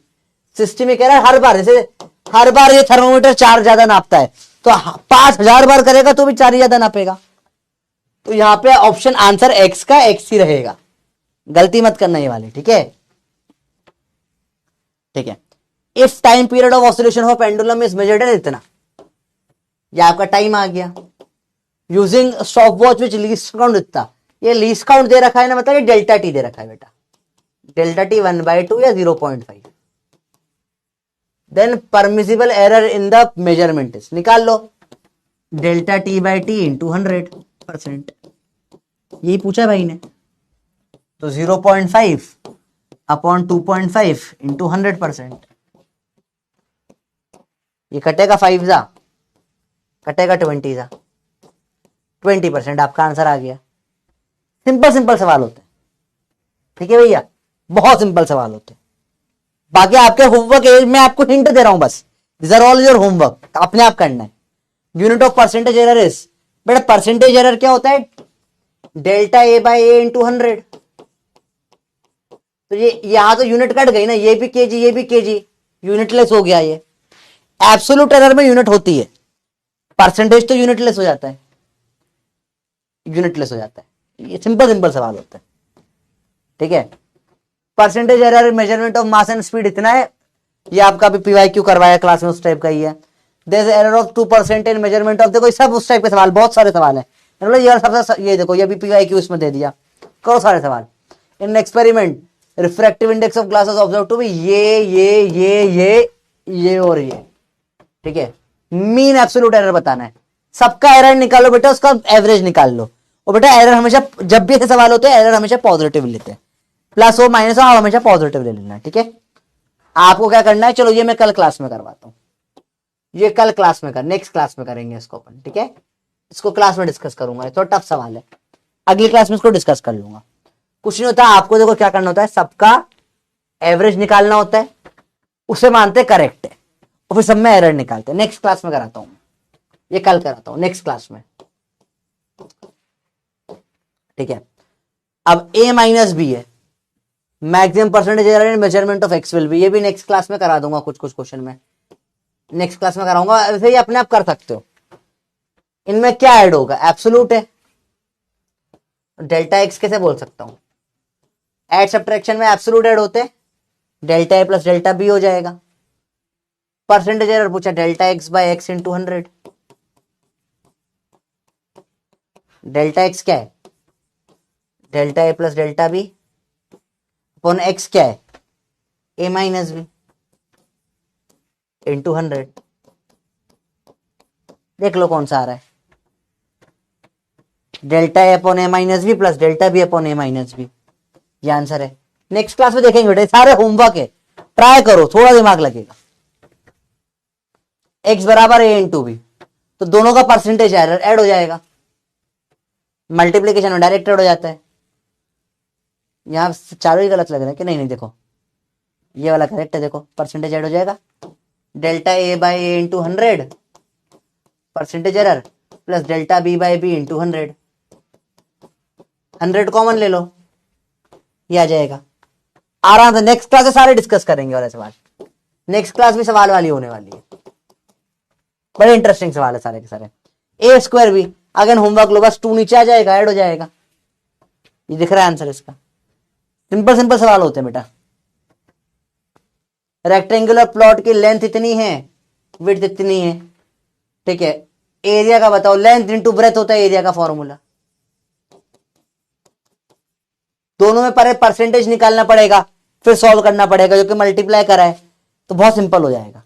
सिस्टमिक एरर हर बार, जैसे हर बार ये थर्मोमीटर 4 ज्यादा नापता है तो 5000 बार करेगा तो भी 4 ही ज्यादा नापेगा। तो यहां पे ऑप्शन आंसर एक्स का एक्स ही रहेगा, गलती मत करना ये वाले, ठीक है। ठीक है, if time period of oscillation of pendulum is measured है इतना, ये आपका टाइम आ गया। Using stop watch which least count इतना, ये लीस्ट काउंट दे रखा है ना, मतलब ये डेल्टा टी दे रखा है बेटा, डेल्टा टी 1/2 या 0.5। Then permissible error in the measurement is, निकाल लो, delta T by T into 100%, यही पूछा है भाई ने। तो 0.5 अपॉन 2.5 इंटू 100%, ये कटेगा 5 जा, कटेगा 20 जा, 20% आपका आंसर आ गया। सिंपल सिंपल सवाल होते हैं, ठीक है भैया, बहुत सिंपल सवाल होते हैं। बाकी आपके होमवर्क में आपको हिंट दे रहा हूं बस, this are all your homework, अपने आप करना है। Unit of percentage error is, बेटा परसेंटेज एरर क्या होता है, delta A by A into 100। तो ये यहां तो यूनिट कट गई ना, ये भी केजी ये भी केजी, यूनिटलेस हो गया। ये एब्सोल्यूट एरर में यूनिट होती है, परसेंटेज तो यूनिटलेस हो जाता है, यूनिटलेस हो जाता है। ये सिंपल सिंपल सवाल होता है, ठीक है। Percentage error measurement of mass and speed इतना है, ये आपका भी पीवाईक्यू करवाया क्लास में, उस टाइप का ही है। There is error of 2% in measurement of, देखो सब उस टाइप के सवाल, बहुत सारे सवाल है। यार सबसे ये देखो, ये भी पीवाईक्यू इसमें दे दिया, करो सारे सवाल। In experiment refractive index of glasses observe to be ये और ये, ठीक है। मीन एब्सोल्यूट एरर बताना है, सबका एरर निकालो बेटा, उसका एवरेज निकाल लो। और बेटा एरर हमेशा, जब भी ऐसे सवाल होते हैं एरर हमेशा पॉजिटिव लेते हैं, प्लस हो माइनस हो, आप हमेशा पॉजिटिव ले लेना है, ठीक है। आपको क्या करना है, चलो ये मैं कल क्लास में करवाता हूँ, ये कल क्लास में नेक्स्ट क्लास में करेंगे इसको अपन, ठीक है। इसको क्लास में डिस्कस करूंगा, थोड़ा टफ सवाल है, अगली क्लास में इसको डिस्कस कर लूंगा। कुछ नहीं होता, आपको देखो क्या करना होता है, सबका एवरेज निकालना होता है, उसे मानते करेक्ट है, और फिर सब में एरर निकालते हैं। नेक्स्ट क्लास में कराता हूं, ये कल कराता हूं नेक्स्ट क्लास में, ठीक है। अब a माइनस बी है, maximum percentage error in measurement of x will be, ये भी नेक्स्ट क्लास में करा दूंगा, कुछ कुछ क्वेश्चन में नेक्स्ट क्लास में कराऊंगा। ऐसे ही अपने आप कर सकते हो। इनमें क्या ऐड होगा, एब्सोल्यूट है, डेल्टा एक्स कैसे बोल सकता हूं, एड सब्ट्रैक्शन में एब्सोल्यूट ऐड होते हैं, delta A plus delta B हो जाएगा। परसेंटेज एरर पूछा, delta X by X into 100, delta X क्या है, delta A plus delta B upon X क्या है, ए माइनस बी इंटू 100। देख लो कौन सा आ रहा है, delta A upon A minus B plus delta B upon A minus B, ये आंसर है। नेक्स्ट क्लास में देखेंगे बेटे, सारे होमवर्क है, ट्राई करो, थोड़ा दिमाग लगेगा। एक्स बराबर ए इंटू बी, तो दोनों का परसेंटेज एरर ऐड हो जाएगा, मल्टीप्लीकेशन में डायरेक्ट ऐड हो जाता है। यहां चारों ही गलत लग रहा है कि नहीं, नहीं देखो ये वाला करेक्ट है, देखो परसेंटेज ऐड हो जाएगा, delta A by A into 100 percentage error plus delta B by B into 100, 100 common ले लो, ये आ जाएगा आराम से। नेक्स्ट क्लास से सारे डिस्कस करेंगे वाले सवाल, नेक्स्ट क्लास भी सवाल वाली होने वाली है, बड़े इंटरेस्टिंग सवाल है सारे के सारे। ए स्क्वायर भी अगेन होमवर्क लो, बस 2 नीचे आ जाएगा, ऐड हो जाएगा, ये दिख रहा है आंसर इसका। सिंपल सिंपल सवाल होते हैं बेटा। रेक्टेंगुलर प्लॉट की लेंथ इतनी है, विड्थ इतनी है, ठीक है। एरिया का बताओ, लेंथ इंटू ब्रेथ होता है एरिया का फॉर्मूला, दोनों में पर परसेंटेज निकालना पड़ेगा, फिर सॉल्व करना पड़ेगा, जो कि मल्टीप्लाई करा है, तो बहुत सिंपल हो जाएगा।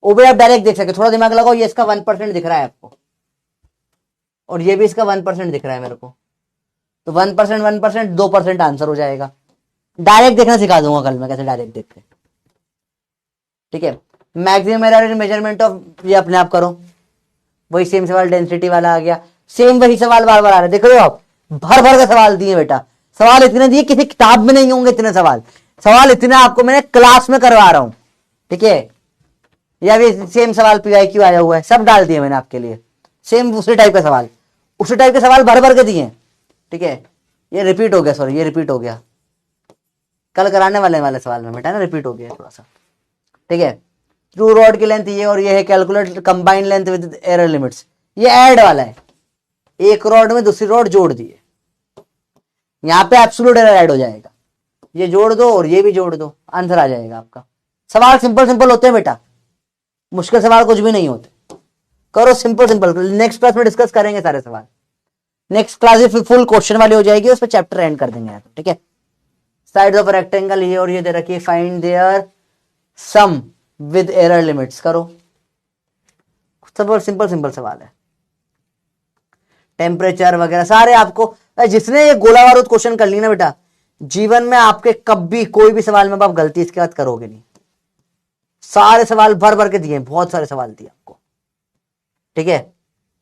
वो भी आप डायरेक्ट देख सकते, थोड़ा दिमाग लगाओ। ये इसका 1% दिख रहा है आपको, और ये भी इसका 1% दिख रहा है मेरे को, तो 1% 1% 2% आंसर हो जाएगा। डायरेक्ट देखना सिखा दूंगा कल मैं, कैसे डायरेक्ट देखते, ठीक है। Maximum error in measurement of, ये अपने आप करो, वही सेम सवाल डेंसिटी वाला आ गया, सेम वही सवाल बार बार आ रहा है। देख रहे हो आप, भर भर के सवाल दिए बेटा, सवाल इतने दिए, किसी किताब में नहीं होंगे इतने सवाल, सवाल इतने आपको मैंने क्लास में करवा रहा हूं, ठीक है। या भी सेम सवाल पीआईक्यू आया हुआ है, सब डाल दिए मैंने आपके लिए, सेम दूसरे टाइप का सवाल, उसी टाइप के सवाल भर भर के दिए हैं, ठीक है। ये रिपीट हो गया, सॉरी ये रिपीट हो गया, कल कराने वाले सवाल में बेटा ना रिपीट हो गया थोड़ा सा, ठीक है। ट्रू रॉड की लेंथ ये और ये है, calculate combined length with error limits, ये ऐड वाला है, एक रॉड में दूसरी रॉड जोड़ दिए, यहां पे एब्सोल्यूट एरर ऐड हो जाएगा, ये जोड़ दो और ये भी जोड़ दो, आंसर आ जाएगा आपका। सवाल सिंपल सिंपल होते हैं बेटा, मुश्किल सवाल कुछ भी नहीं होते, करो सिंपल सिंपल। नेक्स्ट क्लास में डिस्कस करेंगे सारे सवाल, नेक्स्ट क्लास में फुल क्वेश्चन वाली हो जाएगी, उसमें चैप्टर एंड कर देंगे, ठीक है। साइड ऑफ रेक्टेंगल ये और ये दे रखी है, find their sum with error limits, करो, सब सिंपल सिंपल सवाल है। टेम्परेचर वगैरह सारे आपको, जिसने ये गोला बारूद क्वेश्चन कर ली ना बेटा, जीवन में आपके कभी कोई भी सवाल में आप गलती इसके बाद करोगे नहीं, सारे सवाल भर भर के दिए, बहुत सारे सवाल दिए आपको, ठीक है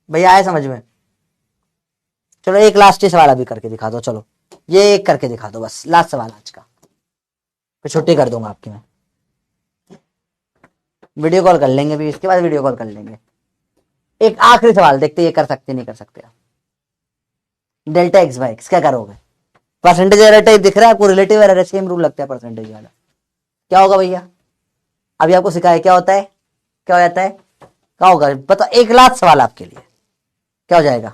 भैया, आए समझ में। चलो एक लास्ट सवाल अभी करके दिखा दो, चलो ये एक करके दिखा दो, बस लास्ट सवाल आज का, फिर छुट्टी कर दूंगा आपकी मैं, वीडियो कॉल कर लेंगे भी, इसके बाद वीडियो कॉल कर लेंगे। एक आखिरी सवाल देखते, ये कर सकते नहीं कर सकते आप। डेल्टा एक्स बाई एक्स क्या करोगे, परसेंटेज एरर टाइप दिख रहा है आपको, रिलेटिव एरर सेम रूल लगता है परसेंटेज वाला, क्या होगा भैया, अभी आपको सिखाया क्या होता है, क्या हो जाता है, क्या होगा पता, एक लास्ट सवाल आपके लिए, क्या हो जाएगा।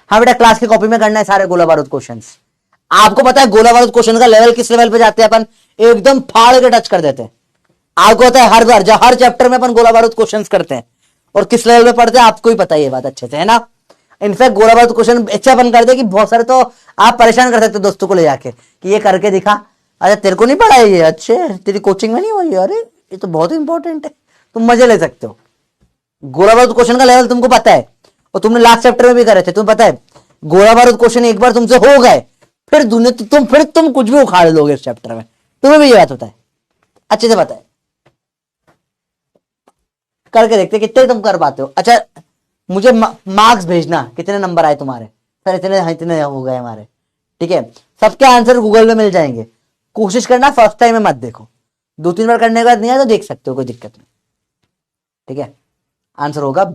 हाँ बेटा क्लास की कॉपी में करना है सारे गोला बारूद क्वेश्चंस, आपको पता है गोला बारूद क्वेश्चन का लेवल किस लेवल पे जाते हैं अपन, एकदम फाड़ के टच कर देते हैं, आपको पता है हर बार हर चैप्टर में अपन गोला बारूद क्वेश्चंस करते हैं, और किस लेवल पे पढ़ते हैं आपको ही पता है ये बात अच्छे से, है ना। इनफैक्ट गोला बारूद क्वेश्चन ऐसे अपन कर दे कि बहुत सारे तो आप परेशान कर सकते हो दोस्तों को ले जाके कि ये करके दिखा, अच्छा तेरे को नहीं पढ़ा है ये, अच्छे तेरी कोचिंग में नहीं हुई, अरे ये तो बहुत इंपॉर्टेंट है, तुम मजे ले सकते हो। गोला बारूद क्वेश्चन का लेवल तुमको पता है, और तुमने लास्ट चैप्टर में भी करे थे, तुम्हें पता है गोला बारूद क्वेश्चन एक बार तुमसे हो गए, फिर दुनिया तुम कुछ भी उखाड़ लोगे इस चैप्टर में, तुम्हें भी ये बात होता है, अच्छे से पता है। करके देखते कितने तुम कर पाते हो। अच्छा मुझे मार्क्स भेजना, कितने नंबर आए तुम्हारे, सर इतने इतने हो गए हमारे, ठीक है। सबके आंसर गूगल में मिल जाएंगे, कोशिश करना फर्स्ट टाइम में मत देखो, 2-3 बार करने के बाद नहीं आया तो देख सकते हो, कोई दिक्कत नहीं, ठीक है। आंसर होगा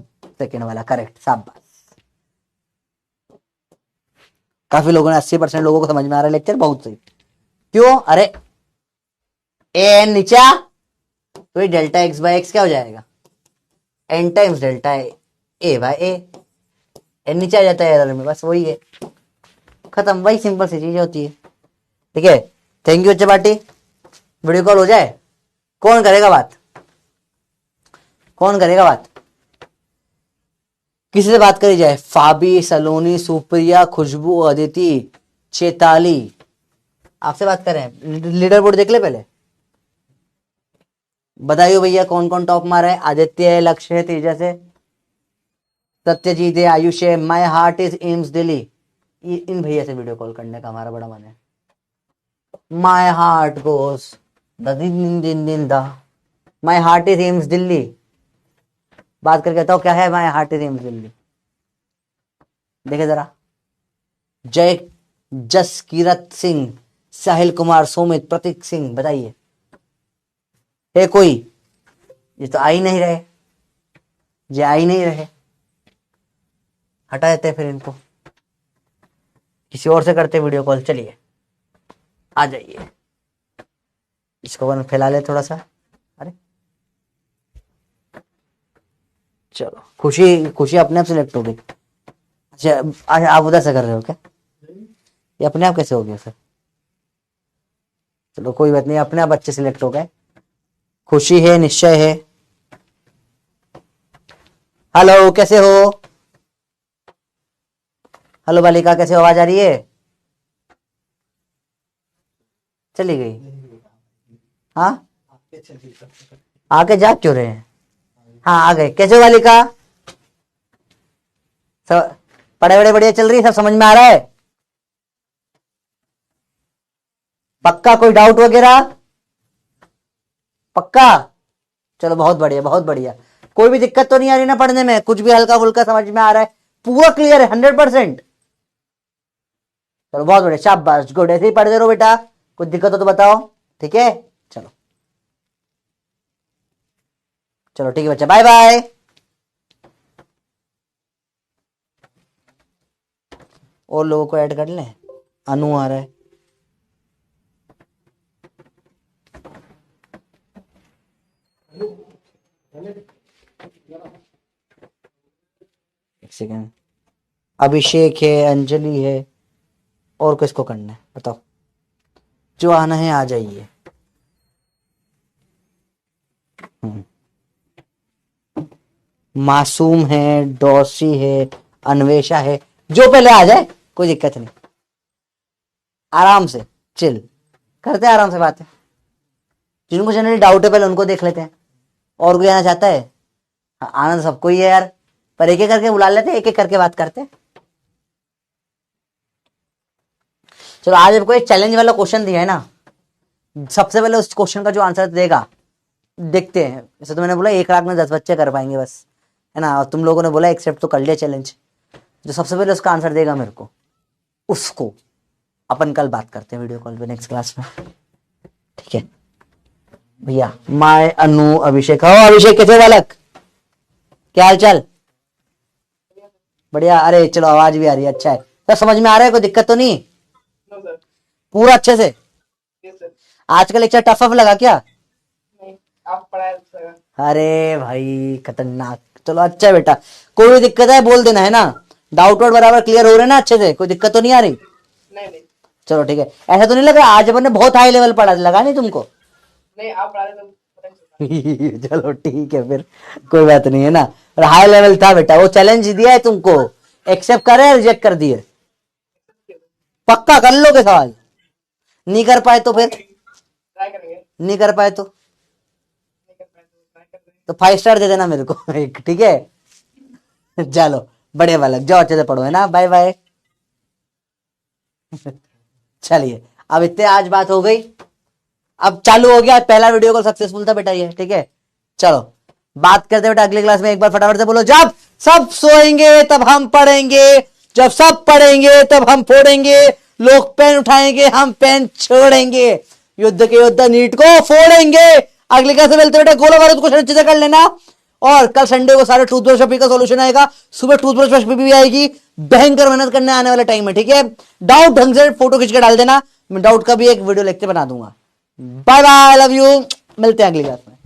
सेकेंड वाला करेक्ट, शाबाश। काफी लोगों ने 80% लोगों को समझ में आ रहा है लेक्चर, बहुत सही। क्यों, अरे ए एन नीचा तो ये डेल्टा एक्स बाई एक्स क्या हो जाएगा, N times delta A bye A, N नीचे आ जाता है एरर में, बस वही है, खत्म, वही सिंपल सी चीज होती है, ठीक है। Thank you chapati, video call हो जाए, कौन करेगा बात, कौन करेगा बात, किसी से बात करी जाए, फाबी, सलोनी, सुप्रिया, खुशबू, अदिति, चेताली, आपसे बात करें, लीडर बोर्ड देख ले पहले, बताइए भैया कौन कौन टॉप मारा है, आदित्य है, लक्ष्य है, तेजस है, सत्यजीत है, आयुष है, my heart is AIIMS Delhi, इन भैया से वीडियो कॉल करने का हमारा बड़ा मन है। माई हार्ट गोस दिन दिन दिन दा, माई हार्ट इज एम्स दिल्ली, बात करके बताओ क्या है my heart is AIIMS Delhi, देखे जरा। जय जसकीरत सिंह, साहिल कुमार, सोमित, प्रतीक सिंह, बताइए है कोई, ये तो आ ही नहीं रहे, ये आ ही नहीं रहे, हटा देते हैं फिर इनको, किसी और से करते वीडियो कॉल, चलिए आ जाइए, इसको फैला ले थोड़ा सा, अरे चलो खुशी, खुशी अपने आप सिलेक्ट हो गई, अच्छा आप उधर से कर रहे हो क्या, ये अपने आप कैसे हो गया सर, चलो कोई बात नहीं, अपने आप बच्चे सिलेक्ट हो गए, खुशी है, निश्चय है, हेलो कैसे हो, हेलो बालिका कैसे हो, आवाज आ रही है, चली गई, हाँ आके जा क्यों रहे हैं, हाँ आ गए, कैसे हो बालिका, सब पढ़ाई बड़े बढ़िया चल रही है, सब समझ में आ रहा है, पक्का, कोई डाउट वगैरह, पक्का, चलो बहुत बढ़िया बहुत बढ़िया, कोई भी दिक्कत तो नहीं आ रही ना पढ़ने में, कुछ भी हल्का फुल्का समझ में आ रहा है, पूरा क्लियर है 100%, चलो बहुत बढ़िया, शाबाश, गुड, ऐसे ही पढ़ते रहो बेटा, कुछ दिक्कत हो तो बताओ, ठीक है, चलो चलो ठीक है बच्चा, बाय बाय। और लोगों को ऐड कर लें। अनु आ रहा है। एक सेकेंड। अभिषेक है, अंजलि है, और किसको करना है बताओ। जो आना है आ जाइए। मासूम है, डॉसी है, अन्वेषा है, जो पहले आ जाए कोई दिक्कत नहीं। आराम से चिल करते हैं, आराम से बात है। जिनको जनरली डाउट है पहले उनको देख लेते हैं। और कोई आना चाहता है? हाँ, आनंद सबको ही है यार, पर एक एक करके बुला लेते हैं, एक एक करके बात करते हैं। चलो आज आपको एक चैलेंज वाला क्वेश्चन दिया है ना, सबसे पहले उस क्वेश्चन का जो आंसर देगा देखते हैं। जैसे तो मैंने बोला 1 लाख में 10 बच्चे कर पाएंगे बस, है ना। और तुम लोगों ने बोला एक्सेप्ट तो कर लिया चैलेंज। जो सबसे पहले उसका आंसर देगा मेरे को, उसको अपन कल बात करते हैं वीडियो कॉल पे नेक्स्ट क्लास में, ठीक है भैया। माय अनु अभिषेक। हो अभिषेक, कैसे बालक, क्या हाल चाल? बढ़िया। अरे चलो आवाज भी आ रही है, अच्छा है। तो समझ में आ रहा है, कोई दिक्कत तो नहीं? पूरा अच्छे से। आजकल लेक्चर टफ लगा क्या?
आप पढ़ाया?
अरे भाई खतरनाक। चलो अच्छा है बेटा, कोई भी दिक्कत है बोल देना, है ना। डाउट वाउट बराबर क्लियर हो रहे हैं ना अच्छे से, कोई दिक्कत तो नहीं आ रही?
नहीं।
चलो ठीक है। ऐसा तो नहीं लगा आज अपन ने बहुत हाई लेवल पढ़ा, लगा नहीं तुमको?
नहीं, आप पढ़ा रहे तो पता नहीं चलता।
चलो ठीक है फिर, कोई बात नहीं, है ना। और हाई लेवल था बेटा, वो चैलेंज दिया है तुमको, एक्सेप्ट कर रहे हैं, रिजेक्ट कर दिए? पक्का कर लोगे सवाल? नहीं कर पाए तो फिर?
ट्राई करेंगे।
नहीं कर पाए तो
नहीं कर पाए तो ट्राई कर देंगे।
5 स्टार दे देना मेरे को एक, ठीक है। चलो बढ़िया बालक, जाओ अच्छे से पढ़ो, है ना। Bye bye. चलिए अब इतने आज बात हो गई, अब चालू हो गया। पहला वीडियो कॉल सक्सेसफुल था बेटा ये, ठीक है। चलो बात करते बेटा अगली क्लास में। एक बार फटाफट से बोलो, जब सब सोएंगे तब हम पढ़ेंगे, जब सब पढ़ेंगे तब हम फोड़ेंगे, लोग पेन उठाएंगे हम पेन छोड़ेंगे, युद्ध के योद्धा नीट को फोड़ेंगे। अगली क्लास में मिलते बेटा, गोला बारूद क्वेश्चन अच्छे से कर लेना। और कल संडे को सारे टूथब्रश का सॉल्यूशन आएगा, सुबह टूथब्रश भी आएगी। भयंकर मेहनत करने आने वाला टाइम है, ठीक है। डाउट ढंग से फोटो खींच के डाल देना, मैं डाउट का भी एक वीडियो लेक्चर बना दूंगा। बाय बाय, लव यू, मिलते हैं अगली क्लास में।